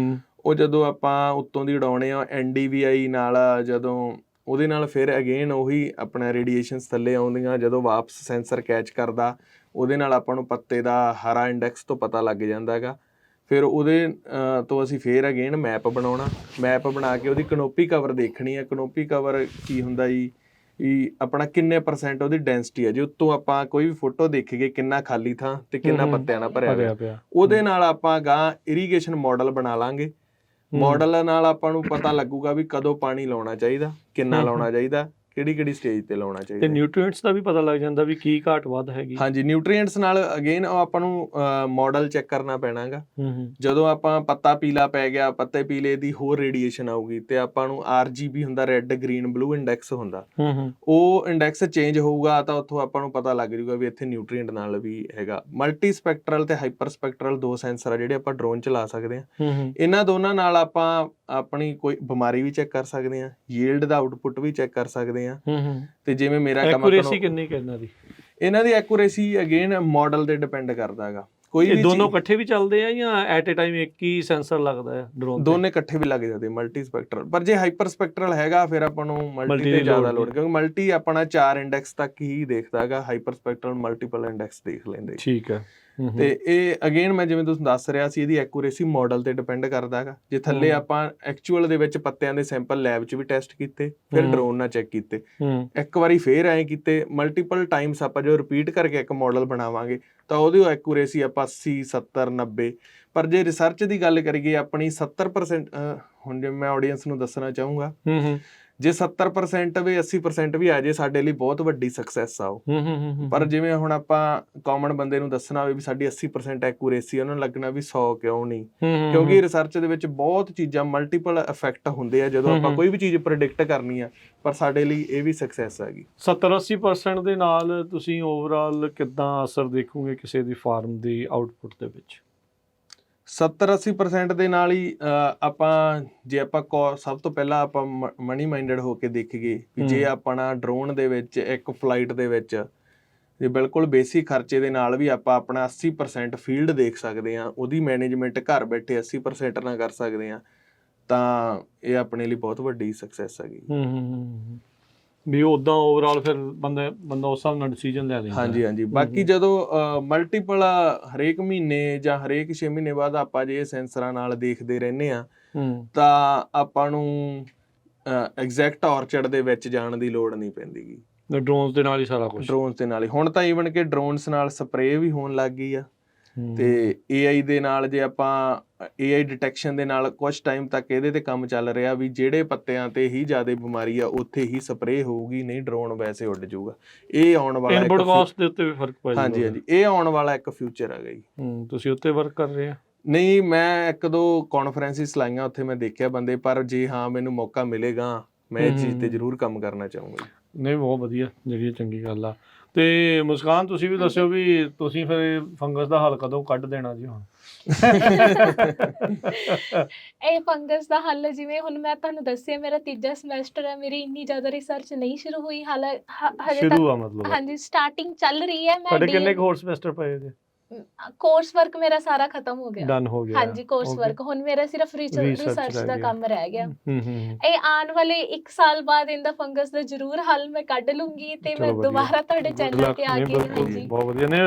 ਉਹ ਜਦੋਂ ਆਪਾਂ ਉੱਤੋਂ ਦੀ ਉਡਾਉਣੇ ਆ NDVI ਨਾਲ, ਜਦੋਂ ਉਹਦੇ ਨਾਲ ਫਿਰ ਅਗੇਨ ਉਹੀ ਆਪਣਾ ਰੇਡੀਏਸ਼ਨਸ ਥੱਲੇ ਆਉਂਦੀਆਂ, ਜਦੋਂ ਵਾਪਸ ਸੈਂਸਰ ਕੈਚ ਕਰਦਾ ਉਹਦੇ ਨਾਲ ਆਪਾਂ ਨੂੰ ਪੱਤੇ ਦਾ ਹਰਾ ਇੰਡੈਕਸ ਤੋਂ ਪਤਾ ਲੱਗ ਜਾਂਦਾ ਹੈਗਾ। ਫਿਰ ਉਹਦੇ ਤੋਂ ਅਸੀਂ ਫਿਰ ਅਗੇਨ ਮੈਪ ਬਣਾਉਣਾ, ਮੈਪ ਬਣਾ ਕੇ ਉਹਦੀ ਕਨੋਪੀ ਕਵਰ ਦੇਖਣੀ ਹੈ। ਕਨੋਪੀ ਕਵਰ ਕੀ ਹੁੰਦਾ ਜੀ, ਵੀ ਆਪਣਾ ਕਿੰਨੇ % ਉਹਦੀ ਡੈਂਸਿਟੀ ਹੈ, ਜੇ ਉੱਤੋਂ ਆਪਾਂ ਕੋਈ ਵੀ ਫੋਟੋ ਦੇਖੀਏ ਕਿੰਨਾ ਖਾਲੀ ਥਾਂ ਤੇ ਕਿੰਨਾ ਪੱਤਿਆਂ ਨਾਲ ਭਰਿਆ ਪਿਆ, ਉਹਦੇ ਨਾਲ ਆਪਾਂ ਗਾਂ ਇਰੀਗੇਸ਼ਨ ਮਾਡਲ ਬਣਾ ਲਾਂਗੇ। ਮਾਡਲ ਨਾਲ ਆਪਾਂ ਨੂੰ ਪਤਾ ਲੱਗੂਗਾ ਵੀ ਕਦੋਂ ਪਾਣੀ ਲਾਉਣਾ ਚਾਹੀਦਾ, ਕਿੰਨਾ ਲਾਉਣਾ ਚਾਹੀਦਾ, ਕਿਹੜੀ ਸਟੇਜ ਤੇ ਲਾਉਣਾ ਚਾਹੀਦਾ। ਤੇ ਨਿਊਟ੍ਰੀਐਂਟਸ ਦਾ ਵੀ ਪਤਾ ਲੱਗ ਜਾਂਦਾ ਵੀ ਕੀ ਘਾਟ ਵੱਧ ਹੈਗੀ। ਹਾਂਜੀ, ਨਿਊਟ੍ਰੀਐਂਟਸ ਨਾਲ ਅਗੇਨ ਆਪਾਂ ਨੂੰ ਮਾਡਲ ਚੈੱਕ ਕਰਨਾ ਪੈਣਾ ਗਾ। ਜਦੋਂ ਆਪਾਂ ਪੱਤਾ ਪੀਲਾ ਪੈ ਗਿਆ, ਪੱਤੇ ਪੀਲੇ ਦੀ ਹੋਰ ਰੇਡੀਏਸ਼ਨ ਆਊਗੀ ਤੇ ਆਪਾਂ ਨੂੰ RGB ਹੁੰਦਾ, ਰੈੱਡ ਗ੍ਰੀਨ ਬਲੂ ਇੰਡੈਕਸ ਹੁੰਦਾ, ਉਹ ਇੰਡੈਕਸ ਚੇਂਜ ਹੋਊਗਾ ਤਾਂ ਉੱਥੋਂ ਆਪਾਂ ਨੂੰ ਪਤਾ ਲੱਗ ਜਾਊਗਾ ਵੀ ਇੱਥੇ ਨਿਊਟ੍ਰੀਐਂਟ ਨਾਲ ਵੀ ਹੈਗਾ। ਮਲਟੀ ਸਪੈਕਟਰਲ ਤੇ ਹਾਈਪਰ ਸਪੈਕਟਰਲ 2 ਸੈਂਸਰ ਆ ਜਿਹੜੇ ਆਪਾਂ ਡਰੋਨ ਚਲਾ ਸਕਦੇ ਹਾਂ। ਇਹਨਾਂ ਦੋਨਾਂ ਨਾਲ ਆਪਾਂ ਆਪਣੀ ਕੋਈ ਬਿਮਾਰੀ ਵੀ ਚੈੱਕ ਕਰ ਸਕਦੇ ਹਾਂ, ਯੀਲਡ ਦਾ ਆਊਟਪੁੱਟ ਵੀ ਚੈੱਕ ਕਰ ਸਕਦੇ ਹਾਂ। ਤੇ ਜਿਵੇਂ ਮੇਰਾ ਕੰਮ ਐਕੂਰੇਸੀ ਕਿੰਨੀ ਇਹਨਾਂ ਦੀ? ਇਹਨਾਂ ਦੀ ਐਕੂਰੇਸੀ ਅਗੇਨ ਮਾਡਲ ਤੇ ਡਿਪੈਂਡ ਕਰਦਾ ਹੈਗਾ। ਕੋਈ ਵੀ ਦੋਨੋਂ ਇਕੱਠੇ ਵੀ ਚੱਲਦੇ ਆ ਜਾਂ ਐਟ ਅ ਟਾਈਮ ਇੱਕ ਹੀ ਸੈਂਸਰ ਲੱਗਦਾ ਹੈ ਡਰੋਨ? ਦੋਨੇ ਇਕੱਠੇ ਵੀ ਲੱਗ ਜਾਂਦੇ ਮਲਟੀ ਸਪੈਕਟਰਲ, ਪਰ ਜੇ ਹਾਈਪਰ ਸਪੈਕਟਰਲ ਹੈਗਾ ਫਿਰ ਆਪਾਂ ਨੂੰ ਮਲਟੀ ਤੇ ਜ਼ਿਆਦਾ ਲੋੜ, ਕਿਉਂਕਿ ਮਲਟੀ ਆਪਣਾ 4 ਇੰਡੈਕਸ ਤੱਕ ਹੀ ਦੇਖਦਾ ਹੈਗਾ, ਹਾਈਪਰ ਸਪੈਕਟਰਲ ਮਲਟੀਪਲ ਇੰਡੈਕਸ ਦੇਖ ਲੈਂਦੇ। ਠੀਕ ਹੈ। ਤੇ ਇਹ ਅਗੇਨ ਮੈਂ ਜਿਵੇਂ ਤੁਸੀਂ ਦੱਸ ਰਿਹਾ ਸੀ, ਇਹਦੀ ਐਕੂਰੇਸੀ ਮਾਡਲ ਤੇ ਡਿਪੈਂਡ ਕਰਦਾ ਹੈਗਾ। ਜੇ ਥੱਲੇ ਆਪਾਂ ਐਕਚੁਅਲ ਦੇ ਵਿੱਚ ਪੱਤਿਆਂ ਦੇ ਸੈਂਪਲ ਲੈਬ 'ਚ ਵੀ ਟੈਸਟ ਕੀਤੇ, ਫਿਰ ਡਰੋਨ ਨਾਲ ਚੈੱਕ ਕੀਤੇ, ਇੱਕ ਵਾਰੀ ਫੇਰ ਐਂ ਕੀਤੇ, ਮਲਟੀਪਲ ਟਾਈਮਸ ਆਪਾਂ ਜੋ ਰਿਪੀਟ ਕਰਕੇ ਇੱਕ ਮਾਡਲ ਬਣਾਵਾਂਗੇ ਤਾਂ ਉਹਦੀ ਐਕੂਰੇਸੀ ਆਪਾਂ 80, 70, 90। ਪਰ ਜੇ ਰਿਸਰਚ ਦੀ ਗੱਲ ਕਰੀਏ ਆਪਣੀ 70%, ਹੁਣ ਜੇ ਮੈਂ ਆਡੀਅנס ਨੂੰ ਦੱਸਣਾ ਚਾਹੂੰਗਾ, ਜੇ 70% ਵੀ 80% ਵੀ ਆ ਜੇ ਸਾਡੇ ਲਈ ਬਹੁਤ ਵੱਡੀ ਸਕਸੈਸ ਆ ਉਹ। ਪਰ ਜਿਵੇਂ ਹੁਣ ਆਪਾਂ ਕਾਮਨ ਬੰਦੇ ਨੂੰ ਦੱਸਣਾ ਹੋਵੇ ਵੀ ਸਾਡੀ 80% ਐਕੂਰੇਸੀ, ਉਹਨਾਂ ਨੂੰ ਲੱਗਣਾ ਵੀ 100 ਕਿਉਂ ਨਹੀਂ, ਕਿਉਂਕਿ ਰਿਸਰਚ ਦੇ ਵਿੱਚ ਬਹੁਤ ਚੀਜ਼ਾਂ ਮਲਟੀਪਲ ਇਫੈਕਟ ਹੁੰਦੇ ਆ ਜਦੋਂ ਆਪਾਂ ਕੋਈ ਵੀ ਚੀਜ਼ ਪ੍ਰੈਡਿਕਟ ਕਰਨੀ ਆ, ਪਰ ਸਾਡੇ ਲਈ ਇਹ ਵੀ ਸਕਸੈਸ ਹੈਗੀ। 70-80% ਦੇ ਨਾਲ ਤੁਸੀਂ ਓਵਰਆਲ ਕਿੱਦਾਂ ਅਸਰ ਦੇਖੋਗੇ ਕਿਸੇ ਦੀ ਫਾਰਮ ਦੀ ਆਊਟਪੁੱਟ ਦੇ ਵਿੱਚ? 70-80% ਦੇ ਨਾਲ ਹੀ ਆਪਾਂ ਜੇ ਆਪਾਂ ਸਭ ਤੋਂ ਪਹਿਲਾਂ ਆਪਾਂ ਮਨੀ ਮਾਈਂਡਡ ਹੋ ਕੇ ਦੇਖੀਏ ਵੀ ਜੇ ਆਪਣਾ ਡਰੋਨ ਦੇ ਵਿੱਚ ਇੱਕ ਫਲਾਈਟ ਦੇ ਵਿੱਚ ਜੇ ਬਿਲਕੁਲ ਬੇਸਿਕ ਖਰਚੇ ਦੇ ਨਾਲ ਵੀ ਆਪਾਂ ਆਪਣਾ 80% ਫੀਲਡ ਦੇਖ ਸਕਦੇ ਹਾਂ, ਉਹਦੀ ਮੈਨੇਜਮੈਂਟ ਘਰ ਬੈਠੇ 80% ਨਾਲ ਕਰ ਸਕਦੇ ਹਾਂ, ਤਾਂ ਇਹ ਆਪਣੇ ਲਈ ਬਹੁਤ ਵੱਡੀ ਸਕਸੈਸ ਹੈਗੀ। ਵੀ ਉਦਾਂ ਓਵਰਆਲ ਫਿਰ ਬੰਦਾ ਉਸ ਹਿਸਾਬ ਨਾਲ ਡਿਸੀਜਨ ਲੈ ਲੈਂਦਾ। ਹਾਂਜੀ। ਬਾਕੀ ਜਦੋਂ ਮਲਟੀਪਲ ਹਰੇਕ ਮਹੀਨੇ ਜਾਂ ਹਰੇਕ 6 ਮਹੀਨੇ ਬਾਅਦ ਆਪਾਂ ਜੇ ਸੈਂਸਰਾਂ ਨਾਲ ਦੇਖਦੇ ਰਹਿੰਦੇ ਆ ਤਾਂ ਆਪਾਂ ਨੂੰ ਐਗਜ਼ੈਕਟ ਔਰਚਰਡ ਦੇ ਵਿੱਚ ਜਾਣ ਦੀ ਲੋੜ ਨਹੀਂ ਪੈਂਦੀ ਗੀ। ਡਰੋਨਸ ਦੇ ਨਾਲ ਹੀ ਸਾਰਾ ਕੁਝ? ਡਰੋਨਸ ਦੇ ਨਾਲ ਹੀ। ਹੁਣ ਤਾਂ ਈਵਨ ਕਿ ਡਰੋਨਸ ਨਾਲ ਸਪਰੇਅ ਵੀ ਹੋਣ ਲੱਗ ਗਈ ਆ, ਤੇ AI ਦੇ ਨਾਲ ਜੇ ਆਪਾਂ AI ਡਿਟੈਕਸ਼ਨ ਦੇ ਨਾਲ ਕੁਝ ਟਾਈਮ ਤੱਕ ਇਹਦੇ ਤੇ ਕੰਮ ਚੱਲ ਰਿਹਾ ਵੀ ਜਿਹੜੇ ਪੱਤਿਆਂ ਤੇ ਹੀ ਜ਼ਿਆਦਾ ਬਿਮਾਰੀ ਆ ਉੱਥੇ ਹੀ ਸਪਰੇਅ ਹੋਊਗੀ, ਨਹੀਂ ਡਰੋਨ ਵੈਸੇ ਉੱਡ ਜਾਊਗਾ। ਇਹ ਆਉਣ ਵਾਲਾ ਇਨਪੁਟ ਕਾਸਟ ਦੇ ਉੱਤੇ ਵੀ ਫਰਕ ਪੈ ਜਾਂਦਾ। ਹਾਂਜੀ, ਇਹ ਆਉਣ ਵਾਲਾ ਇੱਕ ਫਿਊਚਰ ਹੈਗਾ ਜੀ। ਤੁਸੀਂ ਉੱਤੇ ਵਰਕ ਕਰ ਰਹੇ ਆ? ਨਹੀਂ, ਮੈਂ 1-2 ਕਾਨਫਰੰਸਿਸ ਲਾਈਆਂ, ਉੱਥੇ ਮੈਂ ਦੇਖਿਆ ਬੰਦੇ, ਪਰ ਜੇ ਹਾਂ ਮੈਨੂੰ ਮੌਕਾ ਮਿਲੇਗਾ ਮੈਂ ਇਸ ਚੀਜ਼ ਤੇ ਜ਼ਰੂਰ ਕੰਮ ਕਰਨਾ ਚਾਹੂੰਗਾ। ਨਹੀਂ, ਬਹੁਤ ਵਧੀਆ, ਜਿਹੜੀ ਚੰਗੀ ਗੱਲ ਆ। ਤੇ ਮੁਸਕਾਨ, ਤੁਸੀਂ ਵੀ ਦੱਸਿਓ ਵੀ ਤੁਸੀਂ ਫਿਰ ਫੰਗਸ ਦਾ ਹੱਲ ਕਦੋਂ ਕੱਢ ਦੇਣਾ ਜੀ ਹੁਣ? ਇਹ ਫੰਗਸ ਦਾ ਹੱਲ ਜਿਵੇਂ ਹੁਣ ਮੈਂ ਤੁਹਾਨੂੰ ਦੱਸਿਆ, ਮੇਰਾ 3ਜਾ ਸਮੈਸਟਰ ਹੈ, ਮੇਰੀ ਇੰਨੀ ਜ਼ਿਆਦਾ ਰਿਸਰਚ ਨਹੀਂ ਸ਼ੁਰੂ ਹੋਈ ਹਾਲੇ ਸ਼ੁਰੂ ਆ ਮਤਲਬ? ਹਾਂਜੀ, ਸਟਾਰਟਿੰਗ ਚੱਲ ਰਹੀ ਹੈ। ਤੁਹਾਡੇ ਕਿੰਨੇ ਹੋਰ ਸਮੈਸਟਰ ਪਏ ਜੀ? ਕੋਰਸ ਵਰਕ ਮੇਰਾ ਸਾਰਾ ਖਤਮ ਹੋ ਗਿਆ। ਡਨ ਹੋ ਗਿਆ? ਹਾਂਜੀ, ਕੋਰਸ ਵਰਕ ਹੁਣ ਮੇਰਾ ਸਿਰਫ ਰਿਸਰਚ ਦਾ ਕੰਮ ਰਹਿ ਗਿਆ। ਇਹ ਆਉਣ ਵਾਲੇ 1 ਸਾਲ ਬਾਅਦ ਇਹਦਾ ਫੰਗਸ ਦਾ ਜ਼ਰੂਰ ਹੱਲ ਮੈਂ ਕੱਢ ਲੂੰਗੀ ਤੇ ਮੈਂ ਦੁਬਾਰਾ ਤੁਹਾਡੇ ਚੈਨਲ ਤੇ ਆ ਕੇ। ਹਾਂਜੀ, ਬਹੁਤ ਵਧੀਆ ਨੇ,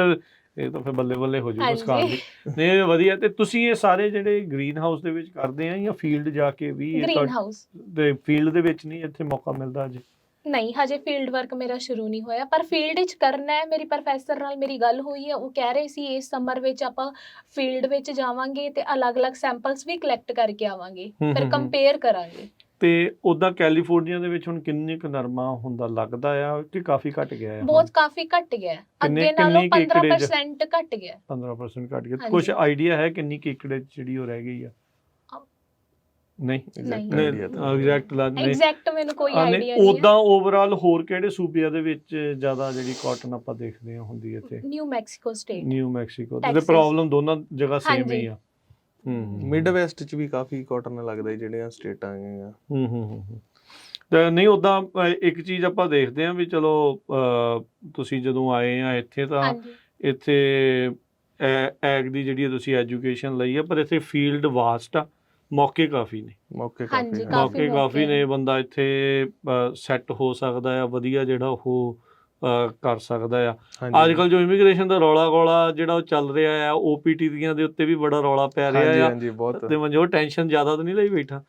ਇਹ ਤਾਂ ਫਿਰ ਬੱਲੇ ਹੋ ਜੂ ਮੁਸਕਾਨ ਦੀ। ਨਹੀਂ, ਵਧੀਆ। ਤੇ ਤੁਸੀਂ ਇਹ ਸਾਰੇ ਜਿਹੜੇ ਗ੍ਰੀਨ ਹਾਊਸ ਦੇ ਵਿੱਚ ਕਰਦੇ ਆ ਜਾਂ ਫੀਲਡ ਜਾ ਕੇ ਵੀ? ਗ੍ਰੀਨ ਹਾਊਸ ਦੇ ਫੀਲਡ ਦੇ ਵਿੱਚ ਨਹੀਂ ਇੱਥੇ ਮੌਕਾ ਮਿਲਦਾ ਜੀ? ਨਹੀਂ, ਹਜੇ ਫੀਲਡ ਵਰਕ ਮੇਰਾ ਸ਼ੁਰੂ ਨਹੀਂ ਹੋਇਆ, ਪਰ ਫੀਲਡ ਵਿੱਚ ਕਰਨਾ ਹੈ। ਮੇਰੀ ਪ੍ਰੋਫੈਸਰ ਨਾਲ ਮੇਰੀ ਗੱਲ ਹੋਈ ਹੈ, ਉਹ ਕਹਿ ਰਹੇ ਸੀ ਇਸ ਸਮਰ ਵਿੱਚ ਆਪਾਂ ਫੀਲਡ ਵਿੱਚ ਜਾਵਾਂਗੇ ਤੇ ਅਲੱਗ-ਅਲੱਗ ਸੈਂਪਲਸ ਵੀ ਕਲੈਕਟ ਕਰਕੇ ਆਵਾਂਗੇ, ਫਿਰ ਕੰਪੇਅਰ ਕਰਾਂਗੇ। ਤੇ ਉਦਾਂ ਕੈਲੀਫੋਰਨੀਆ ਦੇ ਵਿੱਚ ਹੁਣ ਕਿੰਨੇ ਕੁ ਨਰਮਾ ਹੁੰਦਾ ਲੱਗਦਾ ਆ ਕਿ ਕਾਫੀ ਘਟ ਗਿਆ ਹੈ? ਬਹੁਤ ਕਾਫੀ ਘਟ ਗਿਆ, ਅੱਗੇ ਨਾਲੋਂ 15% ਘਟ ਗਿਆ। 15% ਘਟ ਗਿਆ। ਕੁਝ ਆਈਡੀਆ ਹੈ ਕਿੰਨੀ ਕੁ ਏਕੜ ਜਿਹੜੀ ਉਹ ਰਹਿ ਗਈ ਆ? ਨਹੀਂ, ਐਗਜ਼ੈਕਟ ਮੈਨੂੰ ਕੋਈ ਆਈਡੀਆ ਨਹੀਂ। ਉਦਾਂ ਓਵਰਆਲ ਹੋਰ ਕਿਹੜੇ ਸੂਬਿਆਂ ਦੇ ਵਿੱਚ ਜ਼ਿਆਦਾ ਜਿਹੜੀ ਕਾਟਨ ਆਪਾਂ ਦੇਖਦੇ ਹਾਂ ਹੁੰਦੀ ਹੈ ਇੱਥੇ? New Mexico state. New Mexico ਤੇ ਪ੍ਰੋਬਲਮ ਦੋਨਾਂ ਜਗ੍ਹਾ ਸੇਮ ਹੀ ਆ। ਮਿਡ ਵੈਸਟ ਚ ਵੀ ਕਾਫੀ ਕਾਟਨ ਲੱਗਦਾ ਜਿਹੜੀਆਂ ਸਟੇਟਾਂ ਹੈਗੀਆਂ। ਤੇ ਨਹੀਂ, ਉਦਾਂ ਇੱਕ ਚੀਜ਼ ਆਪਾਂ ਦੇਖਦੇ ਹਾਂ ਵੀ ਚਲੋ ਤੁਸੀਂ ਜਦੋਂ ਆਏ ਆ ਇੱਥੇ ਤਾਂ ਇੱਥੇ ਐਗ ਦੀ ਜਿਹੜੀ ਤੁਸੀਂ ਐਜੂਕੇਸ਼ਨ ਲਈ ਆ, ਪਰ ਇੱਥੇ ਫੀਲਡ ਵਾਸਟ ਆ, ਮੌਕੇ ਕਾਫੀ ਨੇ। ਮੌਕੇ ਕਾਫੀ ਨੇ, ਬੰਦਾ ਇੱਥੇ ਸੈੱਟ ਹੋ ਸਕਦਾ ਆ, ਵਧੀਆ ਜਿਹੜਾ ਉਹ ਕਰ ਸਕਦਾ ਆ। ਅੱਜ ਕੱਲ ਜੋ ਇਮੀਗ੍ਰੇਸ਼ਨ ਦਾ ਰੌਲਾ ਜਿਹੜਾ ਉਹ ਚੱਲ ਰਿਹਾ ਆ, OPT ਦੀਆਂ ਦੇ ਉੱਤੇ ਵੀ ਬੜਾ ਰੌਲਾ ਪੈ ਰਿਹਾ ਆ, ਤੇ ਮਨਜੋਤ ਟੈਨਸ਼ਨ ਜ਼ਿਆਦਾ ਤਾਂ ਨਹੀਂ ਲਈ ਬੈਠਾ?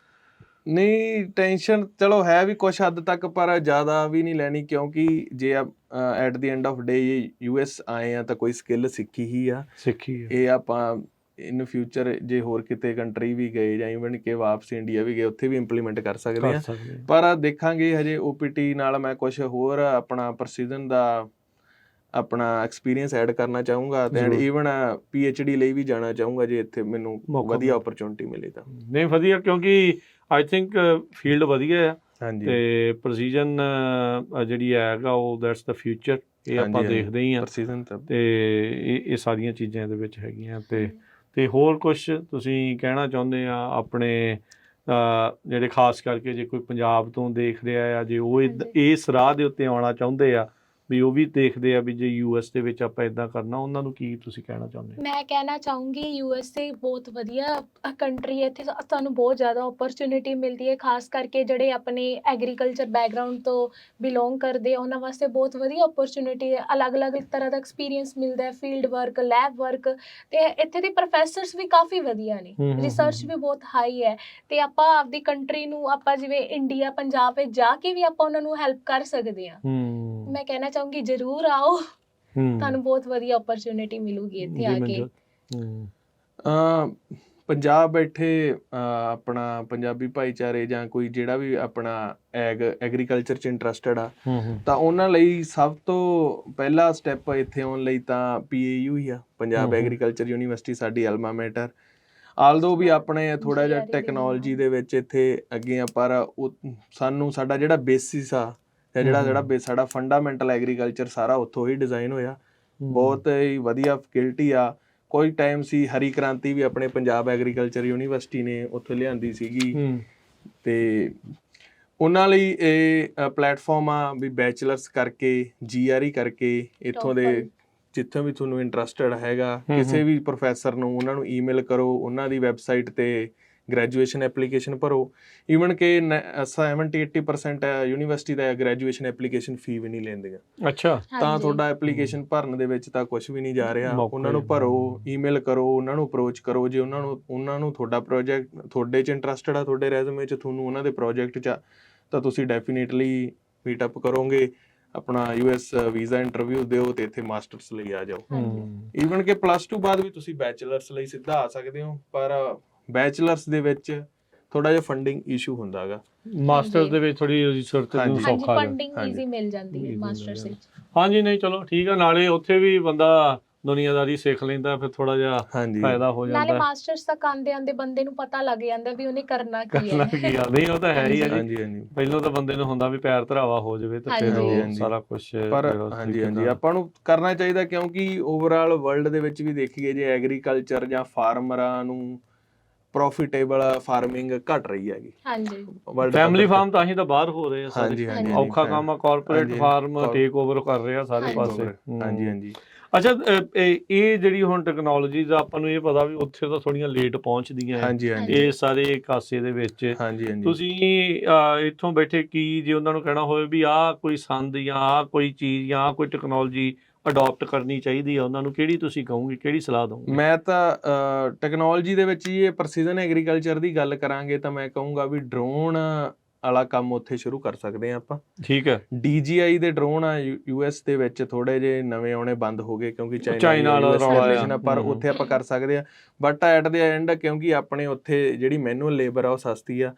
ਨਹੀਂ, ਟੈਨਸ਼ਨ ਚਲੋ ਹੈ ਵੀ ਕੁਛ ਹੱਦ ਤੱਕ, ਪਰ ਜ਼ਿਆਦਾ ਵੀ ਨਹੀਂ ਲੈਣੀ, ਕਿਉਂਕਿ ਜੇ at the end of day US ਆਏ ਆ ਤਾਂ ਕੋਈ ਸਕਿੱਲ ਸਿੱਖੀ ਹੀ ਆ। ਇਹ ਆਪਾਂ ਇਨ ਫਿਊਚਰ ਜੇ ਹੋਰ ਕਿਤੇ ਕੰਟਰੀ ਵੀ ਗਏ ਜਾਂ ਇਵਨ ਕਿ ਵਾਪਸ ਇੰਡੀਆ ਵੀ ਗਏ, ਉੱਥੇ ਵੀ ਇੰਪਲੀਮੈਂਟ ਕਰ ਸਕਦੇ ਆ। ਪਰ ਦੇਖਾਂਗੇ, ਹਜੇ OPT ਨਾਲ ਮੈਂ ਕੁਛ ਹੋਰ ਆਪਣਾ ਪ੍ਰੋਸੀਜਨ ਦਾ ਆਪਣਾ ਐਕਸਪੀਰੀਅੰਸ ਐਡ ਕਰਨਾ ਚਾਹੂੰਗਾ, ਤੇ ਈਵਨ PhD ਲਈ ਵੀ ਜਾਣਾ ਚਾਹੂੰਗਾ ਜੇ ਇੱਥੇ ਮੈਨੂੰ ਵਧੀਆ ਓਪਰਚੁਨਿਟੀ ਮਿਲੇ ਤਾਂ। ਨਹੀਂ, ਵਧੀਆ, ਕਿਉਂਕਿ ਆਈ ਥਿੰਕ ਫੀਲਡ ਵਧੀਆ ਆ ਤੇ ਪ੍ਰੋਸੀਜਨ ਜਿਹੜੀ ਹੈਗਾ ਉਹ ਦੈਟਸ ਦਾ ਫਿਊਚਰ। ਇਹ ਆਪਾਂ ਦੇਖਦੇ ਹੀ ਆ ਤੇ ਇਹ ਸਾਰੀਆਂ ਚੀਜ਼ਾਂ ਇਹਦੇ ਵਿੱਚ ਹੈਗੀਆਂ। ਤੇ ਹੋਰ ਕੁਛ ਤੁਸੀਂ ਕਹਿਣਾ ਚਾਹੁੰਦੇ ਆ ਆਪਣੇ ਜਿਹੜੇ ਖਾਸ ਕਰਕੇ ਜੇ ਕੋਈ ਪੰਜਾਬ ਤੋਂ ਦੇਖ ਰਿਹਾ ਆ, ਜੇ ਉਹ ਇਸ ਰਾਹ ਦੇ ਉੱਤੇ ਆਉਣਾ ਚਾਹੁੰਦੇ ਆ, ਵੀ ਉਹ ਵੀ ਦੇਖਦੇ ਆ ਵੀ ਜੇ US ਦੇ ਵਿੱਚ ਆਪਾਂ ਇਦਾਂ ਕਰਨਾ, ਉਹਨਾਂ ਨੂੰ ਕੀ ਤੁਸੀਂ ਕਹਿਣਾ ਚਾਹੁੰਦੇ? ਮੈਂ ਕਹਿਣਾ ਚਾਹੂੰਗੀ USA ਬਹੁਤ ਵਧੀਆ ਕੰਟਰੀ ਹੈ, ਇੱਥੇ ਤੁਹਾਨੂੰ ਬਹੁਤ ਜ਼ਿਆਦਾ ਓਪਰਚੁਨਿਟੀ ਮਿਲਦੀ ਹੈ, ਖਾਸ ਕਰਕੇ ਜਿਹੜੇ ਆਪਣੇ ਐਗਰੀਕਲਚਰ ਬੈਕਗਰਾਊਂਡ ਤੋਂ ਬਿਲੋਂਗ ਕਰਦੇ, ਉਹਨਾਂ ਵਾਸਤੇ ਬਹੁਤ ਵਧੀਆ ਓਪਰਚੁਨਿਟੀ ਹੈ। ਅਲੱਗ-ਅਲੱਗ ਤਰ੍ਹਾਂ ਦਾ ਐਕਸਪੀਰੀਅੰਸ ਮਿਲਦਾ ਹੈ, ਫੀਲਡ ਵਰਕ, ਲੈਬ ਵਰਕ, ਤੇ ਇੱਥੇ ਦੇ ਪ੍ਰੋਫੈਸਰਸ ਵੀ ਕਾਫੀ ਵਧੀਆ ਨੇ, ਰਿਸਰਚ ਵੀ ਬਹੁਤ ਹਾਈ ਹੈ, ਤੇ ਆਪਾਂ ਆਪਦੀ ਕੰਟਰੀ ਨੂੰ ਆਪਾਂ ਜਿਵੇਂ ਇੰਡੀਆ, ਪੰਜਾਬ ਵਿੱਚ ਜਾ ਕੇ ਵੀ ਆਪਾਂ ਉਹਨਾਂ ਨੂੰ ਹੈਲਪ ਕਰ ਸਕਦੇ ਹਾਂ। ਮੈਂ ਕਹਿਣਾ ਚਾਹੂੰਗੀ ਜ਼ਰੂਰ ਆਓ, ਤੁਹਾਨੂੰ ਬਹੁਤ ਵਧੀਆ ਓਪਰਚੁਨਿਟੀ ਮਿਲੂਗੀ ਇੱਥੇ ਆ ਕੇ। ਪੰਜਾਬ ਬੈਠੇ ਆਪਣਾ ਪੰਜਾਬੀ ਭਾਈਚਾਰੇ ਜਾਂ ਕੋਈ ਜਿਹੜਾ ਵੀ ਆਪਣਾ ਐਗਰੀਕਲਚਰ 'ਚ ਇੰਟਰਸਟਡ ਆ, ਤਾਂ ਉਹਨਾਂ ਲਈ ਸਭ ਤੋਂ ਪਹਿਲਾ ਸਟੈਪ ਇੱਥੇ ਆਉਣ ਲਈ ਤਾਂ PAU ਹੀ ਆ, ਪੰਜਾਬ ਐਗਰੀਕਲਚਰ ਯੂਨੀਵਰਸਿਟੀ, ਸਾਡੀ ਅਲਮਾ ਮੈਟਰ। ਆਲਦੋ ਵੀ ਆਪਣੇ ਥੋੜ੍ਹਾ ਜਿਹਾ ਟੈਕਨੋਲੋਜੀ ਦੇ ਵਿੱਚ ਇੱਥੇ ਅੱਗੇ ਆ, ਪਰ ਸਾਨੂੰ ਸਾਡਾ ਜਿਹੜਾ ਬੇਸਿਸ ਆ, ਜਿਹੜਾ ਸਾਡਾ ਫੰਡਾਮੈਂਟਲ ਐਗਰੀਕਲਚਰ ਸਾਰਾ ਉੱਥੋਂ ਹੀ ਡਿਜ਼ਾਈਨ ਹੋਇਆ। ਬਹੁਤ ਹੀ ਵਧੀਆ ਫੈਕਲਟੀ ਆ। ਕੋਈ ਟਾਈਮ ਸੀ ਹਰੀ ਕ੍ਰਾਂਤੀ ਵੀ ਆਪਣੇ ਪੰਜਾਬ ਐਗਰੀਕਲਚਰ ਯੂਨੀਵਰਸਿਟੀ ਨੇ ਉੱਥੇ ਲਿਆਂਦੀ ਸੀਗੀ, ਤੇ ਉਹਨਾਂ ਲਈ ਇਹ ਪਲੇਟਫਾਰਮ ਆ ਵੀ ਬੈਚਲਰਸ ਕਰਕੇ, GRE ਕਰਕੇ, ਇੱਥੋਂ ਦੇ ਜਿੱਥੋਂ ਵੀ ਤੁਹਾਨੂੰ ਇੰਟਰਸਟਡ ਹੈਗਾ, ਕਿਸੇ ਵੀ ਪ੍ਰੋਫੈਸਰ ਨੂੰ ਉਹਨਾਂ ਨੂੰ ਈਮੇਲ ਕਰੋ, ਉਹਨਾਂ ਦੀ ਵੈਬਸਾਈਟ ਤੇ ਗ੍ਰੈਜੂਏਸ਼ਨ ਐਪਲੀਕੇਸ਼ਨ ਭਰੋ। ਈਵਨ ਕਿ 70-80% ਯੂਨੀਵਰਸਿਟੀ ਦਾ ਗ੍ਰੈਜੂਏਸ਼ਨ ਐਪਲੀਕੇਸ਼ਨ ਫੀ ਵੀ ਨਹੀਂ ਲੈਂਦੀਆਂ। ਅੱਛਾ, ਤਾਂ ਤੁਹਾਡਾ ਐਪਲੀਕੇਸ਼ਨ ਭਰਨ ਦੇ ਵਿੱਚ ਤਾਂ ਕੁਝ ਵੀ ਨਹੀਂ ਜਾ ਰਿਹਾ। ਉਹਨਾਂ ਨੂੰ ਭਰੋ, ਈਮੇਲ ਕਰੋ, ਉਹਨਾਂ ਨੂੰ ਅਪਰੋਚ ਕਰੋ। ਜੇ ਉਹਨਾਂ ਨੂੰ ਤੁਹਾਡਾ ਪ੍ਰੋਜੈਕਟ ਤੁਹਾਡੇ 'ਚ ਇੰਟਰਸਟਡ ਆ, ਤੁਹਾਡੇ ਰੈਜ਼ੂਮੇ 'ਚ ਤੁਹਾਨੂੰ ਉਹਨਾਂ ਦੇ ਪ੍ਰੋਜੈਕਟ 'ਚ, ਤਾਂ ਤੁਸੀਂ ਡੈਫੀਨੇਟਲੀ ਮੀਟਅਪ ਕਰੋਗੇ, ਆਪਣਾ US ਵੀਜ਼ਾ ਇੰਟਰਵਿਊ ਦਿਓ ਤੇ ਇੱਥੇ ਮਾਸਟਰਸ ਲਈ ਆ ਜਾਓ। ਈਵਨ ਕਿ +2 ਬਾਅਦ ਵੀ ਤੁਸੀਂ ਬੈਚਲਰਸ ਲਈ ਸਿੱਧਾ ਆ ਸਕਦੇ ਹੋ, ਪਰ ਬੈਚਲਰਸ ਦੇ ਵਿੱਚ ਥੋੜਾ ਜਿਹਾ ਫੰਡਿੰਗ ਇਸ਼ੂ ਹੁੰਦਾ ਹੈਗਾ। ਮਾਸਟਰਸ ਦੇ ਵਿੱਚ ਥੋੜੀ ਰਿਸਰਚ ਨੂੰ ਸੌਖਾ ਫੰਡਿੰਗ ਈਜ਼ੀ ਮਿਲ ਜਾਂਦੀ ਹੈ ਮਾਸਟਰਸ ਵਿੱਚ। ਹਾਂਜੀ, ਨਹੀਂ ਚਲੋ ਠੀਕ ਆ, ਨਾਲੇ ਉੱਥੇ ਵੀ ਬੰਦਾ ਦੁਨੀਆਦਾਰੀ ਸਿੱਖ ਲੈਂਦਾ, ਫਿਰ ਥੋੜਾ ਜਿਹਾ ਫਾਇਦਾ ਹੋ ਜਾਂਦਾ। ਨਾਲੇ ਮਾਸਟਰਸ ਤੱਕ ਆਂਦੇ ਬੰਦੇ ਨੂੰ ਪਤਾ ਲੱਗ ਜਾਂਦਾ ਵੀ ਉਹਨੇ ਕਰਨਾ ਕੀ ਹੈ। ਨਹੀਂ, ਉਹ ਤਾਂ ਹੈ ਹੀ ਆ ਜੀ। ਪਹਿਲਾਂ ਤਾਂ ਬੰਦੇ ਨੂੰ ਹੁੰਦਾ ਵੀ ਪੈਰ ਧਰਾਵਾ ਹੋ ਜਾਵੇ ਤੇ ਫਿਰ ਸਾਰਾ ਕੁਝ। ਪਰ ਹਾਂਜੀ, ਆਪਾਂ ਨੂੰ ਕਰਨਾ ਚਾਹੀਦਾ, ਕਿਉਂਕਿ ਓਵਰਆਲ ਵਰਲਡ ਦੇ ਵਿੱਚ ਵੀ ਦੇਖੀਏ ਜੇ ਐਗਰੀਕਲਚਰ ਜਾਂ ਫਾਰਮਰਾਂ ਨੂੰ ਪ੍ਰੋਫਿਟੇਬਲ ਫਾਰਮਿੰਗ ਘਟ ਰਹੀ ਹੈਗੀ। ਫੈਮਿਲੀ ਫਾਰਮ ਤਾਂ ਹੀ ਤਾਂ ਬਾਹਰ ਹੋ ਰਹੇ ਆ ਸਾਰੇ। ਔਖਾ ਕੰਮ ਆ, ਕਾਰਪੋਰੇਟ ਫਾਰਮ ਟੇਕ ਓਵਰ ਕਰ ਰਹੇ ਆ ਸਾਰੇ ਪਾਸੇ। ਅੱਛਾ, ਇਹ ਜਿਹੜੀ ਹੁਣ ਟੈਕਨੋਲੋਜੀ ਦਾ ਆਪਾਂ ਨੂੰ ਇਹ ਪਤਾ ਵੀ ਉੱਥੇ ਤਾਂ ਥੋੜੀਆਂ ਲੇਟ ਪਹੁੰਚਦੀਆਂ ਇਹ ਸਾਰੇ ਕਾਸੇ ਦੇ ਵਿੱਚ। ਤੁਸੀਂ ਇੱਥੋਂ ਬੈਠੇ ਕੀ ਜੇ ਉਹਨਾਂ ਨੂੰ ਕਹਿਣਾ ਹੋਵੇ ਵੀ ਆਹ ਕੋਈ ਸੰਦ ਜਾਂ ਆਹ ਕੋਈ ਚੀਜ਼ ਜਾਂ ਆਹ ਕੋਈ ਟੈਕਨੋਲੋਜੀ ਅਡੋਪਟ ਕਰਨੀ ਚਾਹੀਦੀ ਆ, ਉਹਨਾਂ ਨੂੰ ਕਿਹੜੀ ਤੁਸੀਂ ਕਹੋਗੇ, ਕਿਹੜੀ ਸਲਾਹ ਦਓਗੇ? ਮੈਂ ਤਾਂ ਟੈਕਨੋਲੋਜੀ ਦੇ ਵਿੱਚ ਇਹ ਪ੍ਰਸੀਜਨ ਐਗਰੀਕਲਚਰ ਦੀ ਗੱਲ ਕਰਾਂਗੇ ਤਾਂ ਮੈਂ ਕਹੂੰਗਾ ਵੀ ਡਰੋਨ ਵਾਲਾ ਕੰਮ ਉੱਥੇ ਸ਼ੁਰੂ ਕਰ ਸਕਦੇ ਆ ਆਪਾਂ। ਠੀਕ ਹੈ। DJI ਦੇ ਡਰੋਨ ਆ US ਦੇ ਵਿੱਚ ਥੋੜੇ ਜਿਹੇ ਨਵੇਂ ਆਉਣੇ ਬੰਦ ਹੋ ਗਏ ਕਿਉਂਕਿ ਚਾਈਨਾ ਵਾਲਾ ਰੌਲਾ, ਪਰ ਉੱਥੇ ਆਪਾਂ ਕਰ ਸਕਦੇ ਆ। ਬਟ ਐਟ ਦੇ ਐਂਡ ਕਿਉਂਕਿ ਆਪਣੇ ਉੱਥੇ ਜਿਹੜੀ ਮੈਨੂਅਲ ਲੇਬਰ ਆ ਉਹ ਸਸਤੀ ਆ,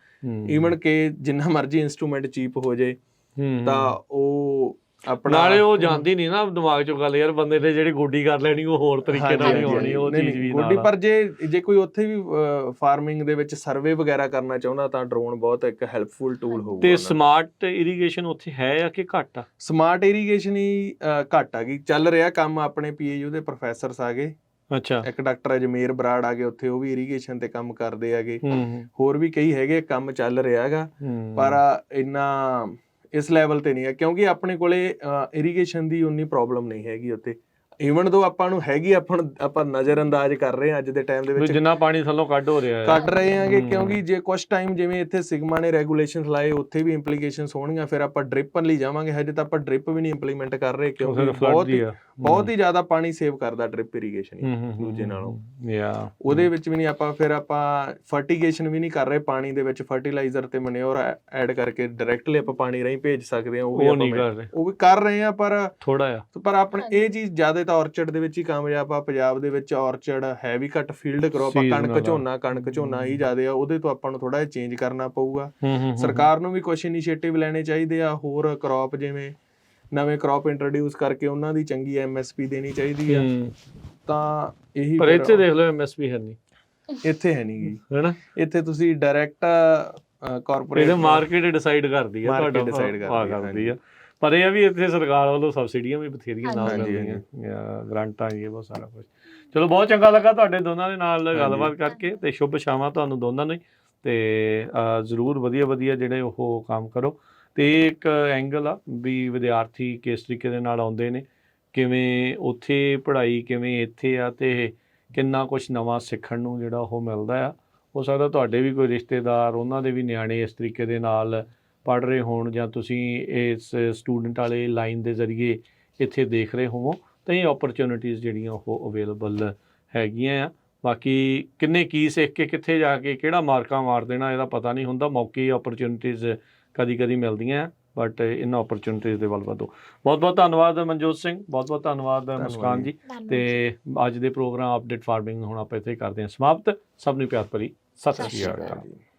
ਈਵਨ ਕਿ ਜਿੰਨਾ ਮਰਜ਼ੀ ਇੰਸਟਰੂਮੈਂਟ ਚੀਪ ਹੋ ਜੇ ਤਾਂ ਉਹ ਆਪਣਾ ਨਾਲੇ ਉਹ ਜਾਂਦੀ ਨਹੀਂ ਨਾ ਦਿਮਾਗ ਚੋਂ ਗੱਲ, ਯਾਰ ਬੰਦੇ ਨੇ ਜਿਹੜੀ ਗੋਡੀ ਕਰ ਲੈਣੀ ਉਹ ਹੋਰ ਤਰੀਕੇ ਨਾਲ ਨਹੀਂ ਹੋਣੀ, ਉਹ ਚੀਜ਼ ਵੀ ਗੋਡੀ। ਪਰ ਜੇ ਕੋਈ ਉੱਥੇ ਵੀ ਫਾਰਮਿੰਗ ਦੇ ਵਿੱਚ ਸਰਵੇ ਵਗੈਰਾ ਕਰਨਾ ਚਾਹੁੰਦਾ ਤਾਂ ਡਰੋਨ ਬਹੁਤ ਇੱਕ ਹੈਲਪਫੁਲ ਟੂਲ ਹੋਊਗਾ। ਤੇ ਸਮਾਰਟ ਇਰੀਗੇਸ਼ਨ ਉੱਥੇ ਹੈ ਆ ਕਿ ਘੱਟ ਆ? ਸਮਾਰਟ ਇਰੀਗੇਸ਼ਨ ਹੀ ਘੱਟ ਆ ਗਈ, ਚੱਲ ਰਿਹਾ ਕੰਮ। ਆਪਣੇ PAU ਦੇ ਪ੍ਰੋਫੈਸਰਸ ਆ ਗਏ, ਅੱਛਾ, ਇੱਕ ਡਾਕਟਰ ਅਜਮੇਰ ਬਰਾੜ ਆ ਗਏ ਉੱਥੇ, ਉਹ ਵੀ ਇਰੀਗੇਸ਼ਨ ਤੇ ਕੰਮ ਕਰਦੇ ਹੈਗੇ। ਹੋਰ ਵੀ ਕਈ ਹੈਗੇ, ਕੰਮ ਚੱਲ ਰਿਹਾ ਹੈਗਾ, ਪਰ ਇੰਨਾ ਇਸ ਲੈਵਲ ਤੇ ਨਹੀਂ ਹੈ ਕਿਉਂਕਿ ਆਪਣੇ ਕੋਲੇ ਇਰੀਗੇਸ਼ਨ ਦੀ ਉਨੀ ਪ੍ਰੋਬਲਮ ਨਹੀਂ ਹੈਗੀ ਉੱਥੇ। ਈਵਨ ਦੋ ਆਪਾਂ ਨੂੰ ਹੈਗੀ, ਆਪਾਂ ਨਜ਼ਰ ਅੰਦਾਜ਼ ਕਰ ਰਹੇ ਹਾਂ ਅੱਜ ਦੇ ਟਾਈਮ ਦੇ ਵਿੱਚ, ਜਿੰਨਾ ਪਾਣੀ ਥੱਲੋਂ ਕੱਢ ਰਹੇ ਆਂਗੇ। ਕਿਉਂਕਿ ਜੇ ਕੁਛ ਟਾਈਮ ਜਿਵੇਂ ਇੱਥੇ ਸਿਗਮਾ ਨੇ ਰੈਗੂਲੇਸ਼ਨਸ ਲਾਏ, ਉੱਥੇ ਵੀ ਇੰਪਲੀਕੇਸ਼ਨਸ ਹੋਣਗੀਆਂ। ਫਿਰ ਆਪਾਂ ਡ੍ਰਿਪ ਲਈ ਜਾਵਾਂਗੇ, ਹਜੇ ਤਾਂ ਆਪਾਂ ਡ੍ਰਿਪ ਵੀ ਨਹੀਂ ਇੰਪਲੀਮੈਂਟ ਕਰ ਰਹੇ ਕਿਉਂਕਿ ਬਹੁਤ ਹੀ ਜ਼ਿਆਦਾ ਪਾਣੀ ਸੇਵ ਕਰਦਾ ਡ੍ਰਿਪ ਇਰੀਗੇਸ਼ਨ ਦੂਜੇ ਨਾਲੋਂ। ਉਹਦੇ ਵਿੱਚ ਵੀ ਨਹੀਂ ਆਪਾਂ ਫਰਟੀਗੇਸ਼ਨ ਵੀ ਨਹੀਂ ਕਰ ਰਹੇ ਪਾਣੀ ਦੇ ਵਿੱਚ, ਫਰਟੀਲਾਈਜ਼ਰ ਤੇ ਮਨਿਓਰ ਐਡ ਕਰਕੇ ਡਾਇਰੈਕਟਲੀ ਆਪਾਂ ਪਾਣੀ ਰਾਹੀਂ ਭੇਜ ਸਕਦੇ ਹਾਂ। ਉਹ ਵੀ ਕਰ ਰਹੇ ਆ, ਪਰ ਥੋੜਾ ਆ। ਪਰ ਆਪਣੇ ਇਹ ਚੀਜ਼ ਜ਼ਿਆਦਾ ਤਾਂ ਔਰਚਰਡ ਦੇ ਵਿੱਚ ਹੀ ਕਾਮਯਾਬ ਆ। ਪੰਜਾਬ ਦੇ ਵਿੱਚ ਔਰਚਰਡ ਹੈ ਵੀ ਘੱਟ, ਫੀਲਡ ਕਰੋਪ ਕਣਕ ਝੋਨਾ ਹੀ ਜ਼ਿਆਦਾ ਆ। ਉਹਦੇ ਤੋਂ ਆਪਾਂ ਨੂੰ ਥੋੜਾ ਜਿਹਾ ਚੇਂਜ ਕਰਨਾ ਪਊਗਾ। ਸਰਕਾਰ ਨੂੰ ਵੀ ਕੁਝ ਇਨੀਸ਼ੀਏਟਿਵ ਲੈਣੇ ਚਾਹੀਦੇ ਆ, ਹੋਰ ਕ੍ਰੌਪ ਜਿਵੇਂ ਨਵੇਂ ਕ੍ਰੌਪ ਇੰਟਰੋਡਿਊਸ ਕਰਕੇ ਉਹਨਾਂ ਦੀ ਚੰਗੀ MSP ਦੇਣੀ ਚਾਹੀਦੀ ਆ। ਤਾਂ ਇਹੀ, ਪਰ ਇੱਥੇ ਦੇਖ ਲਓ MSP ਹੈ ਨਹੀਂ, ਇੱਥੇ ਹੈ ਨਹੀਂ ਗੀ ਹੈਨਾ। ਇੱਥੇ ਤੁਸੀਂ ਡਾਇਰੈਕਟ ਕਾਰਪੋਰੇਟ ਮਾਰਕੀਟ ਡਿਸਾਈਡ ਕਰਦੀ ਆ, ਤੁਹਾਡਾ ਕਰਦੀ ਆ। ਪਰ ਇਹ ਆ ਵੀ ਇੱਥੇ ਸਰਕਾਰ ਵੱਲੋਂ ਸਬਸਿਡੀਆਂ ਵੀ ਬਥੇਰੀਆਂ ਨਾਲ ਮਿਲਦੀਆਂ, ਗ੍ਰਾਂਟਾਂ, ਇਹ ਬਹੁਤ ਸਾਰਾ ਕੁਝ। ਚਲੋ, ਬਹੁਤ ਚੰਗਾ ਲੱਗਾ ਤੁਹਾਡੇ ਦੋਨਾਂ ਦੇ ਨਾਲ ਗੱਲਬਾਤ ਕਰਕੇ, ਤੇ ਸ਼ੁਭ ਸ਼ਾਮਾਂ ਤੁਹਾਨੂੰ ਦੋਨਾਂ ਨੂੰ। ਤੇ ਜ਼ਰੂਰ ਵਧੀਆ ਜਿਹੜੇ ਉਹ ਕੰਮ ਕਰੋ। ਤੇ ਇੱਕ ਐਂਗਲ ਆ ਵੀ ਵਿਦਿਆਰਥੀ ਕਿਸ ਤਰੀਕੇ ਦੇ ਨਾਲ ਆਉਂਦੇ ਨੇ, ਕਿਵੇਂ ਉੱਥੇ ਪੜ੍ਹਾਈ, ਕਿਵੇਂ ਇੱਥੇ ਆ, ਤੇ ਕਿੰਨਾ ਕੁਛ ਨਵਾਂ ਸਿੱਖਣ ਨੂੰ ਜਿਹੜਾ ਉਹ ਮਿਲਦਾ ਆ। ਹੋ ਸਕਦਾ ਤੁਹਾਡੇ ਵੀ ਕੋਈ ਰਿਸ਼ਤੇਦਾਰ, ਉਹਨਾਂ ਦੇ ਵੀ ਨਿਆਣੇ ਇਸ ਤਰੀਕੇ ਦੇ ਨਾਲ ਪੜ੍ਹ ਰਹੇ ਹੋਣ, ਜਾਂ ਤੁਸੀਂ ਇਸ ਸਟੂਡੈਂਟ ਵਾਲੇ ਲਾਈਨ ਦੇ ਜ਼ਰੀਏ ਇੱਥੇ ਦੇਖ ਰਹੇ ਹੋਵੋ, ਤਾਂ ਇਹ ਓਪਰਚੁਨਿਟੀਜ਼ ਜਿਹੜੀਆਂ ਉਹ ਅਵੇਲੇਬਲ ਹੈਗੀਆਂ ਆ। ਬਾਕੀ ਕਿੰਨੇ ਕੀ ਸਿੱਖ ਕੇ ਕਿੱਥੇ ਜਾ ਕੇ ਕਿਹੜਾ ਮਾਰਕਾ ਮਾਰ ਦੇਣਾ, ਇਹਦਾ ਪਤਾ ਨਹੀਂ ਹੁੰਦਾ। ਮੌਕੇ ਓਪਰਚੁਨਿਟੀਜ਼ ਕਦੀ ਮਿਲਦੀਆਂ, ਬਟ ਇਹਨਾਂ ਓਪਰਚੁਨਿਟੀਜ਼ ਦੇ ਵੱਲ ਵਧੋ। ਬਹੁਤ ਬਹੁਤ ਧੰਨਵਾਦ ਮਨਜੋਤ ਸਿੰਘ, ਬਹੁਤ ਬਹੁਤ ਧੰਨਵਾਦ ਮੁਸਕਾਨ ਜੀ। ਤੇ ਅੱਜ ਦੇ ਪ੍ਰੋਗਰਾਮ ਅਪਡੇਟ ਫਾਰਮਿੰਗ ਹੁਣ ਆਪਾਂ ਇੱਥੇ ਕਰਦੇ ਹਾਂ ਸਮਾਪਤ। ਸਭ ਨੂੰ ਪਿਆਰ ਭਰੀ ਸਤਿ ਸ਼੍ਰੀ ਅਕਾਲ।